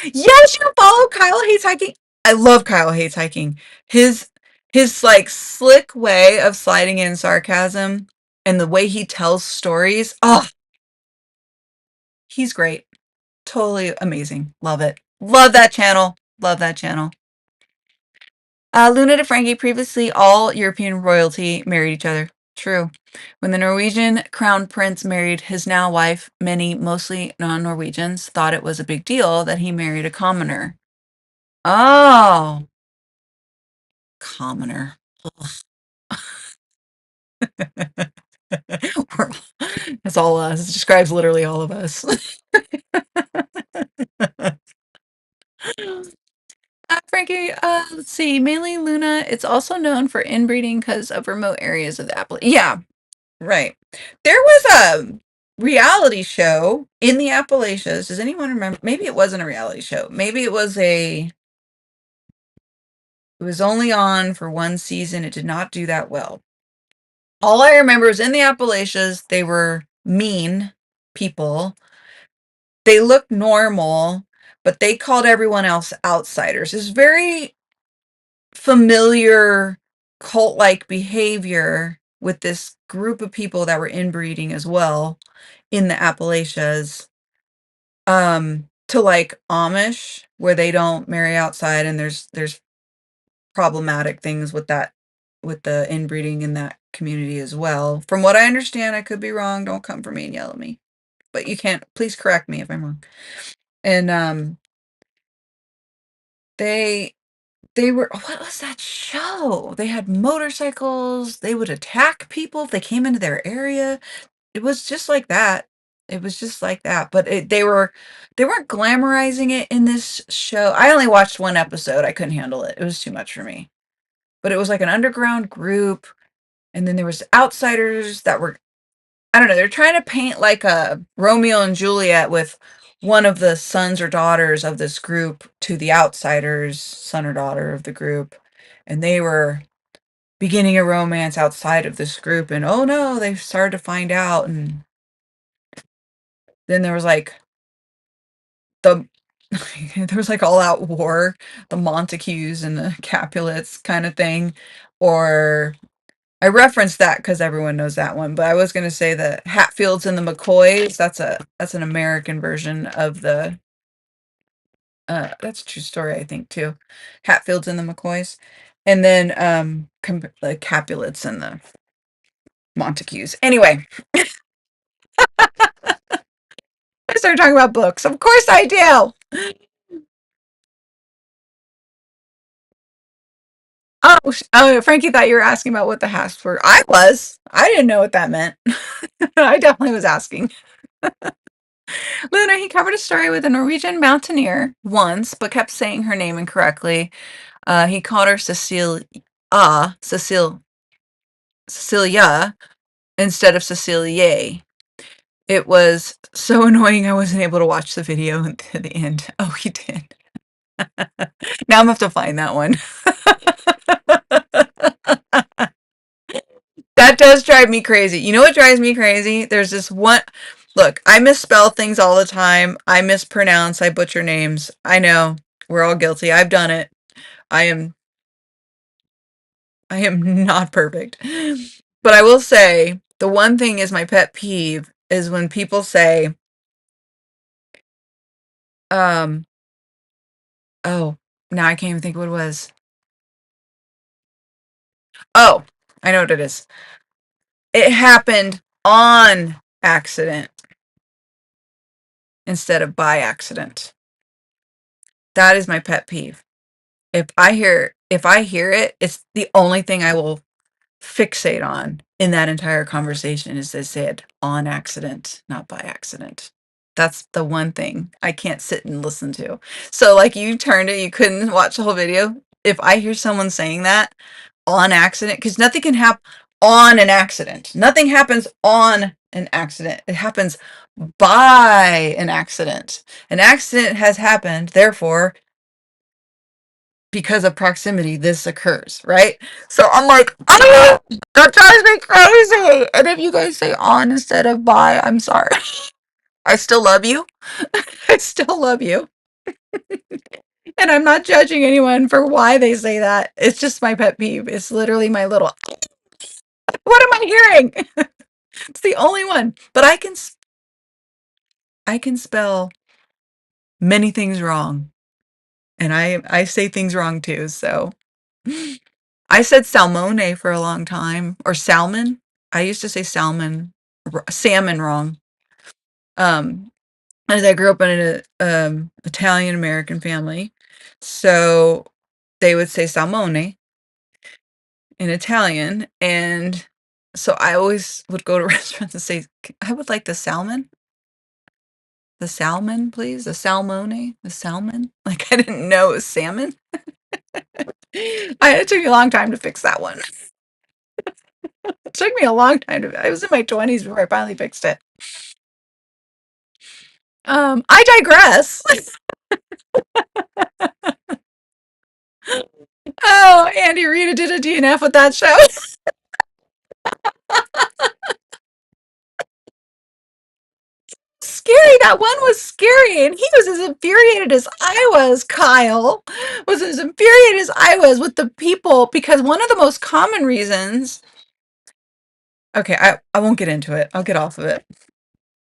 B: Yes, you follow Kyle Hates Hiking. I love Kyle Hates Hiking. His like slick way of sliding in sarcasm and the way he tells stories. Oh, He's great. Totally amazing. Love it. Love that channel. Love that channel. Luna de Frankie, previously all European royalty married each other. True. When the Norwegian crown prince married his now wife, many, mostly non-Norwegians, thought it was a big deal that he married a commoner. Oh, commoner. That's all us. It describes literally all of us. Frankie, let's see. Mainly Luna. It's also known for inbreeding because of remote areas of the Appalachians. Yeah, right. There was a reality show in the Appalachians. Does anyone remember? Maybe it wasn't a reality show. Maybe it was only on for one season. It did not do that well. All I remember is in the Appalachians, they were mean people. They looked normal, but they called everyone else outsiders. It's very familiar cult-like behavior with this group of people that were inbreeding as well in the Appalachians, to like Amish, where they don't marry outside, and there's problematic things with that, with the inbreeding in that community as well. From what I understand, I could be wrong. Don't come for me and yell at me. But you can't, please correct me if I'm wrong. And they they were, what was that show? They had motorcycles. They would attack people if they came into their area. It was just like that. It was just like that. But they weren't glamorizing it in this show. I only watched one episode. I couldn't handle it. It was too much for me. But it was like an underground group, and then there was outsiders that were, I don't know, they're trying to paint like a Romeo and Juliet with one of the sons or daughters of this group to the outsiders, son or daughter of the group. And they were beginning a romance outside of this group. And oh no, they started to find out. And then there was like the, there was like all out war, the Montagues and the Capulets kind of thing. Or I referenced that because everyone knows that one, but I was going to say the Hatfields and the McCoys. That's an American version of the. That's a true story, I think, too. Hatfields and the McCoys, and then the Capulets and the Montagues. Anyway, I started talking about books. Of course, I do. Oh, Frankie thought you were asking about what the hasps were. I was. I didn't know what that meant. I definitely was asking. Luna, he covered a story with a Norwegian mountaineer once, but kept saying her name incorrectly. He called her Cecilia instead of Cecilia. It was so annoying I wasn't able to watch the video to the end. Oh, he did. Now I'm gonna have to find that one. That does drive me crazy. You know what drives me crazy? There's this one. Look, I misspell things all the time. I mispronounce. I butcher names. I know. We're all guilty. I've done it. I am I am not perfect. But I will say the one thing is my pet peeve is when people say, um, oh, now I can't even think what it was. Oh, I know what it is. It happened on accident instead of by accident. That is my pet peeve. If I hear it, it's the only thing I will fixate on in that entire conversation is they said on accident, not by accident. That's the one thing I can't sit and listen to. So like you turned it, you couldn't watch the whole video. If I hear someone saying that on accident, because nothing can happen on an accident. Nothing happens on an accident. It happens by an accident. An accident has happened, therefore because of proximity, this occurs, right? So I'm like, oh, that drives me crazy. And if you guys say on instead of by, I'm sorry. I still love you. I still love you. And I'm not judging anyone for why they say that. It's just my pet peeve. It's literally my little, what am I hearing? It's the only one. But I can, I can spell many things wrong, and I say things wrong too. So I said salmone for a long time, or salmon. I used to say salmon wrong. Um, as I grew up in an Italian American family, so they would say salmone in Italian, and so I always would go to restaurants and say, "I would like the salmon, please, the salmone, the salmon." Like I didn't know it was salmon. It took me a long time to fix that one. It took me a long time I was in my 20s before I finally fixed it. I digress. Oh, Andy Rita did a DNF with that show. Scary. That one was scary. And he was as infuriated as I was, Kyle. Was as infuriated as I was with the people because one of the most common reasons. Okay, I won't get into it. I'll get off of it.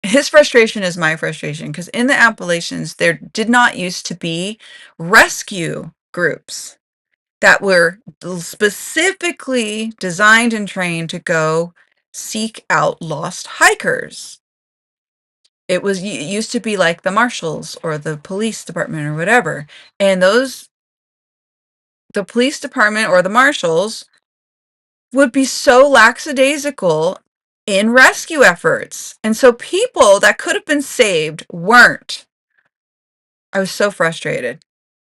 B: His frustration is my frustration because in the Appalachians, there did not used to be rescue groups that were specifically designed and trained to go seek out lost hikers. It used to be like the marshals or the police department or whatever. And the police department or the marshals would be so lackadaisical in rescue efforts. And so people that could have been saved weren't. I was so frustrated.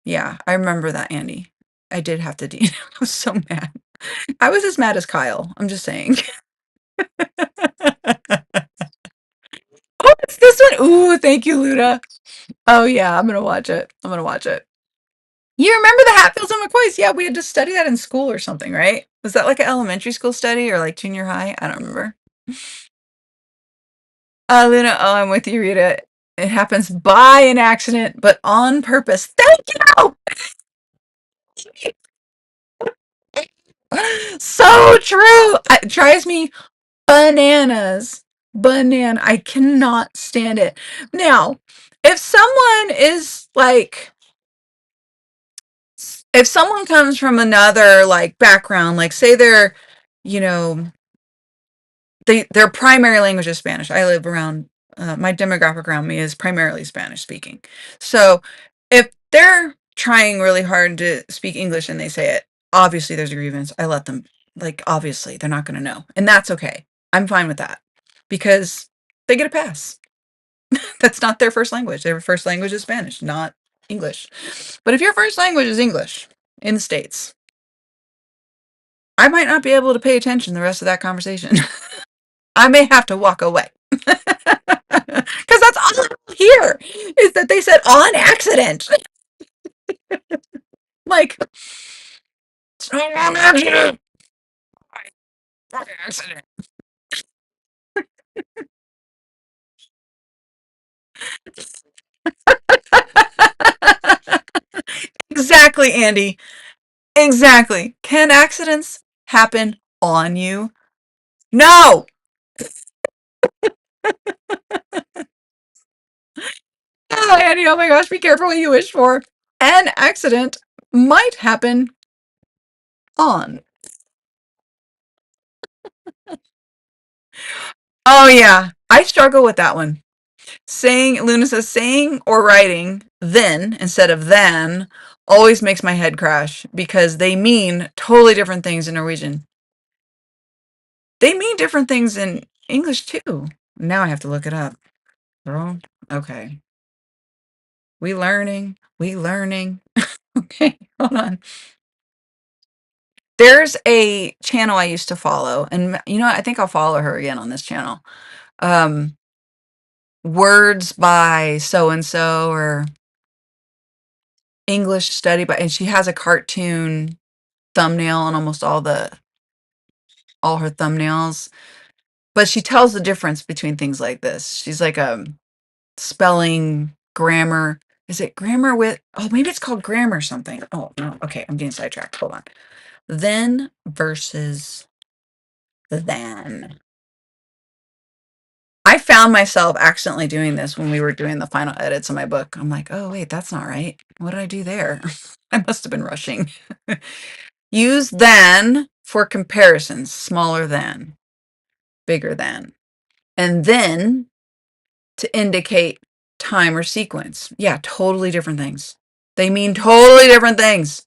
B: Yeah, I remember that, Andy. I did have to I was so mad. I was as mad as Kyle. I'm just saying. Oh, it's this one. Ooh, thank you, Luda. Oh yeah, I'm gonna watch it. I'm gonna watch it. You remember the Hatfields and McCoys? Yeah, we had to study that in school or something, right? Was that like an elementary school study or like junior high? I don't remember. Luna, oh, I'm with you, Rita. It happens by an accident, but on purpose. Thank you! So true. It drives me bananas. I cannot stand it. Now, if someone is like, if someone comes from another like background, like say they're, you know, their primary language is Spanish. I live around my demographic around me is primarily Spanish speaking. So if they're trying really hard to speak English and they say it, obviously there's a grievance. I let them like obviously they're not going to know, and that's okay. I'm fine with that because they get a pass. That's not their first language. Their first language is Spanish, not English. But if your first language is English in the States, I might not be able to pay attention the rest of that conversation. I may have to walk away. Because that's all I hear is that they said on accident. Like, it's not on accident. On accident. Exactly, Andy. Exactly. Can accidents happen on you? No. Oh, Andy, oh my gosh, be careful what you wish for. An accident might happen on. Oh, yeah. I struggle with that one. Luna says saying or writing then instead of than always makes my head crash because they mean totally different things in Norwegian. They mean different things in English too. Now I have to look it up. Girl, okay. We learning. We learning. Okay, hold on. There's a channel I used to follow, and you know what? I think I'll follow her again on this channel. Um, Words by so and so or English study by, and she has a cartoon thumbnail on almost all her thumbnails. But she tells the difference between things like this. She's like spelling, grammar. Is it grammar with? Oh, maybe it's called grammar something. Oh no. Okay, I'm getting sidetracked. Hold on. Then versus than. I found myself accidentally doing this when we were doing the final edits of my book. I'm like, oh, wait, that's not right. What did I do there? I must have been rushing. Use than for comparisons, smaller than, bigger than. And then to indicate time or sequence. Yeah, totally different things. They mean totally different things.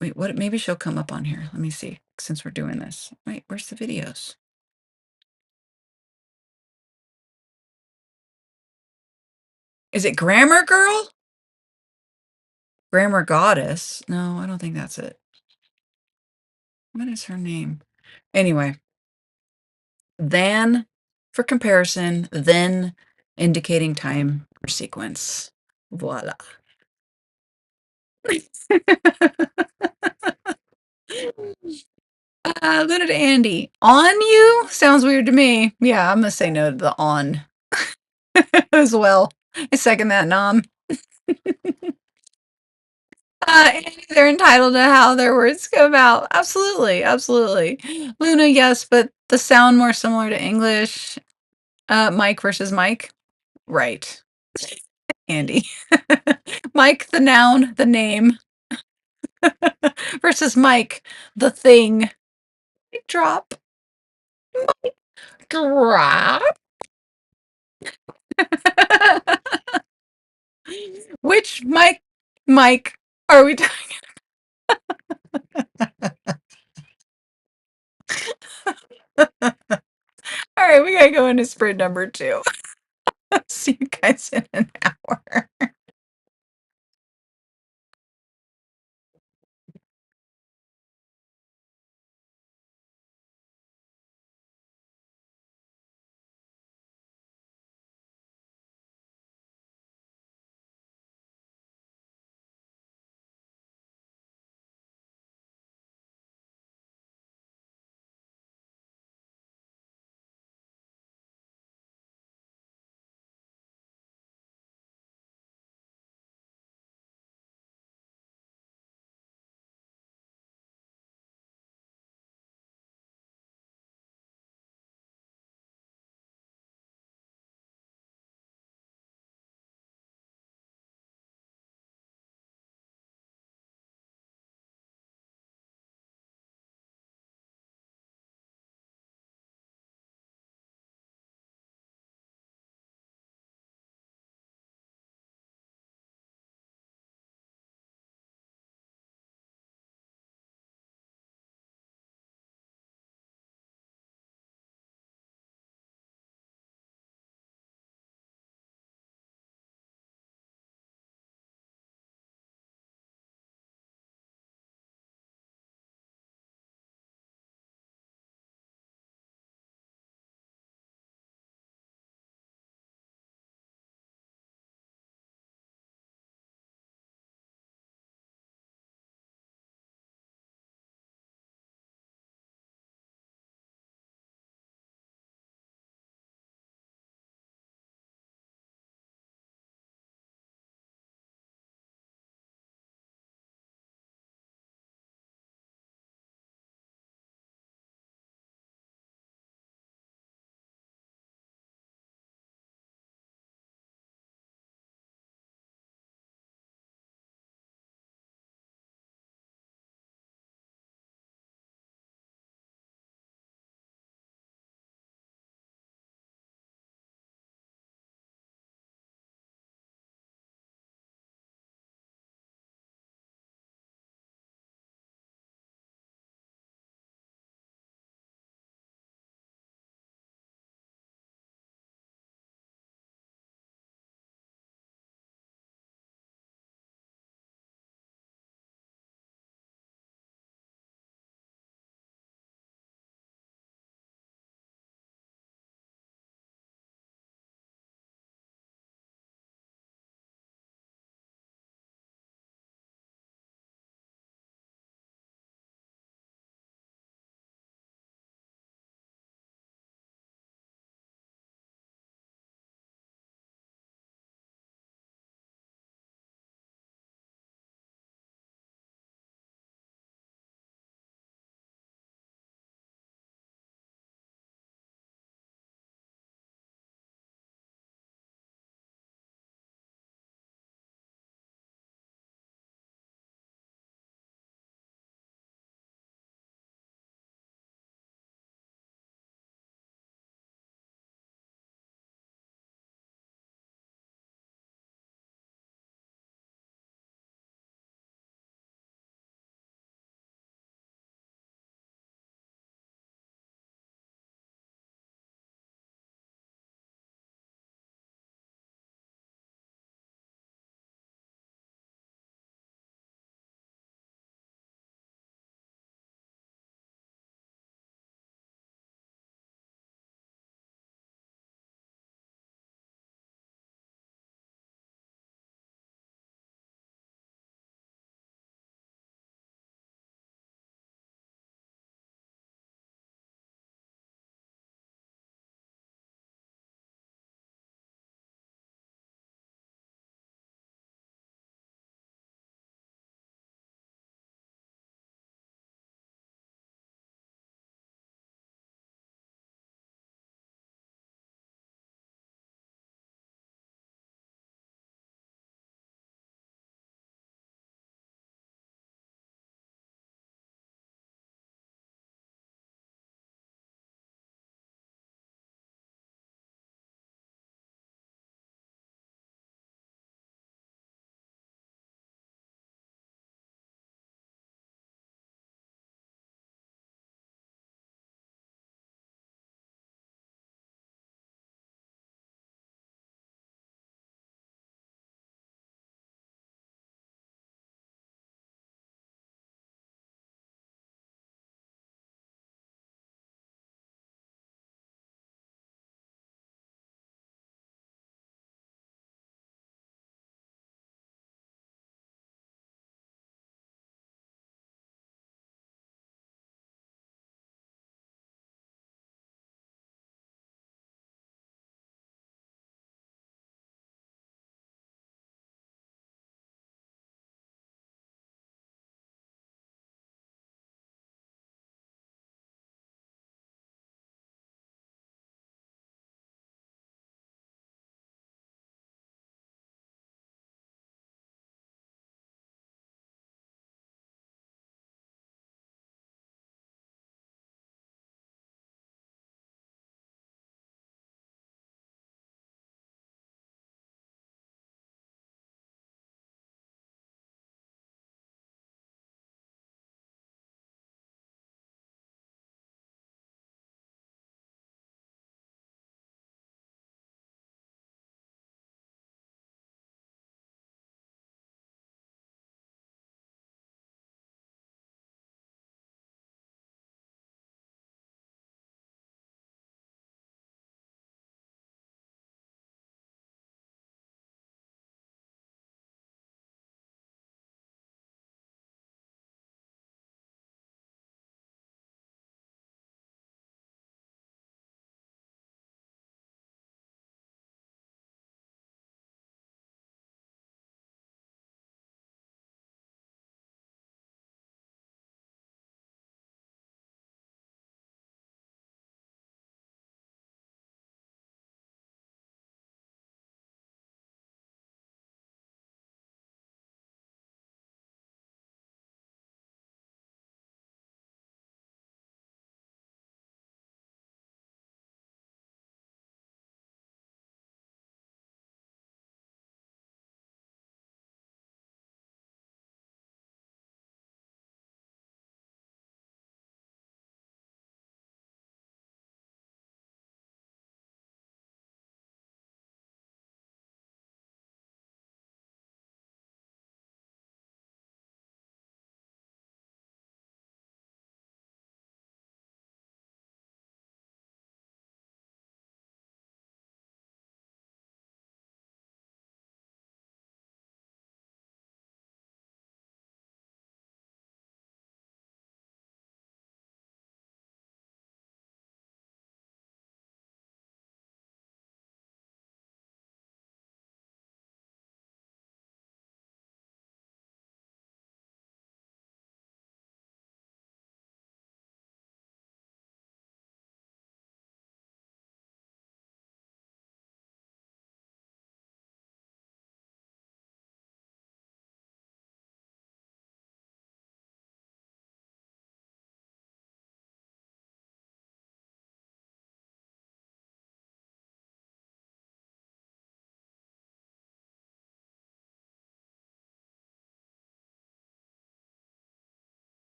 B: Wait, what? Maybe she'll come up on here. Let me see, since we're doing this. Wait, where's the videos? Is it Grammar Girl? Grammar Goddess? No, I don't think that's it. What is her name? Anyway, than for comparison, then indicating time or sequence. Voila. Luna to Andy. On you? Sounds weird to me. Yeah, I'm gonna say no to the on as well. I second that nom. They're entitled to how their words come out. Absolutely, absolutely. Luna, yes, but the sound more similar to English. Mike versus Mike. Right. Andy. Mike, the noun, the name, versus Mike, the thing. Drop. Drop. Which Mike are we talking? All right, we gotta go into sprint number 2. See you guys in an hour.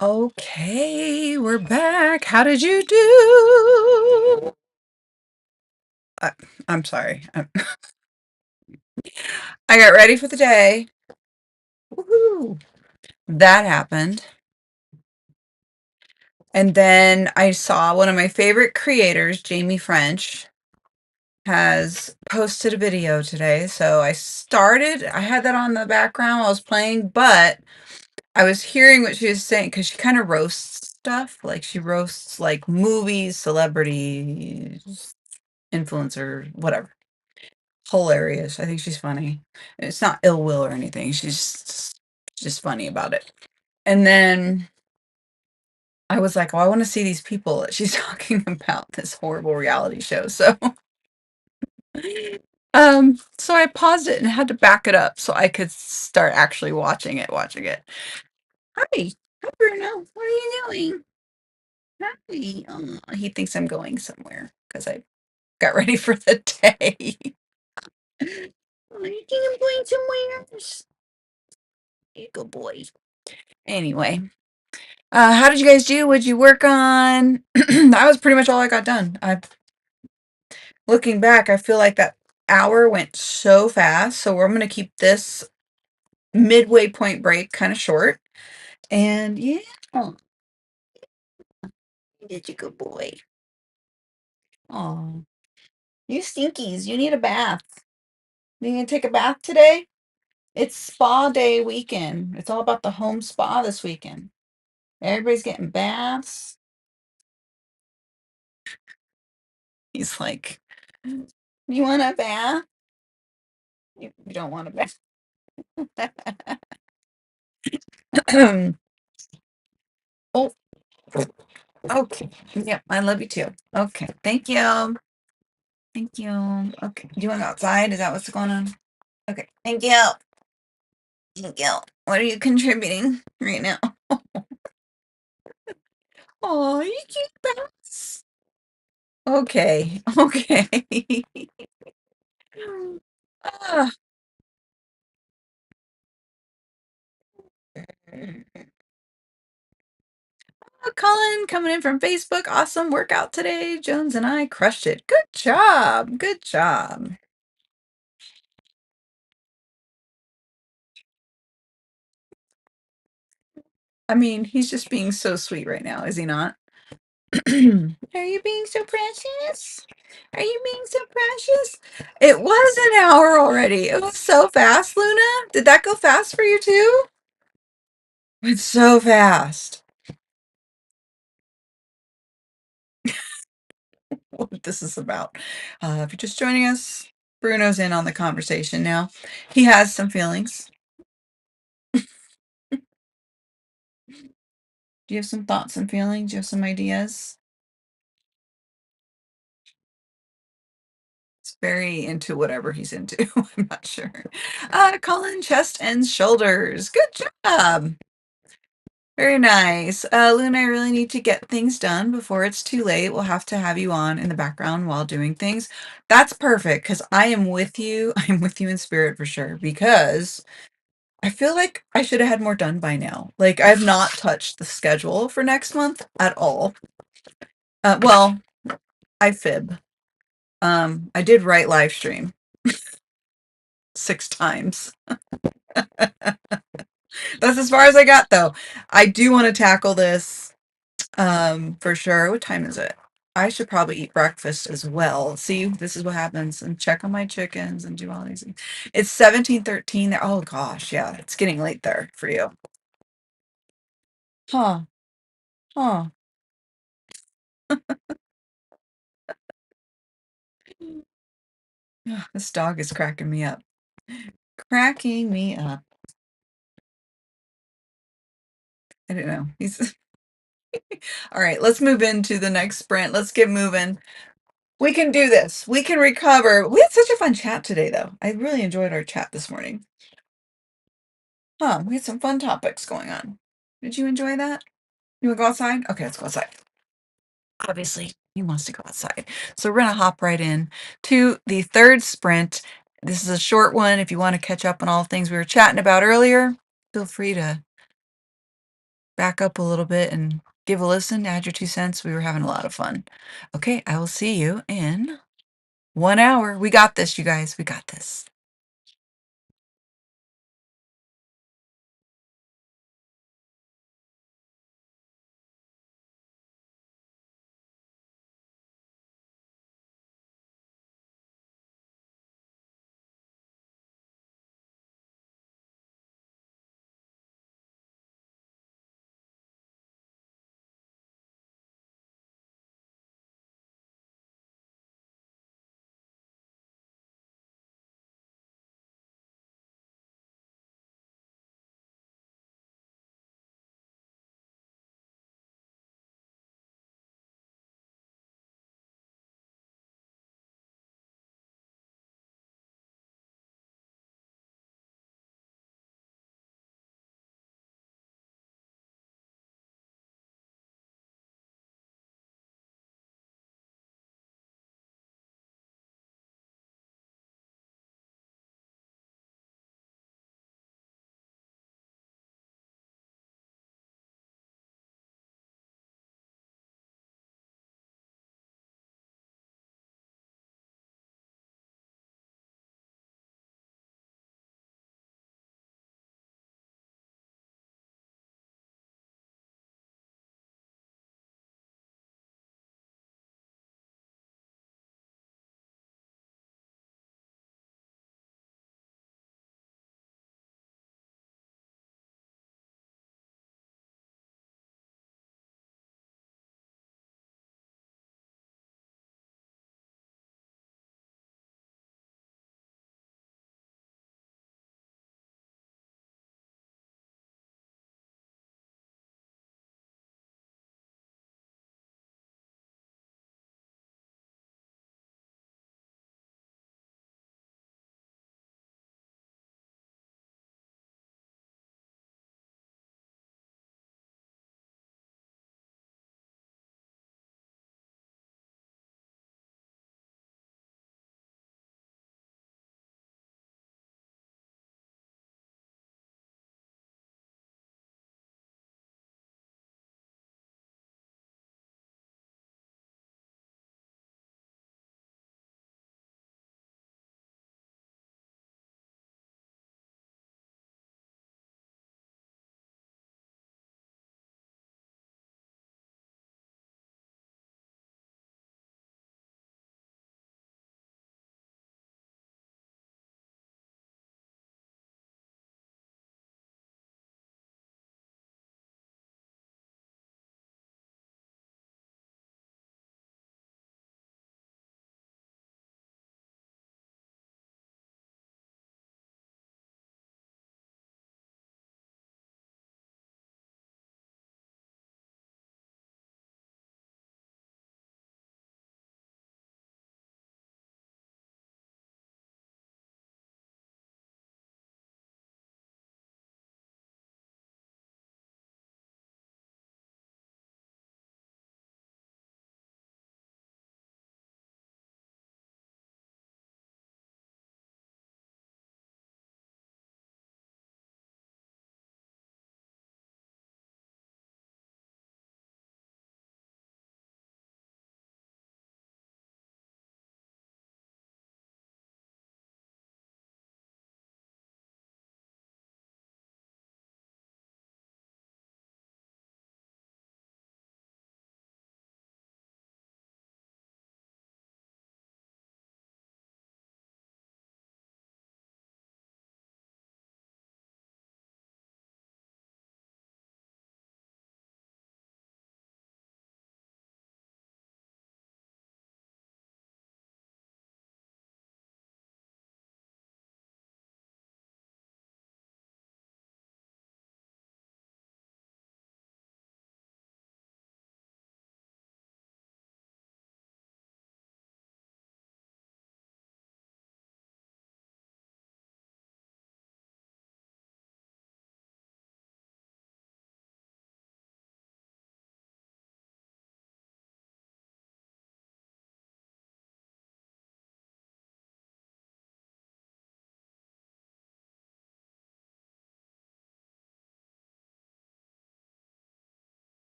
B: Okay, we're back. How did you do? I, I'm sorry. I got ready for the day. Woohoo! That happened. And then I saw one of my favorite creators, Jamie French, has posted a video today. So I had that on the background while I was playing, but I was hearing what she was saying because she kind of roasts stuff. Like she roasts like movies, celebrities, influencer, whatever. Hilarious. I think she's funny. It's not ill will or anything. She's just funny about it. And then I was like, oh, I want to see these people that she's talking about this horrible reality show. So I paused it and had to back it up so I could start actually watching it. Hi. Hi, Bruno. What are you doing? Hi. He thinks I'm going somewhere because I got ready for the day. Oh, you think I'm going somewhere? You good boy. Anyway, how did you guys do? What'd you work on? That was pretty much all I got done. Looking back, I feel like that hour went so fast. So I'm gonna keep this midway point break kind of short. And yeah, oh, did you good boy? Oh, you stinkies, you need a bath. You gonna take a bath today? It's spa day weekend. It's all about the home spa this weekend. Everybody's getting baths. He's like, you want a bath? You don't want a bath. Oh, okay. Yep, I love you too. Okay, thank you. Thank you. Okay, do you want to go outside? Is that what's going on? Okay, thank you. Thank you. What are you contributing right now? Oh, you cute bounce. Okay, okay. Ah. Oh, Colin coming in from Facebook. Awesome workout today. Jones and I crushed it. Good job. Good job. I mean, he's just being so sweet right now, is he not? Are you being so precious? Are you being so precious? It was an hour already. It was so fast, Luna. Did that go fast for you too? It's so fast. What this is about. If you're just joining us, Bruno's in on the conversation now. He has some feelings. Do you have some thoughts and feelings? Do you have some ideas? It's very into whatever he's into. I'm not sure. Colin, chest and shoulders. Good job. Very nice. Luna, I really need to get things done before it's too late. We'll have to have you on in the background while doing things. That's perfect because I am with you. I'm with you in spirit for sure because I feel like I should have had more done by now. Like, I have not touched the schedule for next month at all. Well, I fib. I did write live stream 6 times. That's as far as I got, though. I do want to tackle this, for sure. What time is it? I should probably eat breakfast as well. See, this is what happens, and check on my chickens and do all these things. It's 17:13 there. Oh gosh, yeah, it's getting late there for you. Huh, huh. This dog is cracking me up. Cracking me up. I don't know. He's all right. Let's move into the next sprint. Let's get moving. We can do this. We can recover. We had such a fun chat today, though. I really enjoyed our chat this morning. Huh? We had some fun topics going on. Did you enjoy that? You want to go outside? Okay, let's go outside. Obviously, he wants to go outside. So we're gonna hop right in to the third sprint. This is a short one. If you want to catch up on all the things we were chatting about earlier, feel free to back up a little bit and give a listen, add your 2 cents. We were having a lot of fun. Okay, I will see you in 1 hour. We got this, you guys. We got this.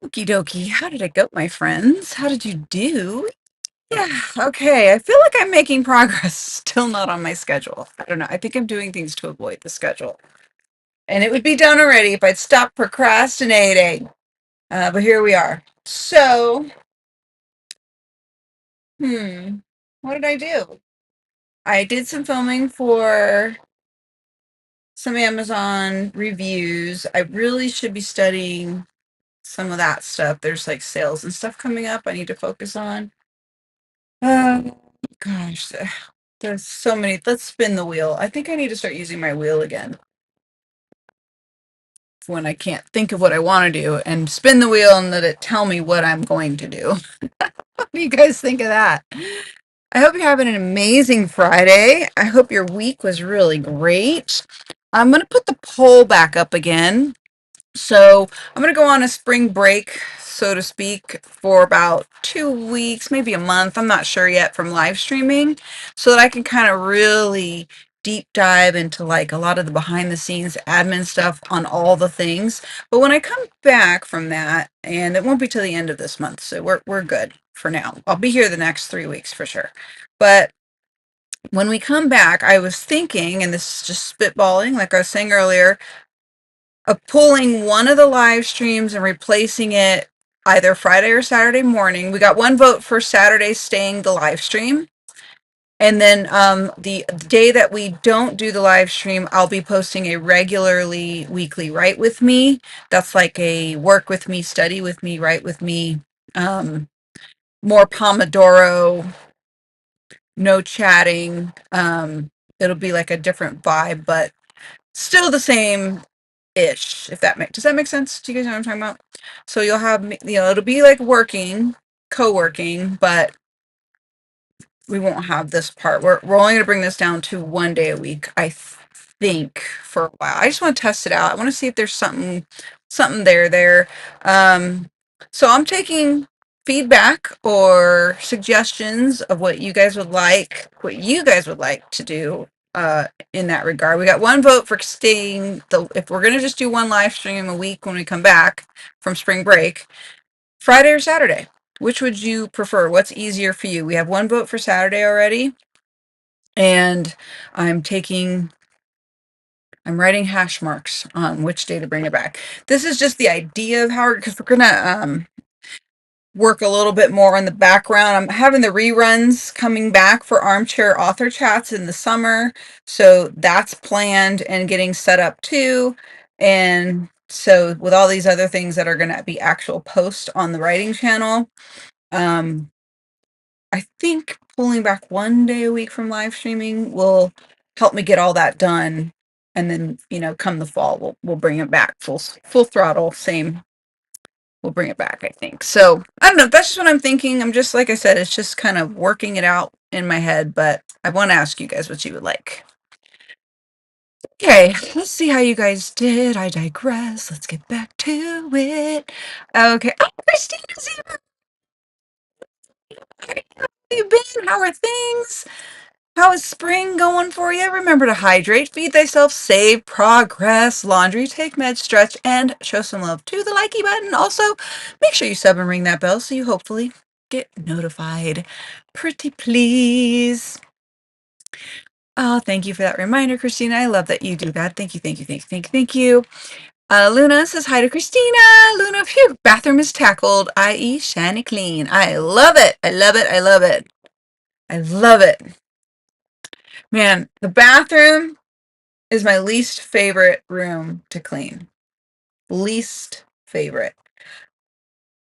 B: Okie dokie. How did it go, my friends? How did you do? Yeah, okay. I feel like I'm making progress. Still not on my schedule. I don't know. I think I'm doing things to avoid the schedule. And it would be done already if I'd stop procrastinating. But here we are. So, what did I do? I did some filming for some Amazon reviews. I really should be studying some of that stuff. There's like sales and stuff coming up I need to focus on. Uh, gosh, there's so many. Let's spin the wheel. I think I need to start using my wheel again when I can't think of what I want to do and spin the wheel and let it tell me what I'm going to do. What do you guys think of that? I hope you're having an amazing Friday. I hope your week was really great. I'm going to put the poll back up again. So I'm going to go on a spring break, so to speak, for about 2 weeks, maybe a month. I'm not sure yet from live streaming, so that I can kind of really deep dive into like a lot of the behind the scenes admin stuff on all the things. But when I come back from that, and it won't be till the end of this month, so we're good for now. I'll be here the next 3 weeks for sure. But when we come back, I was thinking, and this is just spitballing, like I was saying earlier, of pulling one of the live streams and replacing it either Friday or Saturday morning. We got one vote for Saturday staying the live stream. And then the day that we don't do the live stream, I'll be posting a regularly weekly write with me. That's like a work with me, study with me, write with me, more Pomodoro, no chatting. It'll be like a different vibe, but still the same ish, if that makes, does that make sense? Do you guys know what I'm talking about? So you'll have, it'll be like working, co-working, but we won't have this part. We're only going to bring this down to 1 day a week, I think, for a while. I just want to test it out. I want to see if there's something there. So I'm taking feedback or suggestions of what you guys would like to do in that regard. We got one vote for staying if we're going to just do one live stream a week when we come back from spring break, Friday or Saturday. Which would you prefer? What's easier for you? We have one vote for Saturday already. And I'm writing hash marks on which day to bring it back. This is just the idea of how, because we're going to work a little bit more in the background. I'm having the reruns coming back for armchair author chats in the summer. So that's planned and getting set up too. And so with all these other things that are going to be actual posts on the writing channel, I think pulling back 1 day a week from live streaming will help me get all that done. And then, come the fall, we'll bring it back full throttle, same. We'll bring it back, I think. So I don't know. That's just what I'm thinking. I'm just, like I said, it's just kind of working it out in my head, but I want to ask you guys what you would like. Okay, let's see how you guys did. I digress. Let's get back to it. Okay. Oh, Christina's here. How have you been? How are things? How is spring going for you? Remember to hydrate, feed thyself, save progress, laundry, take meds, stretch, and show some love to the likey button. Also, make sure you sub and ring that bell so you hopefully get notified. Pretty please. Oh, thank you for that reminder, Christina. I love that you do that. Thank you, thank you, thank you, thank you, thank you. Luna says hi to Christina. Luna, phew, bathroom is tackled, i.e. shiny clean. I love it. I love it. I love it. I love it. Man, the bathroom is my least favorite room to clean. Least favorite.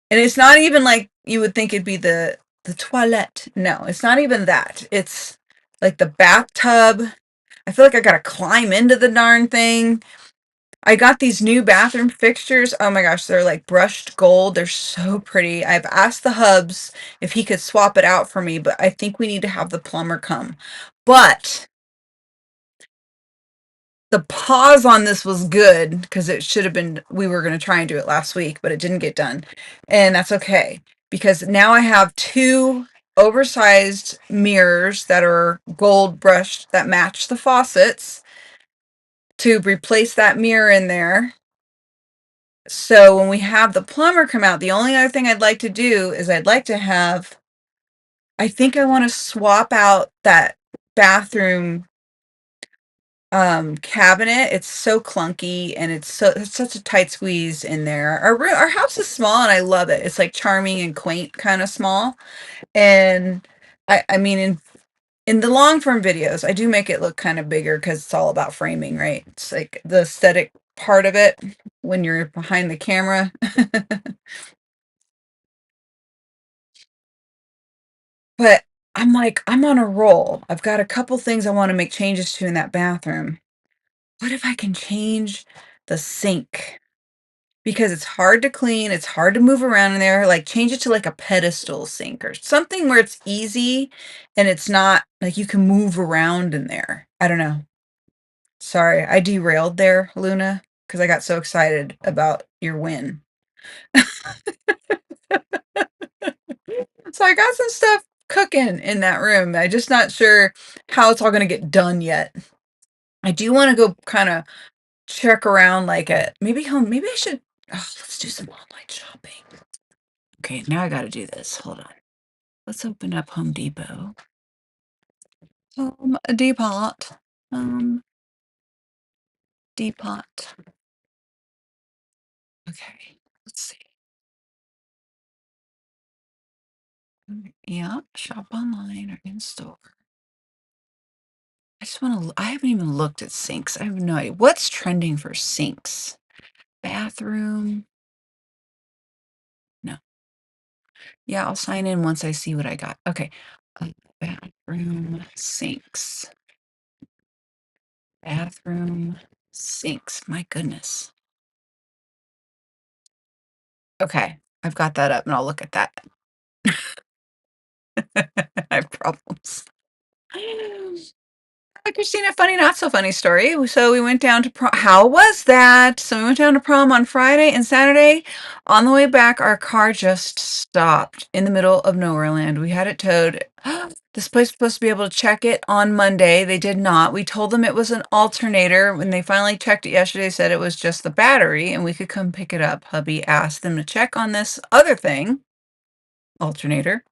B: And it's not even like you would think it'd be the toilet. No, it's not even that. It's like the bathtub. I feel like I gotta climb into the darn thing. I got these new bathroom fixtures. Oh my gosh, they're like brushed gold. They're so pretty. I've asked the hubs if he could swap it out for me, but I think we need to have the plumber come. But the pause on this was good because it should have been, we were going to try and do it last week, but it didn't get done. And that's okay because now I have two oversized mirrors that are gold brushed that match the faucets to replace that mirror in there. So when we have the plumber come out, the only other thing I'd like to do is I'd like to have, I think I want to swap out that bathroom cabinet. It's so clunky and it's such a tight squeeze in there. Our house is small and I love it. It's like charming and quaint kind of small. And I mean in the long form videos, I do make it look kind of bigger because it's all about framing, right? It's like the aesthetic part of it when you're behind the camera. But I'm like, I'm on a roll. I've got a couple things I want to make changes to in that bathroom. What if I can change the sink? Because it's hard to clean, it's hard to move around in there, like, change it to, like, a pedestal sink or something where it's easy and it's not like, you can move around in there. I don't know. Sorry, I derailed there, Luna, because I got so excited about your win. So I got some stuff cooking in that room. I'm just not sure how it's all gonna get done yet. I do wanna go kinda check around, like, at maybe I should let's do some online shopping. Okay, now I gotta do this. Hold on. Let's open up Home Depot. Home Depot. Um, Depot. Okay, let's see. Yeah, shop online or in store. I just want to, I haven't even looked at sinks. I have no idea. What's trending for sinks? Bathroom? No. Yeah, I'll sign in once I see what I got. Okay. Bathroom sinks. Bathroom sinks. My goodness. Okay. I've got that up and I'll look at that. I have problems. Hi, Christina, funny, not so funny story. So we went down to prom. How was that? So we went down to prom on Friday and Saturday. On the way back, our car just stopped in the middle of nowhere land. We had it towed. This place was supposed to be able to check it on Monday. They did not. We told them it was an alternator. When they finally checked it yesterday, they said it was just the battery and we could come pick it up. Hubby asked them to check on this other thing, alternator,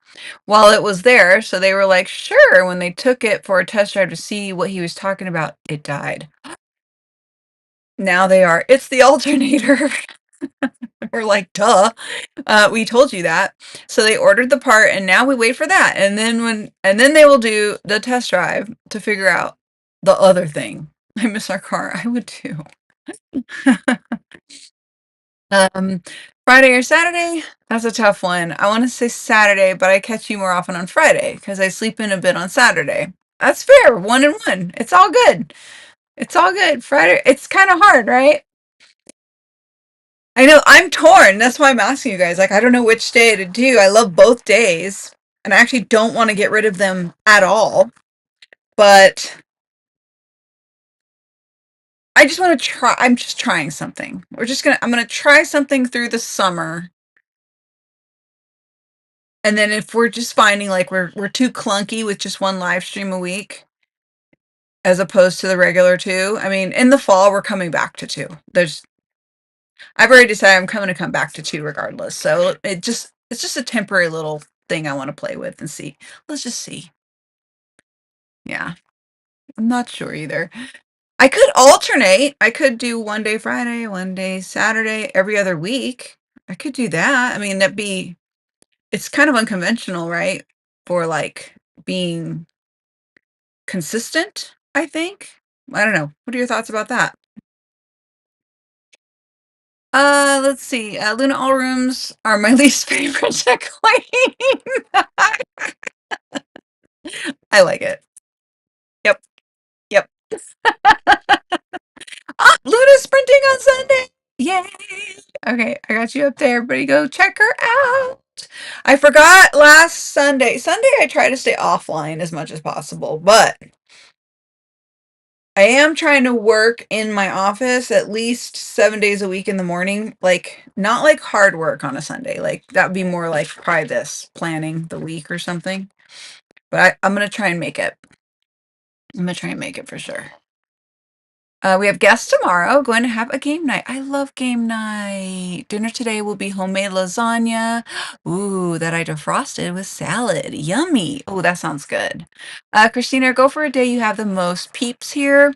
B: while it was there. So they were like, sure. When they took it for a test drive to see what he was talking about, it died. Now they are, it's the alternator. We're like, duh. We told you that. So they ordered the part and now we wait for that. And then they will do the test drive to figure out the other thing. I miss our car. I would too. Um, Friday or Saturday? That's a tough one. I want to say Saturday, but I catch you more often on Friday because I sleep in a bit on Saturday. That's fair. 1 and 1. It's all good. It's all good. Friday, it's kind of hard, right? I know I'm torn. That's why I'm asking you guys. Like, I don't know which day to do. I love both days, and I actually don't want to get rid of them at all. But I just want to try. I'm just trying something. I'm gonna try something through the summer. And then if we're just finding like we're too clunky with just one live stream a week as opposed to the regular two. I mean, in the fall we're coming back to two. I've already decided I'm coming to come back to two regardless. So it's just a temporary little thing I want to play with and see. Let's just see. Yeah. I'm not sure either. I could alternate. I could do 1 day Friday, 1 day Saturday, every other week. I could do that. I mean, it's kind of unconventional, right? For like being consistent, I think. I don't know. What are your thoughts about that? Let's see. Luna all rooms are my least favorite to clean. I like it. Yep. Yep. Ah, Luna's sprinting on Sunday. Yay. Okay, I got you up there. Everybody go check her out. I forgot last Sunday. Sunday I try to stay offline as much as possible, but I am trying to work in my office at least 7 days a week in the morning. Like, not like hard work on a Sunday. Like, that would be more like probably this planning the week or something. But I'm going to try and make it. I'm going to try and make it for sure. We have guests tomorrow, going to have a game night. I love game night. Dinner today will be homemade lasagna. Ooh, that I defrosted with salad. Yummy. Oh, that sounds good. Christina, go for a day you have the most peeps here.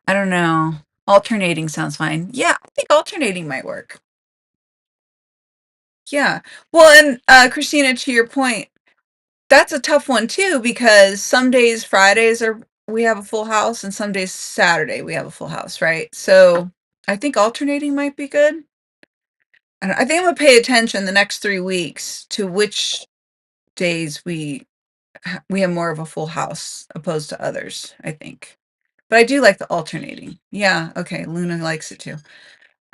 B: I don't know. Alternating sounds fine. Yeah, I think alternating might work. Yeah. Well, and Christina, to your point, that's a tough one too because some days Fridays are we have a full house and some days Saturday we have a full house, right? So I think alternating might be good. And I think I'm gonna pay attention the next 3 weeks to which days we have more of a full house opposed to others, I think. But I do like the alternating. Yeah, okay. Luna likes it too.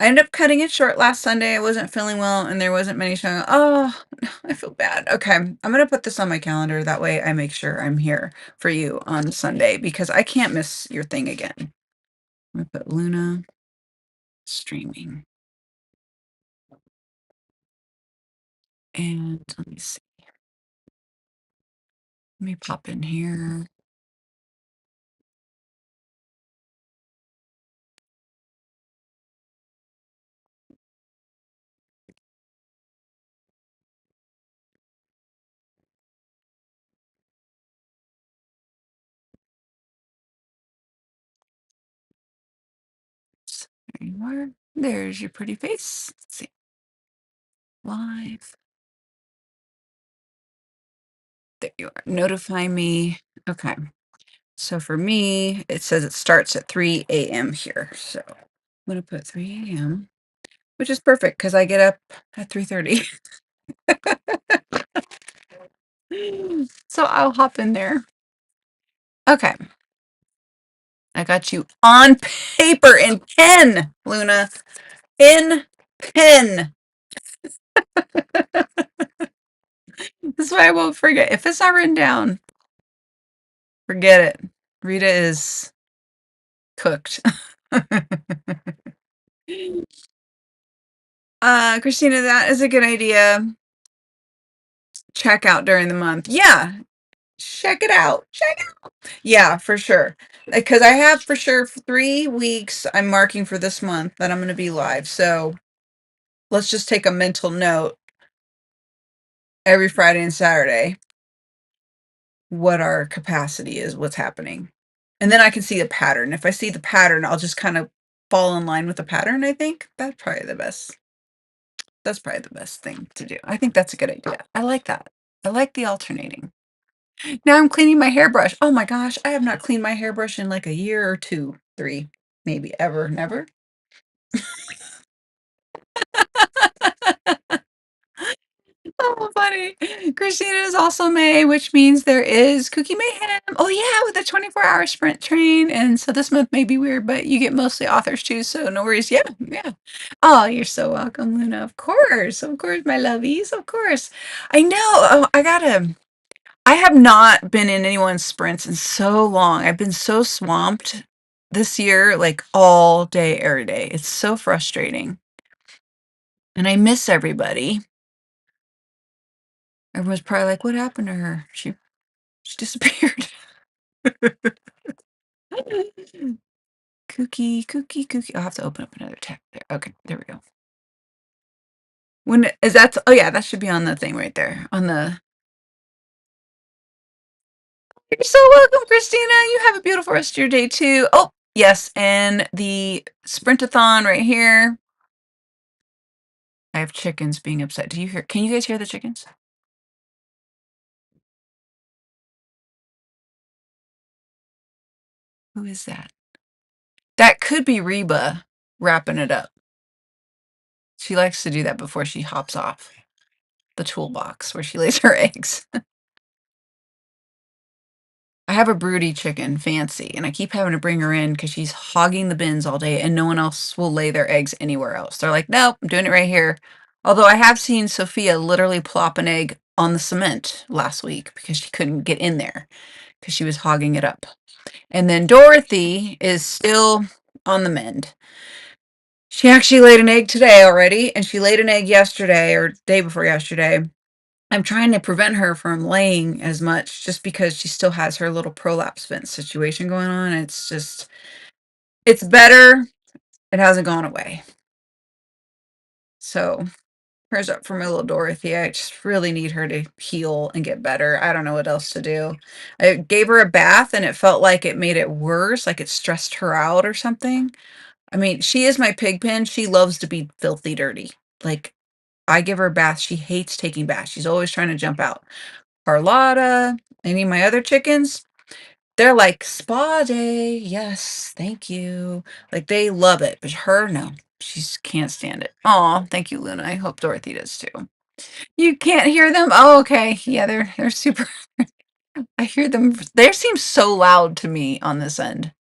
B: I ended up cutting it short last Sunday. I wasn't feeling well and there wasn't many showing. Oh, I feel bad. Okay. I'm going to put this on my calendar. That way I make sure I'm here for you on Sunday because I can't miss your thing again. I'm going to put Luna streaming. And let me see. Let me pop in here. There you are. There's your pretty face. Let's see. Live. There you are. Notify me. Okay. So for me, it says it starts at 3 a.m. here. So I'm going to put 3 a.m., which is perfect because I get up at 3:30. So I'll hop in there. Okay. I got you on paper and pen, Luna. In pen. This way I won't forget. If it's not written down, forget it. Rita is cooked. Christina, that is a good idea. Check out during the month. Yeah, check it out. Check it out. Yeah, for sure. Because I have for sure 3 weeks I'm marking for this month that I'm going to be live. So let's just take a mental note every Friday and Saturday what our capacity is, what's happening. And then I can see the pattern. If I see the pattern, I'll just kind of fall in line with the pattern, I think. That's probably the best. That's probably the best thing to do. I think that's a good idea. I like that. I like the alternating. Now I'm cleaning my hairbrush. Oh my gosh, I have not cleaned my hairbrush in like a year or two, three, maybe ever, never. Oh, funny. Christina is also May, which means there is Cookie Mayhem. Oh yeah, with the 24-hour sprint train. And so this month may be weird, but you get mostly authors too, so no worries. Yeah, yeah. Oh, you're so welcome, Luna. Of course, my lovies, of course. I know. Oh, I have not been in anyone's sprints in so long. I've been so swamped this year, like all day, every day. It's so frustrating. And I miss everybody. Everyone's probably like, what happened to her? She disappeared. Cookie. I'll have to open up another tab there. Okay, there we go. When is that? Oh yeah, that should be on the thing right there. On the. You're so welcome, Christina. You have a beautiful rest of your day too. Oh yes, and the sprintathon right here. I have chickens being upset. Do you hear? Can you guys hear the chickens? Who is that? That could be Reba wrapping it up. She likes to do that before she hops off the toolbox where she lays her eggs. I have a broody chicken, Fancy, and I keep having to bring her in because she's hogging the bins all day and no one else will lay their eggs anywhere else. They're like, nope, I'm doing it right here. Although I have seen Sophia literally plop an egg on the cement last week because she couldn't get in there because she was hogging it up. And then Dorothy is still on the mend. She actually laid an egg today already, and she laid an egg yesterday or day before yesterday. I'm trying to prevent her from laying as much just because she still has her little prolapse vent situation going on. It's just It's better. It hasn't gone away. So prayers up for my little Dorothy. I just really need her to heal and get better. I don't know what else to do. I gave her a bath and it felt like it made it worse, like it stressed her out or something. I mean, she is my pig pen. She loves to be filthy dirty. Like, I give her a bath. She hates taking baths. She's always trying to jump out. Carlotta, any of my other chickens, they're like, spa day. Yes, thank you. Like, they love it. But her, no. She can't stand it. Oh, thank you, Luna. I hope Dorothy does too. You can't hear them? Oh, okay. Yeah, they're super. I hear them. They seem so loud to me on this end.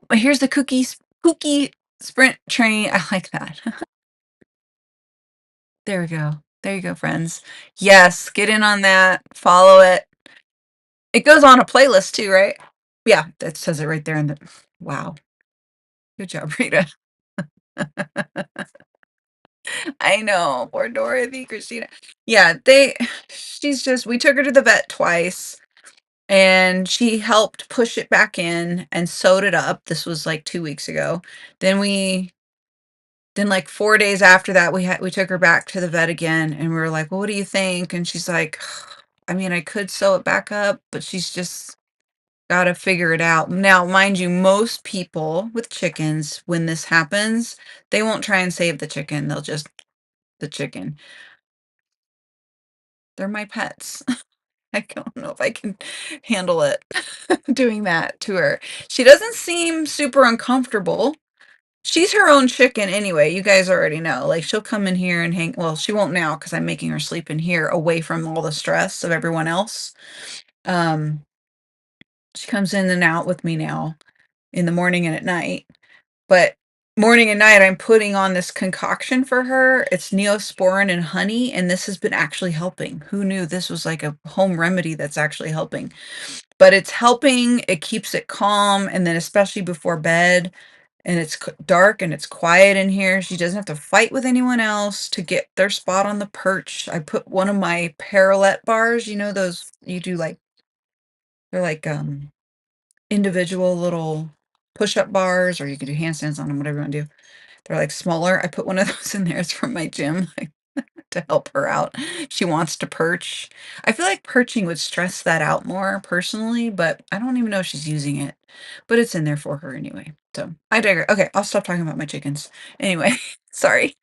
B: But here's the cookie sprint train. I like that. There we go. There you go, friends. Yes, get in on that. Follow it. It goes on a playlist too, right? Yeah, that says it right there in the. Wow. Good job, Rita. I know. Poor Dorothy, Christina. Yeah, she's just, we took her to the vet twice and she helped push it back in and sewed it up. This was like 2 weeks ago. Then like 4 days after that, we took her back to the vet again and we were like, well, what do you think? And she's like, I mean, I could sew it back up, but she's just got to figure it out. Now, mind you, most people with chickens, when this happens, they won't try and save the chicken. They'll just the chicken. They're my pets. I don't know if I can handle it doing that to her. She doesn't seem super uncomfortable. She's her own chicken anyway. You guys already know. Like, she'll come in here and hang. Well, she won't now because I'm making her sleep in here away from all the stress of everyone else. Um, she comes in and out with me now in the morning and at night. But morning and night, I'm putting on this concoction for her. It's Neosporin and honey, and this has been actually helping. Who knew this was like a home remedy that's actually helping? But it's helping. It keeps it calm, and then especially before bed, and it's dark and it's quiet in here. She doesn't have to fight with anyone else to get their spot on the perch. I put one of my parallel bars. You know those you do like they're like individual little push-up bars, or you can do handstands on them, whatever you want to do. They're like smaller. I put one of those in there. It's from my gym to help her out. She wants to perch. I feel like perching would stress that out more personally, but I don't even know if she's using it. But it's in there for her anyway. So I digress. Okay, I'll stop talking about my chickens. Anyway, sorry.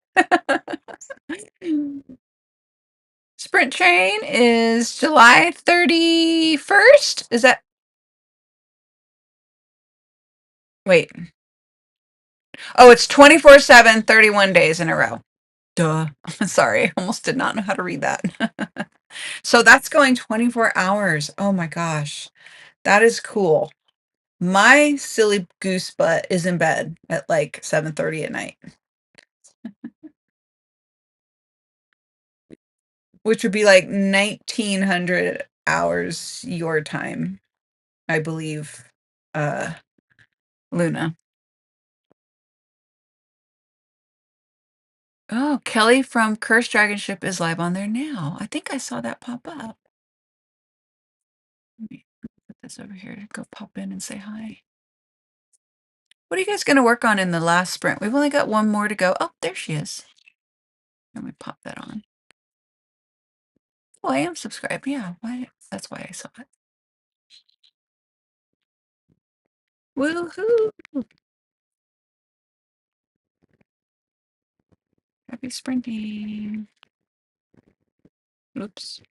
B: Sprint train is July 31st. Is that wait. Oh, it's 24/7, 31 days in a row. Duh. Sorry, I almost did not know how to read that. So that's going 24 hours. Oh my gosh. That is cool. My silly goose butt is in bed at like 7:30 at night, which would be like 1900 hours your time, I believe. Uh Luna. Oh, Kelly from Cursed Dragon Ship is live on there now. I think I saw that pop up. Let me put this over here to go pop in and say hi. What are you guys going to work on in the last sprint? We've only got one more to go. Oh, there she is. Let me pop that on. Oh, I am subscribed. Yeah, why? That's why I saw it. Woohoo! Happy sprinting. Oops.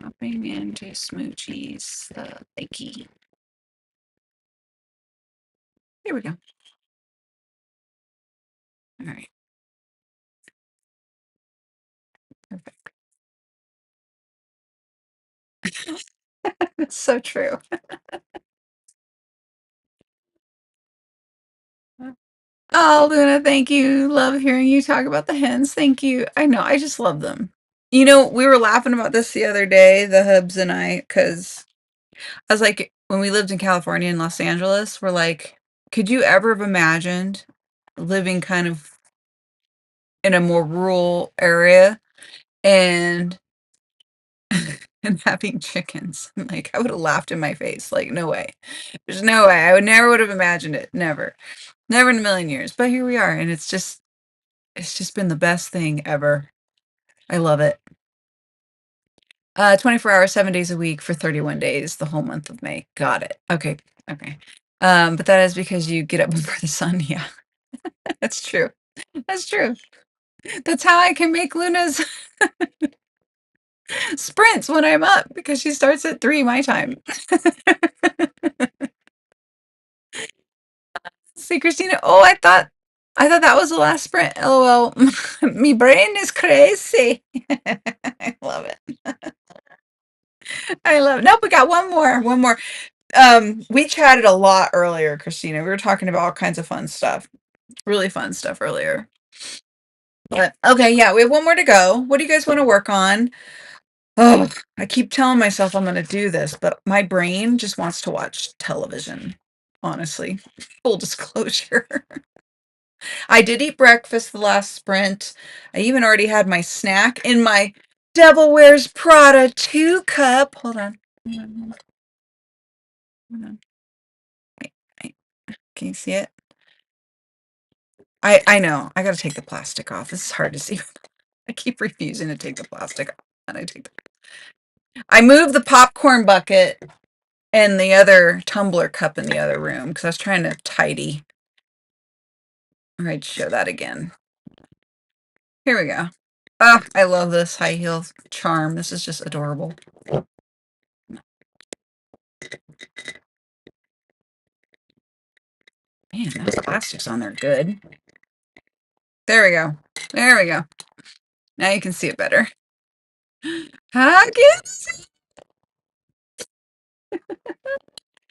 B: Hopping into Smoochie's the thanky. Here we go. All right. Perfect. That's so true. Oh, Luna, thank you. Love hearing you talk about the hens. Thank you. I know. I just love them. You know, we were laughing about this the other day, the hubs and I, because I was like, when we lived in California in Los Angeles, we're like, could you ever have imagined living kind of in a more rural area? And and having chickens. Like, I would have laughed in my face. Like, no way. There's no way. I would have imagined it. Never. Never in a million years. But here we are, and it's just been the best thing ever. I love it. 24 hours, 7 days a week for 31 days, the whole month of May. Got it. Okay. Okay. But that is because you get up before the sun. Yeah, that's true. That's true. That's how I can make Luna's sprints when I'm up because she starts at 3 my time. See, Christina. Oh, I thought that was the last sprint. LOL. Me brain is crazy. I love it. I love it. Nope, we got one more. One more. We chatted a lot earlier, Christina. We were talking about all kinds of fun stuff. Really fun stuff earlier. But okay, yeah, we have one more to go. What do you guys want to work on? Oh, I keep telling myself I'm going to do this, but my brain just wants to watch television, honestly. Full disclosure. I did eat breakfast the last sprint. I even already had my snack in my Devil Wears Prada 2 cup. Hold on. Hold on. Hold on. Wait, wait. Can you see it? I know. I got to take the plastic off. This is hard to see. I keep refusing to take the plastic off. And I moved the popcorn bucket and the other tumbler cup in the other room because I was trying to tidy. All right, show that again. Here we go. Oh, I love this high heel charm. This is just adorable. Man, those plastics on there good. There we go. There we go. Now you can see it better. How cute.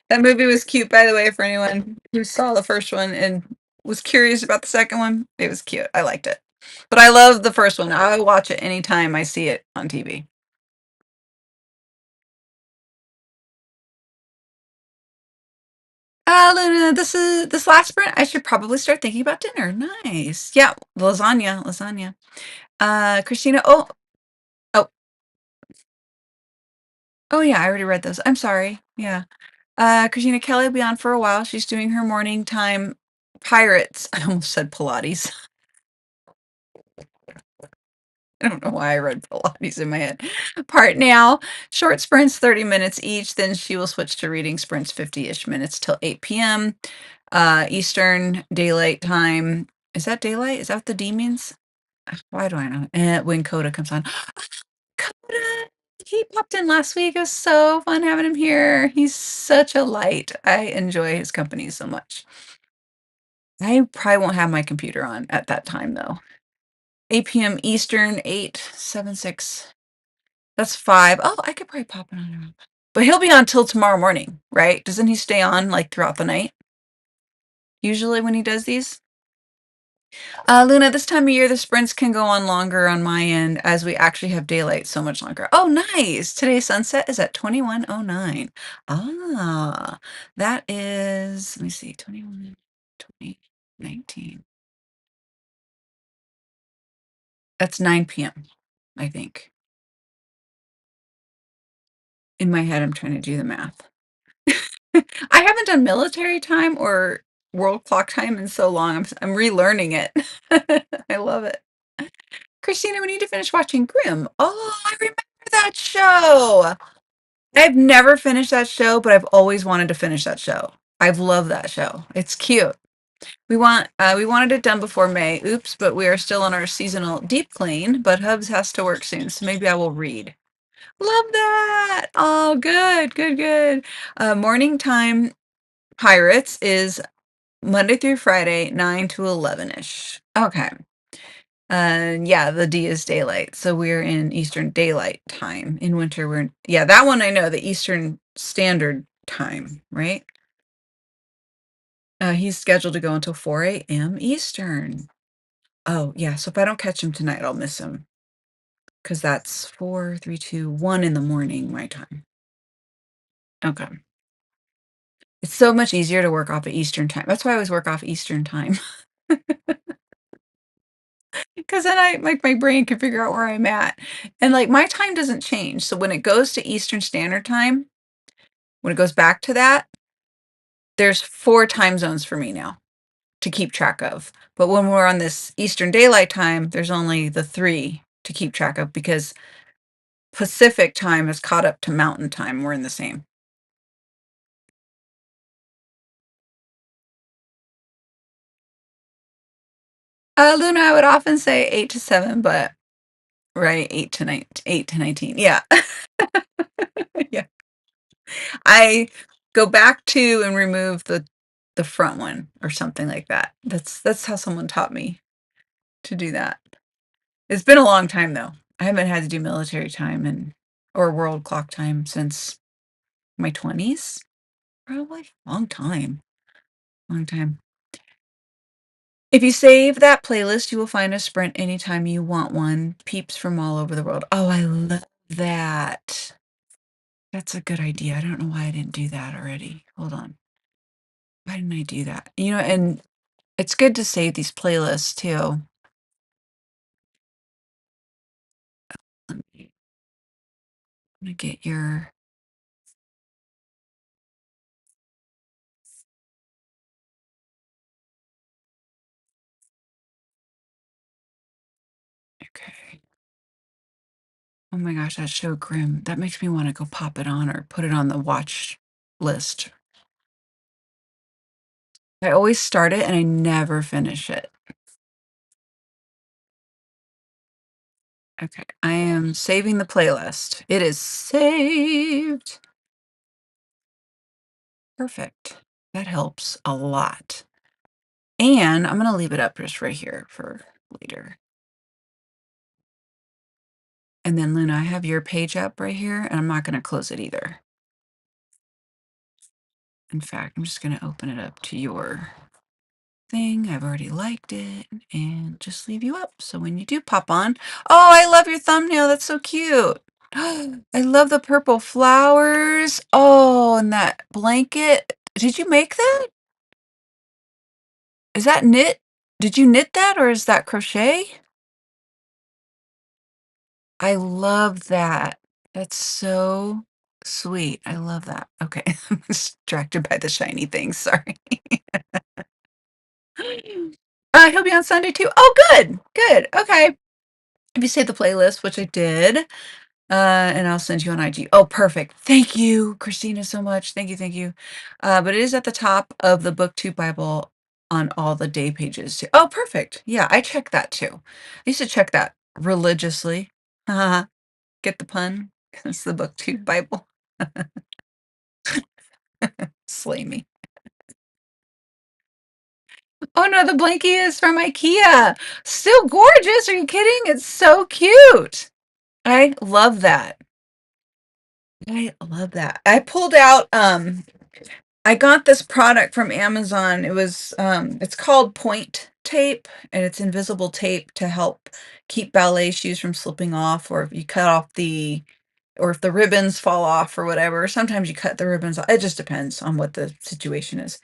B: That movie was cute, by the way, for anyone who saw the first one and was curious about the second one. It was cute. I liked it. But I love the first one. I watch it anytime I see it on TV. Luna, this last sprint. I should probably start thinking about dinner. Nice. Yeah, lasagna, lasagna. Christina. Oh, oh yeah. I already read those. I'm sorry. Yeah. Christina Kelly will be on for a while. She's doing her morning time pirates. I almost said Pilates. I don't know why I read Pilates in my head. Part now. Short sprints, 30 minutes each. Then she will switch to reading sprints, 50-ish minutes till 8 p.m. Eastern Daylight Time. Is that daylight? Is that what the D means? Why do I know? When Coda comes on. Coda! He popped in last week. It was so fun having him here. He's such a light. I enjoy his company so much. I probably won't have my computer on at that time though. 8 p.m. Eastern, 876. That's 5. Oh, I could probably pop it on. But he'll be on till tomorrow morning, right? Doesn't he stay on like throughout the night? Usually when he does these? Luna, this time of year, the sprints can go on longer on my end as we actually have daylight so much longer. Oh, nice. Today's sunset is at 21:09. Ah, that is, let me see, 21, 20, 19. That's 9 p.m., I think. In my head, I'm trying to do the math. I haven't done military time or world clock time in so long. I'm relearning it. I love it. Christina, we need to finish watching Grimm. Oh, I remember that show. I've never finished that show, but I've always wanted to finish that show. I've loved that show. It's cute. We wanted it done before May. Oops, but we are still on our seasonal deep clean, but Hubs has to work soon, so maybe I will read. Love that. Oh, good, good, good. Morning time Pirates is Monday through Friday, 9 to 11-ish. Okay. Yeah, the D is daylight. So we're in Eastern Daylight Time. In winter, yeah, that one I know, the Eastern Standard Time, right? He's scheduled to go until 4 a.m. Eastern. Oh, yeah. So if I don't catch him tonight, I'll miss him because that's 4, 3, 2, 1 in the morning, my time. Okay. It's so much easier to work off of Eastern time. That's why I always work off Eastern time. because then I like my brain can figure out where I'm at. And like my time doesn't change. So when it goes to Eastern Standard Time, when it goes back to that, there's 4 time zones for me now to keep track of. But when we're on this Eastern Daylight Time, there's only the 3 to keep track of because Pacific Time is caught up to Mountain Time. We're in the same. Luna, I would often say 8 to 7, but right, 8 to 19. Yeah. Yeah. I go back to and remove the front one or something like that. That's how someone taught me to do that. It's been a long time though. I haven't had to do military time and or world clock time since my 20s, probably. Long time. Long time. If you save that playlist, you will find a sprint anytime you want one. Peeps from all over the world. Oh, I love that. That's a good idea. I don't know why I didn't do that already. Hold on. Why didn't I do that? And it's good to save these playlists too. Let me get your okay. Oh my gosh, that's so grim. That makes me want to go pop it on or put it on the watch list. I always start it and I never finish it. Okay, I am saving the playlist. It is saved. Perfect. That helps a lot. And I'm gonna leave it up just right here for later. And then Luna, I have your page up right here, and I'm not gonna close it either. In fact, I'm just gonna open it up to your thing. I've already liked it and just leave you up. So when you do pop on, oh, I love your thumbnail. That's so cute. I love the purple flowers. Oh, and that blanket. Did you make that? Is that knit? Did you knit that or is that crochet? I love that. That's so sweet. I love that. Okay. I'm distracted by the shiny things. Sorry. He'll be on Sunday too. Oh, good. Good. Okay. If you save the playlist, which I did, and I'll send you on IG. Oh, perfect. Thank you, Christina, so much. Thank you. Thank you. But it is at the top of the BookTube Bible on all the day pages too. Oh, perfect. Yeah, I check that too. I used to check that religiously. Get the pun? It's the BookTube Bible. Slay me. Oh no, the blankie is from IKEA. Still gorgeous. Are you kidding? It's so cute. I love that. I love that. I pulled out I got this product from Amazon. It's called point tape and it's invisible tape to help keep ballet shoes from slipping off or if you cut off or if the ribbons fall off or whatever. Sometimes you cut the ribbons off. It just depends on what the situation is.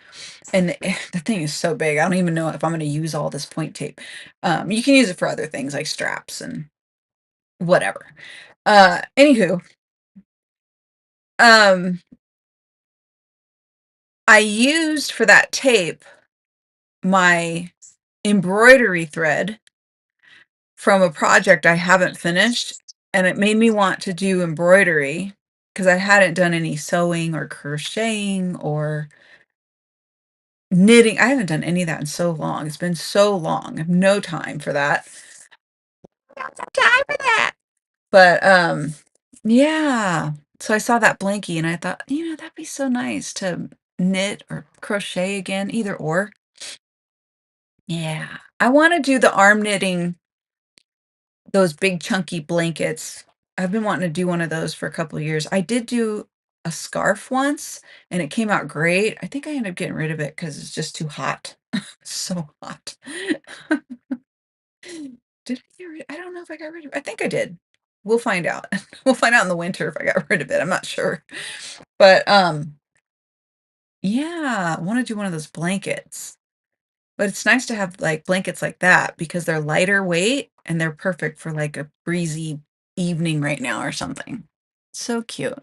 B: And the thing is so big. I don't even know if I'm going to use all this point tape. You can use it for other things like straps and whatever. Anywho, um, I used for that tape my embroidery thread from a project I haven't finished, and it made me want to do embroidery because I hadn't done any sewing or crocheting or knitting. I haven't done any of that in so long. It's been so long. I have no time for that. Got some time for that. But yeah. So I saw that blankie and I thought, that'd be so nice to knit or crochet again, either or. Yeah. I want to do the arm knitting, those big chunky blankets. I've been wanting to do one of those for a couple of years. I did do a scarf once and it came out great. I think I ended up getting rid of it because it's just too hot. So hot. Did I get rid I don't know if I got rid of it. I think I did. We'll find out. We'll find out in the winter if I got rid of it. I'm not sure. But, yeah, I wanna do one of those blankets. But it's nice to have like blankets like that because they're lighter weight and they're perfect for like a breezy evening right now or something. So cute.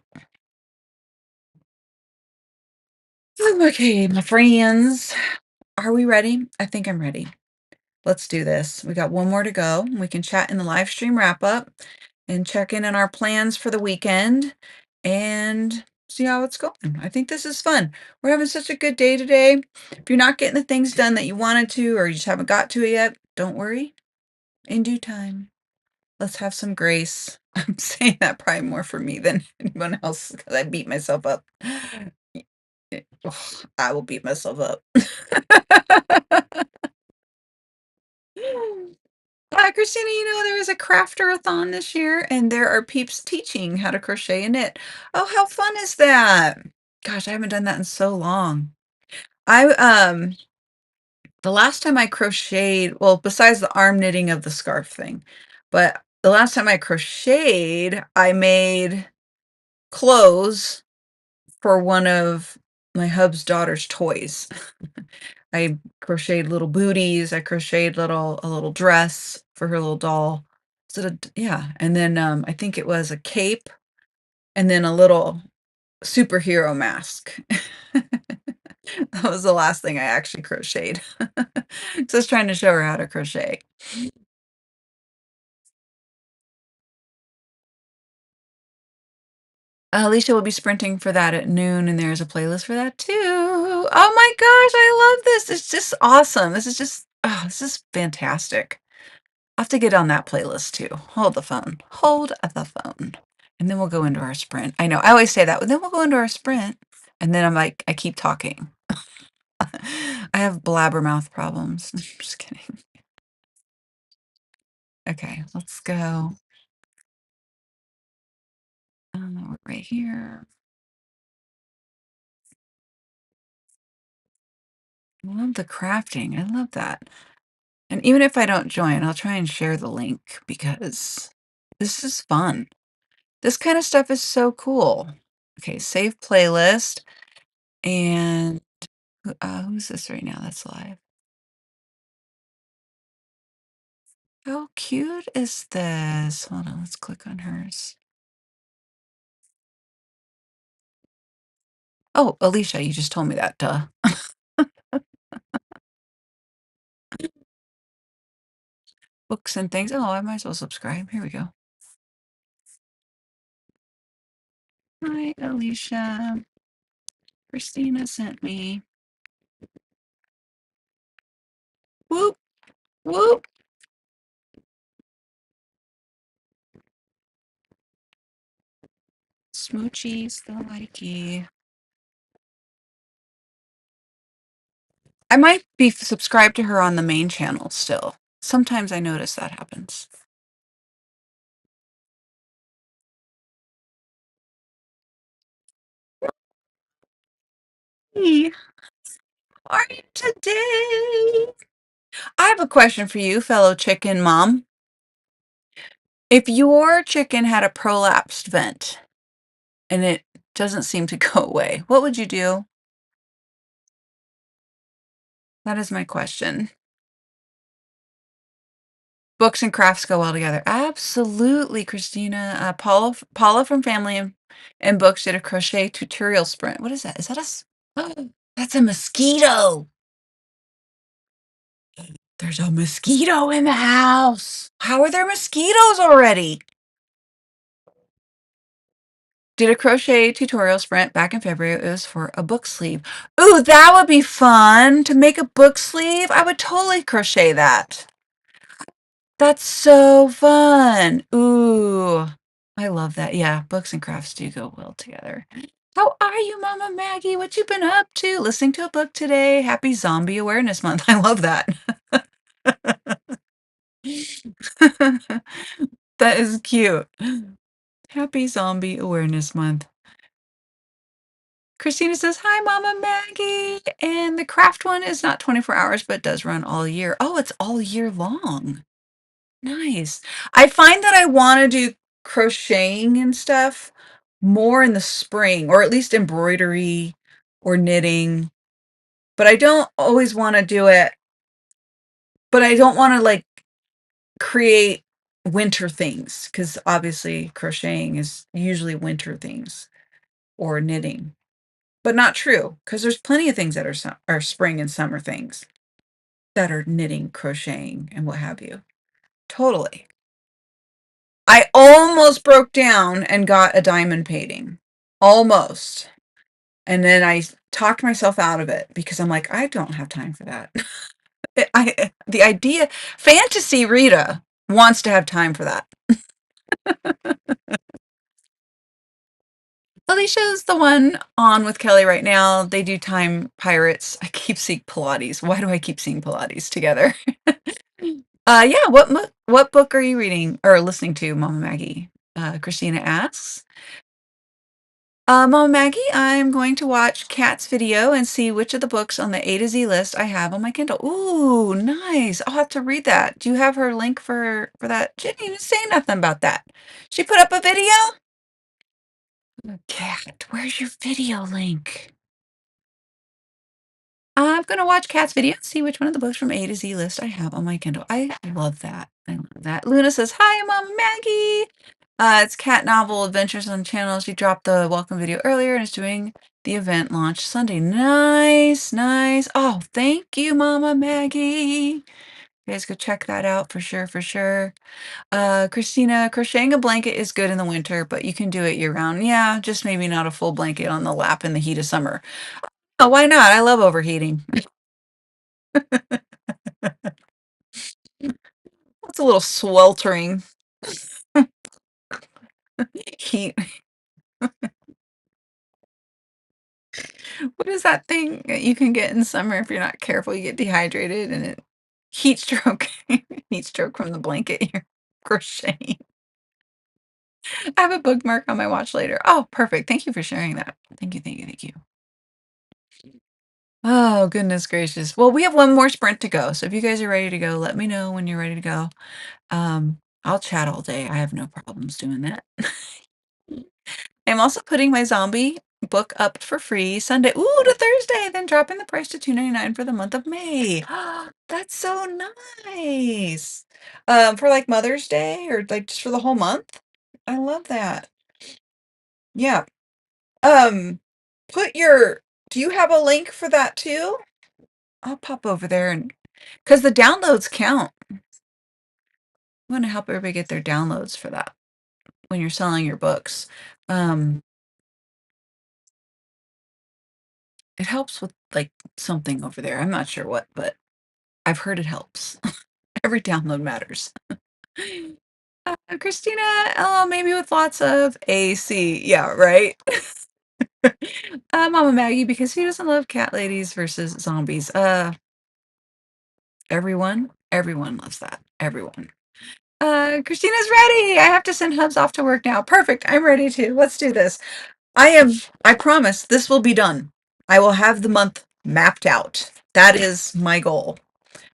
B: Okay, my friends. Are we ready? I think I'm ready. Let's do this. We got one more to go. We can chat in the live stream wrap up and check in on our plans for the weekend and see how it's going. I think this is fun. We're having such a good day today. If you're not getting the things done that you wanted to, or you just haven't got to it yet, don't worry. In due time, let's have some grace. I'm saying that probably more for me than anyone else because I beat myself up. Ugh, I will beat myself up. Hi, Christina. There was a crafter-a-thon this year, and there are peeps teaching how to crochet and knit. Oh, how fun is that? Gosh, I haven't done that in so long. I the last time I crocheted, well, besides the arm knitting of the scarf thing, but the last time I crocheted, I made clothes for one of my hub's daughter's toys. I crocheted little booties, I crocheted a little dress for her little doll. Is it a yeah, and then, I think it was a cape and then a little superhero mask. That was the last thing I actually crocheted. So I was trying to show her how to crochet. Alicia will be sprinting for that at noon, and there's a playlist for that too. Oh my gosh, I love this. It's just awesome. This is just, oh, this is fantastic. I'll have to get on that playlist too. Hold the phone. Hold the phone. And then we'll go into our sprint. I know, I always say that, but then we'll go into our sprint. And then I'm like, I keep talking. I have blabbermouth problems. Just kidding. Okay, let's go. We're right here. I love the crafting. I love that. And even if I don't join, I'll try and share the link because this is fun. This kind of stuff is so cool. Okay, save playlist. And who's this right now that's live? How cute is this? Hold on, let's click on hers. Oh, Alicia, you just told me that, duh. Books and things. Oh, I might as well subscribe. Here we go. Hi, Alicia. Christina sent me. Whoop, whoop. Smoochies, the likey. I might be subscribed to her on the main channel still. Sometimes I notice that happens. Hey, how are you today? I have a question for you, fellow chicken mom. If your chicken had a prolapsed vent and it doesn't seem to go away, what would you do? That is my question. Books and crafts go well together. Absolutely, Christina. Paula from Family and Books did a crochet tutorial sprint. What is that? Is that that's a mosquito. There's a mosquito in the house. How are there mosquitoes already? Did a crochet tutorial sprint back in February. It was for a book sleeve. Ooh, that would be fun to make a book sleeve. I would totally crochet that. That's so fun. Ooh, I love that. Yeah, books and crafts do go well together. How are you, Mama Maggie? What you been up to? Listening to a book today. Happy Zombie Awareness Month. I love that. That is cute. Happy Zombie Awareness Month. Christina says, "Hi, Mama Maggie." And the craft one is not 24 hours, but does run all year. Oh, it's all year long. Nice. I find that I want to do crocheting and stuff more in the spring, or at least embroidery or knitting, but I don't always want to do it but I don't want to like create winter things because obviously crocheting is usually winter things or knitting, but not true because there's plenty of things that are spring and summer things that are knitting, crocheting, and what have you. Totally. I almost broke down and got a diamond painting. Almost. And then I talked myself out of it because I'm like, I don't have time for that. The idea, fantasy Rita wants to have time for that. Alicia's the one on with Kelly right now. They do Time Pirates. I keep seeing Pilates. Why do I keep seeing Pilates together? Yeah. What book are you reading or listening to, Mama Maggie? Christina asks. Mama Maggie, I'm going to watch Kat's video and see which of the books on the A to Z list I have on my Kindle. Ooh, nice. I'll have to read that. Do you have her link for that? She didn't even say nothing about that. She put up a video? Kat, where's your video link? I'm gonna watch Kat's video and see which one of the books from A to Z list I have on my Kindle. I love that. I love that. Luna says, "Hi, Mama Maggie. It's Cat Novel Adventures on channel. She dropped the welcome video earlier and is doing the event launch Sunday. Nice, nice. Oh, thank you, Mama Maggie. You guys go check that out for sure, for sure. Christina, crocheting a blanket is good in the winter, but you can do it year round. Yeah, just maybe not a full blanket on the lap in the heat of summer. Oh, why not? I love overheating. It's a little sweltering heat. What is that thing that you can get in summer if you're not careful? You get dehydrated and it heat stroke. Heat stroke from the blanket you're crocheting. I have a bookmark on my watch later. Oh, perfect. Thank you for sharing that. Thank you, thank you, thank you. Oh, goodness gracious. Well, we have one more sprint to go. So if you guys are ready to go, let me know when you're ready to go. I'll chat all day. I have no problems doing that. I'm also putting my zombie book up for free Sunday, ooh, to Thursday, then dropping the price to $2.99 for the month of May. That's so nice. For like Mother's Day or like just for the whole month. I love that. Yeah. Um, put your, do you have a link for that too? I'll pop over there and because the downloads count. I'm going to help everybody get their downloads for that when you're selling your books. Um, it helps with like something over there. I'm not sure what, but I've heard it helps. Every download matters. Christina, oh, maybe with lots of AC. Yeah, right. Mama Maggie, because who doesn't love cat ladies versus zombies? Everyone loves that. Everyone. Christina's ready. I have to send Hubs off to work now. Perfect. I'm ready to. Let's do this. I promise this will be done. I will have the month mapped out. That is my goal.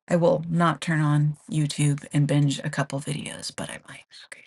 B: I will not turn on YouTube and binge a couple videos, but I might. Okay.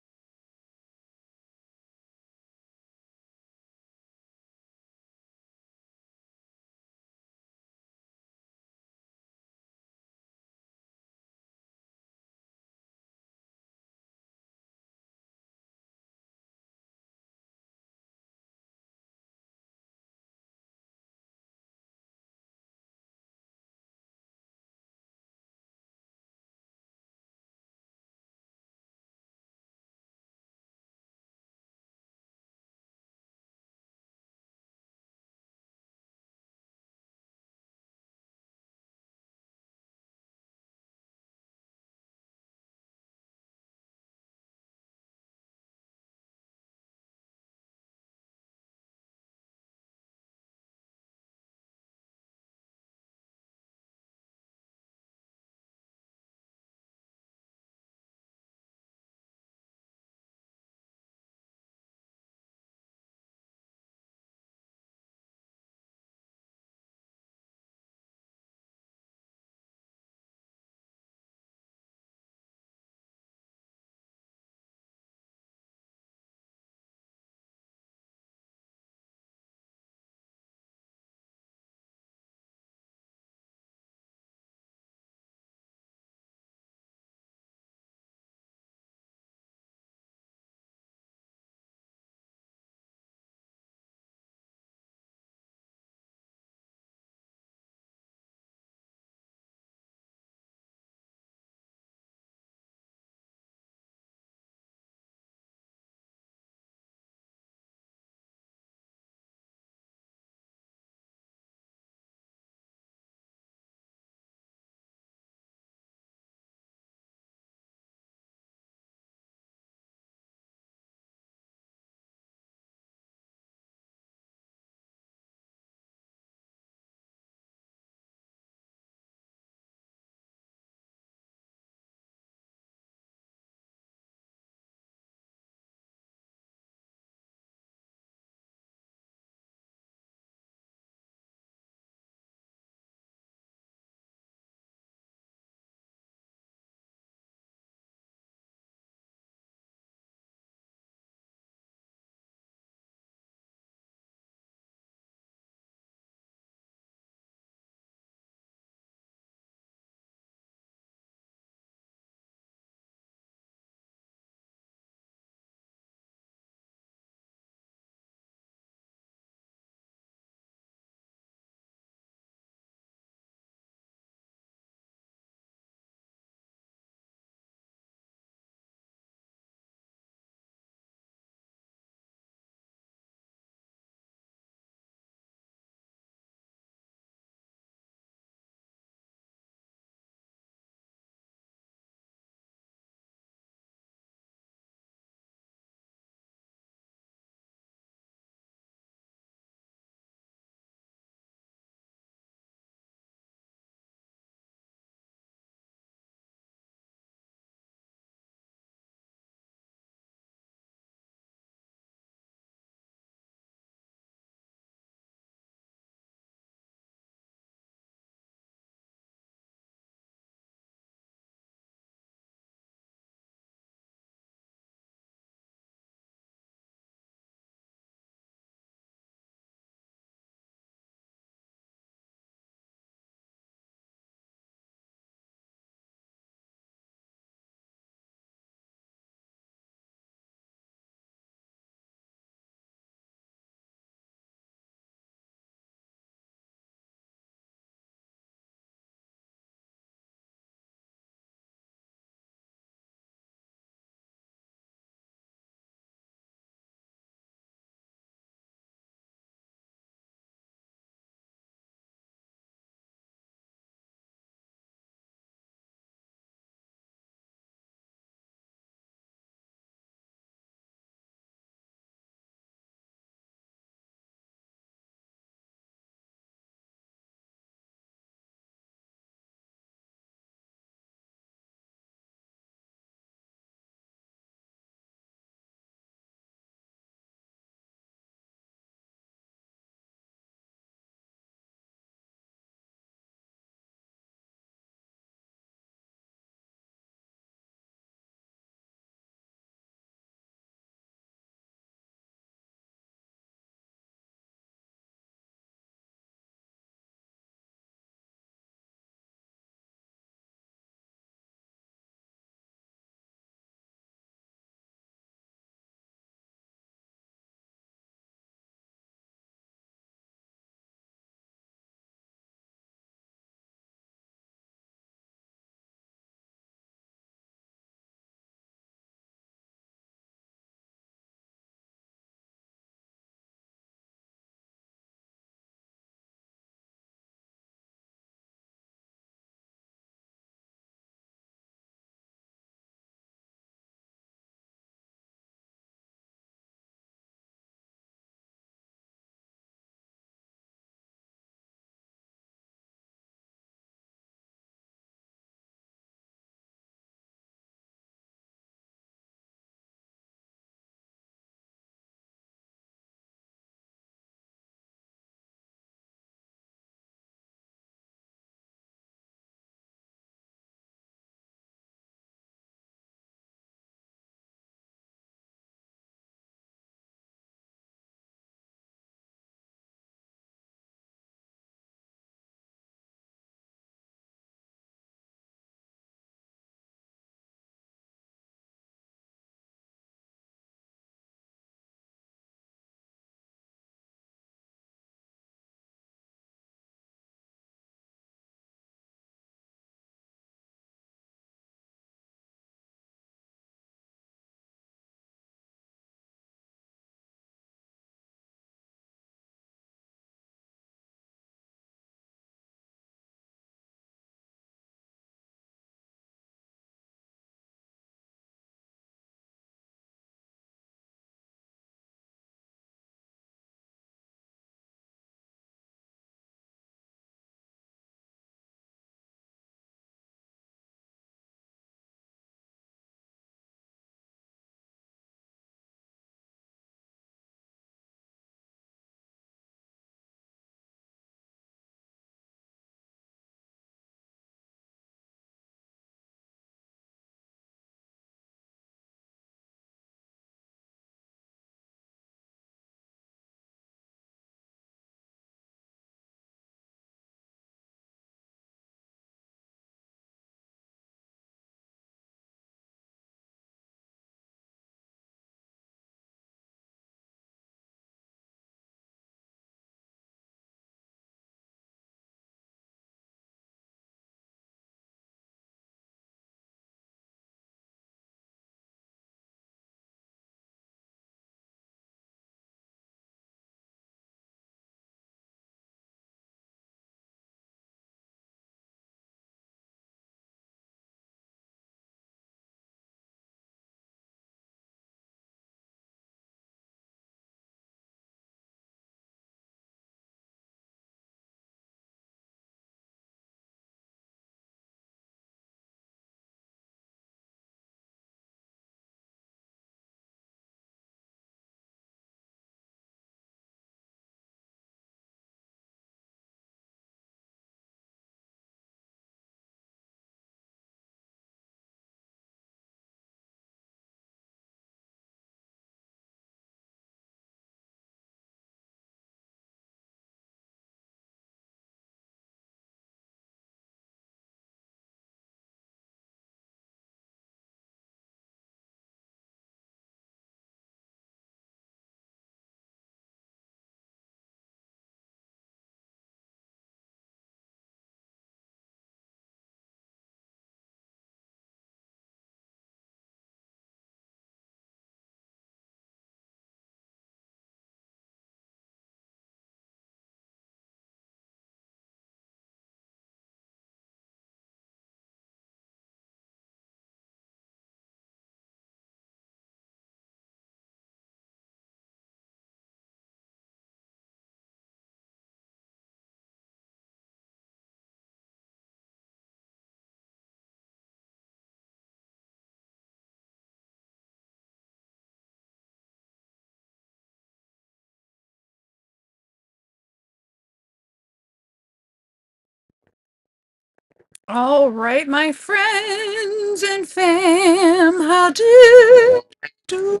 B: All right, my friends and fam, how do do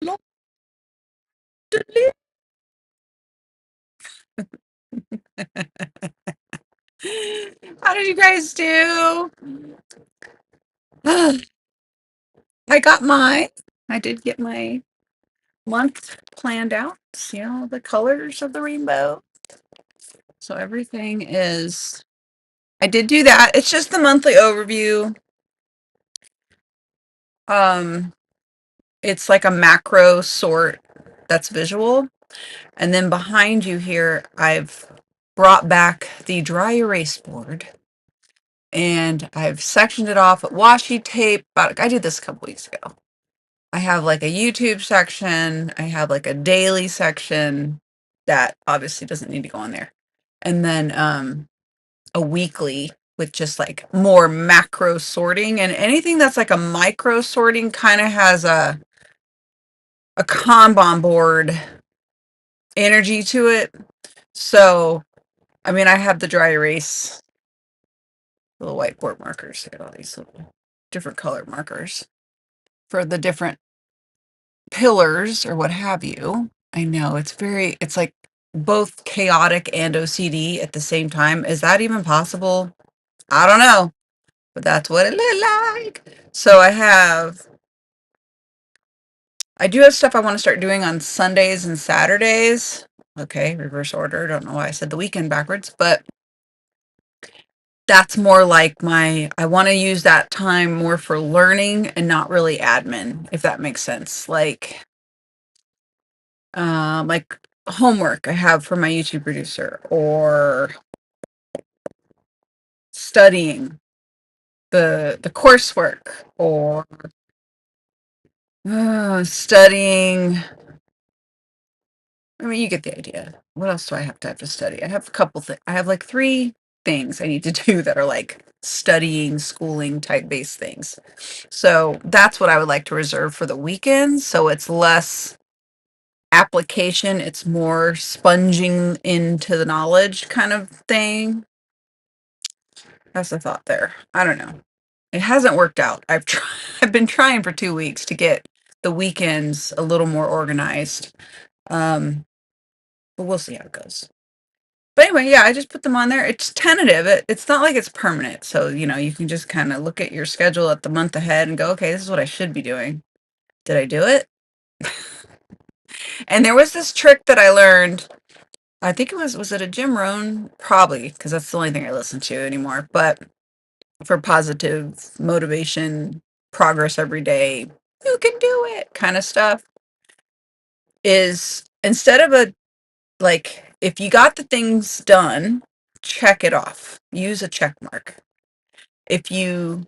B: lo- do li- How did you guys do? I got mine. I did get my month planned out. See all the colors of the rainbow. So everything is. I did do that. It's just the monthly overview. Um, it's like a macro sort that's visual. And then behind you here, I've brought back the dry erase board and I've sectioned it off with washi tape. I did this a couple weeks ago. I have like a YouTube section. I have like a daily section that obviously doesn't need to go on there. And then a weekly with just like more macro sorting, and anything that's like a micro sorting kind of has a Kanban board energy to it. So, I mean, I have the dry erase little whiteboard markers. I got all these little different color markers for the different pillars or what have you. I know it's like both chaotic and OCD at the same time. Is that even possible? I don't know, but that's what it looked like. So I do have stuff I want to start doing on Sundays and Saturdays. Okay, reverse order. Don't know why I said the weekend backwards, but that's more like I want to use that time more for learning and not really admin, if that makes sense. Like homework I have for my YouTube producer, or studying the coursework, or studying. I mean, you get the idea. What else do I have to study? I have a couple things. I have like 3 things I need to do that are like studying, schooling type based things. So that's what I would like to reserve for the weekends. So it's less application, it's more sponging into the knowledge kind of thing. That's the thought there. I don't know. It hasn't worked out. I've been trying for 2 weeks to get the weekends a little more organized. Um, but we'll see how it goes. But anyway, yeah, I just put them on there. It's tentative. It's not like it's permanent. So, you can just kind of look at your schedule at the month ahead and go, okay, this is what I should be doing. Did I do it? And there was this trick that I learned. I think was it a Jim Rohn? Probably, because that's the only thing I listen to anymore. But for positive motivation, progress every day, you can do it kind of stuff, is instead of if you got the things done, check it off. Use a check mark. If you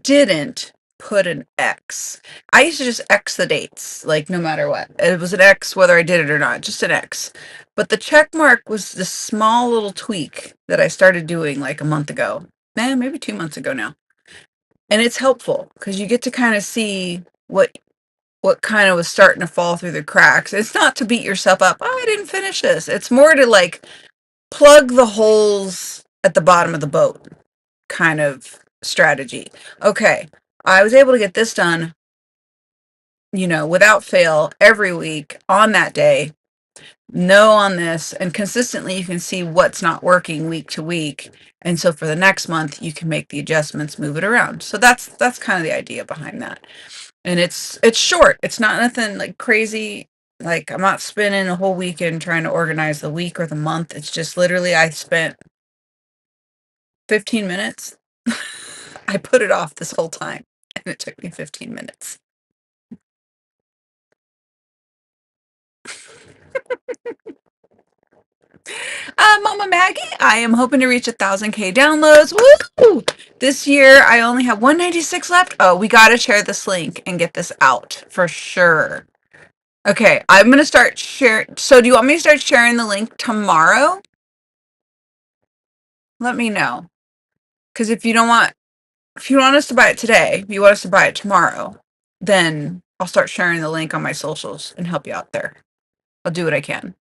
B: didn't, put an X. I used to just X the dates, like no matter what. It was an X whether I did it or not, just an X. But the check mark was this small little tweak that I started doing like a month ago. Maybe 2 months ago now. And it's helpful because you get to kind of see what kind of was starting to fall through the cracks. It's not to beat yourself up. Oh, I didn't finish this. It's more to like plug the holes at the bottom of the boat kind of strategy. Okay, I was able to get this done, without fail every week on that day. No on this, and consistently you can see what's not working week to week. And so for the next month, you can make the adjustments, move it around. So that's kind of the idea behind that. And it's short. It's not nothing like crazy. Like I'm not spending a whole weekend trying to organize the week or the month. It's just literally I spent 15 minutes. I put it off this whole time and it took me 15 minutes. Mama Maggie, I am hoping to reach 1,000K downloads. Woo! This year I only have 196 left. Oh, we got to share this link and get this out for sure. Okay, I'm going to start sharing. So do you want me to start sharing the link tomorrow? Let me know. Because if you want us to buy it today, if you want us to buy it tomorrow, then I'll start sharing the link on my socials and help you out there. I'll do what I can.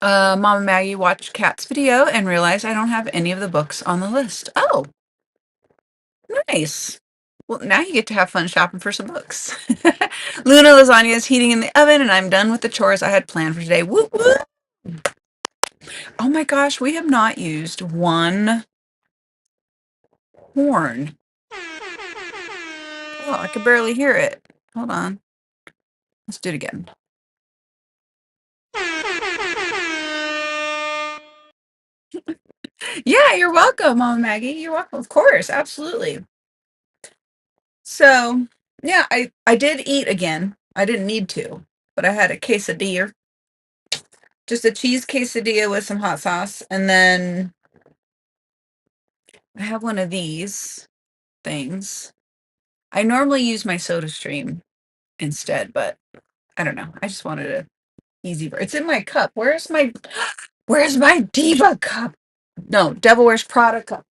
B: Mama Maggie watched Kat's video and realized I don't have any of the books on the list. Oh, nice. Well, now you get to have fun shopping for some books. Luna lasagna is heating in the oven, and I'm done with the chores I had planned for today. Woo woo! Oh my gosh, we have not used one horn. Oh, I could barely hear it. Hold on. Let's do it again. Yeah, you're welcome, Mama Maggie. You're welcome. Of course, absolutely. So, yeah, I did eat again. I didn't need to, but I had a quesadilla, just a cheese quesadilla with some hot sauce, and then I have one of these things. I normally use my soda stream instead, but I don't know. I just wanted a easy. It's in my cup. Where's my Diva cup? No, Devil Wears Prada cup.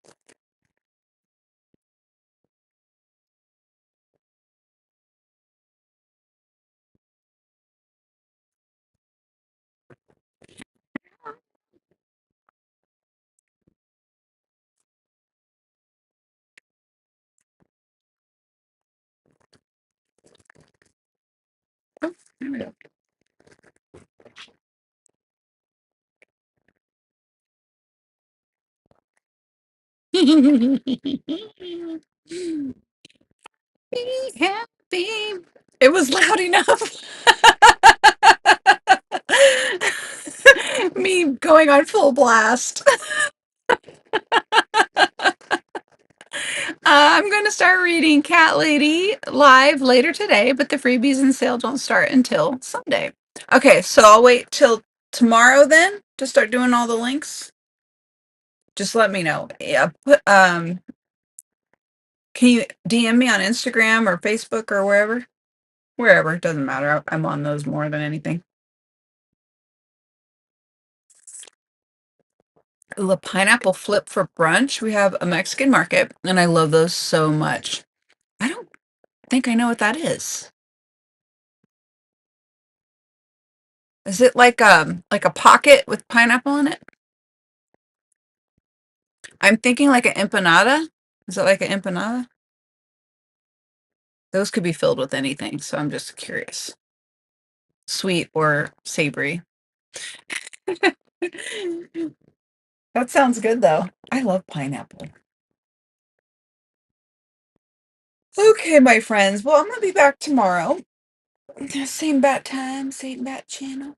B: Oh, there we go. Be happy. It was loud enough. Me going on full blast. I'm going to start reading Cat Lady live later today, but the freebies and sale don't start until Sunday. Okay, so I'll wait till tomorrow then to start doing all the links. Just let me know. Yeah, can you DM me on Instagram or Facebook or wherever? Wherever, it doesn't matter. I'm on those more than anything. Ooh, a pineapple flip for brunch. We have a Mexican market, and I love those so much. I don't think I know what that is. Is it like a pocket with pineapple in it? I'm thinking like an empanada. Is it like an empanada? Those could be filled with anything, so I'm just curious. Sweet or savory. That sounds good though. I love pineapple. Okay, my friends. Well, I'm gonna be back tomorrow. Same bat time, same bat channel.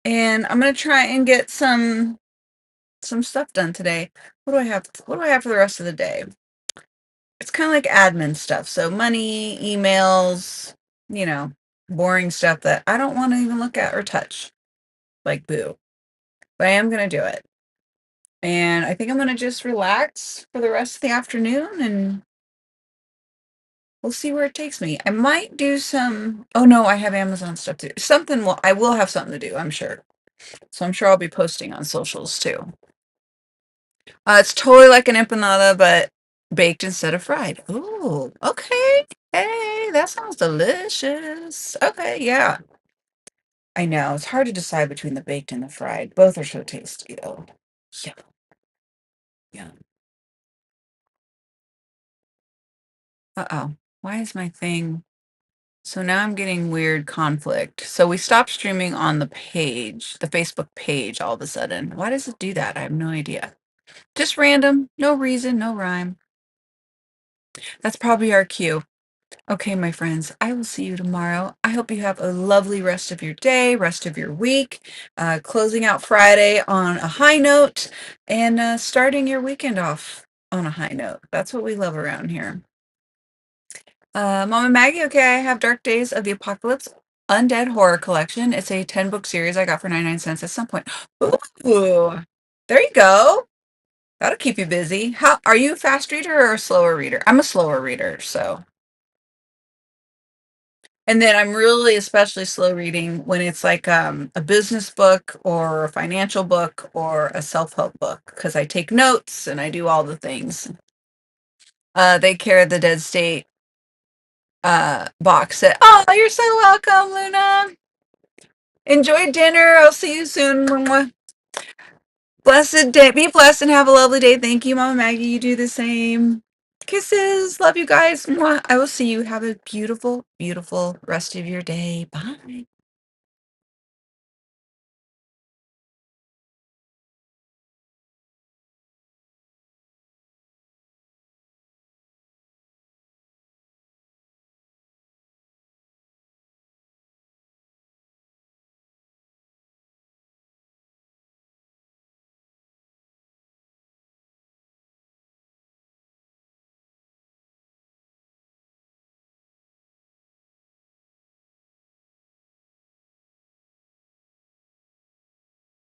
B: And I'm gonna try and get some stuff done today. What do I have for the rest of the day? It's kind of like admin stuff. So money, emails, you know, boring stuff that I don't want to even look at or touch. Like boo. But I am gonna do it. And I think I'm gonna just relax for the rest of the afternoon and we'll see where it takes me. I might do some oh no, I have Amazon stuff to do. I will have something to do, I'm sure. So I'm sure I'll be posting on socials too. It's totally like an empanada, but baked instead of fried. Ooh, okay. Hey, that sounds delicious. Okay, yeah. I know. It's hard to decide between the baked and the fried. Both are so tasty, though. Yeah, yeah. Uh-oh. Why is my thing? So now I'm getting weird conflict. So we stopped streaming on the page, the Facebook page, all of a sudden. Why does it do that? I have no idea. Just random. No reason, no rhyme. That's probably our cue. Okay, my friends, I will see you tomorrow. I hope you have a lovely rest of your day, rest of your week, closing out Friday on a high note and starting your weekend off on a high note. That's what we love around here. Mama Maggie, okay, I have Dark Days of the Apocalypse Undead Horror Collection. It's a 10-book series I got for 99 cents at some point. Ooh, there you go. That'll keep you busy. How are you a fast reader or a slower reader? I'm a slower reader, so. And then I'm really especially slow reading when it's like a business book or a financial book or a self-help book because I take notes and I do all the things. They carry the Dead State box set. Oh, you're so welcome, Luna. Enjoy dinner. I'll see you soon. Mwah. Blessed day. Be blessed and have a lovely day. Thank you, Mama Maggie. You do the same. Kisses. Love you guys. Mwah. I will see you. Have a beautiful, beautiful rest of your day. Bye.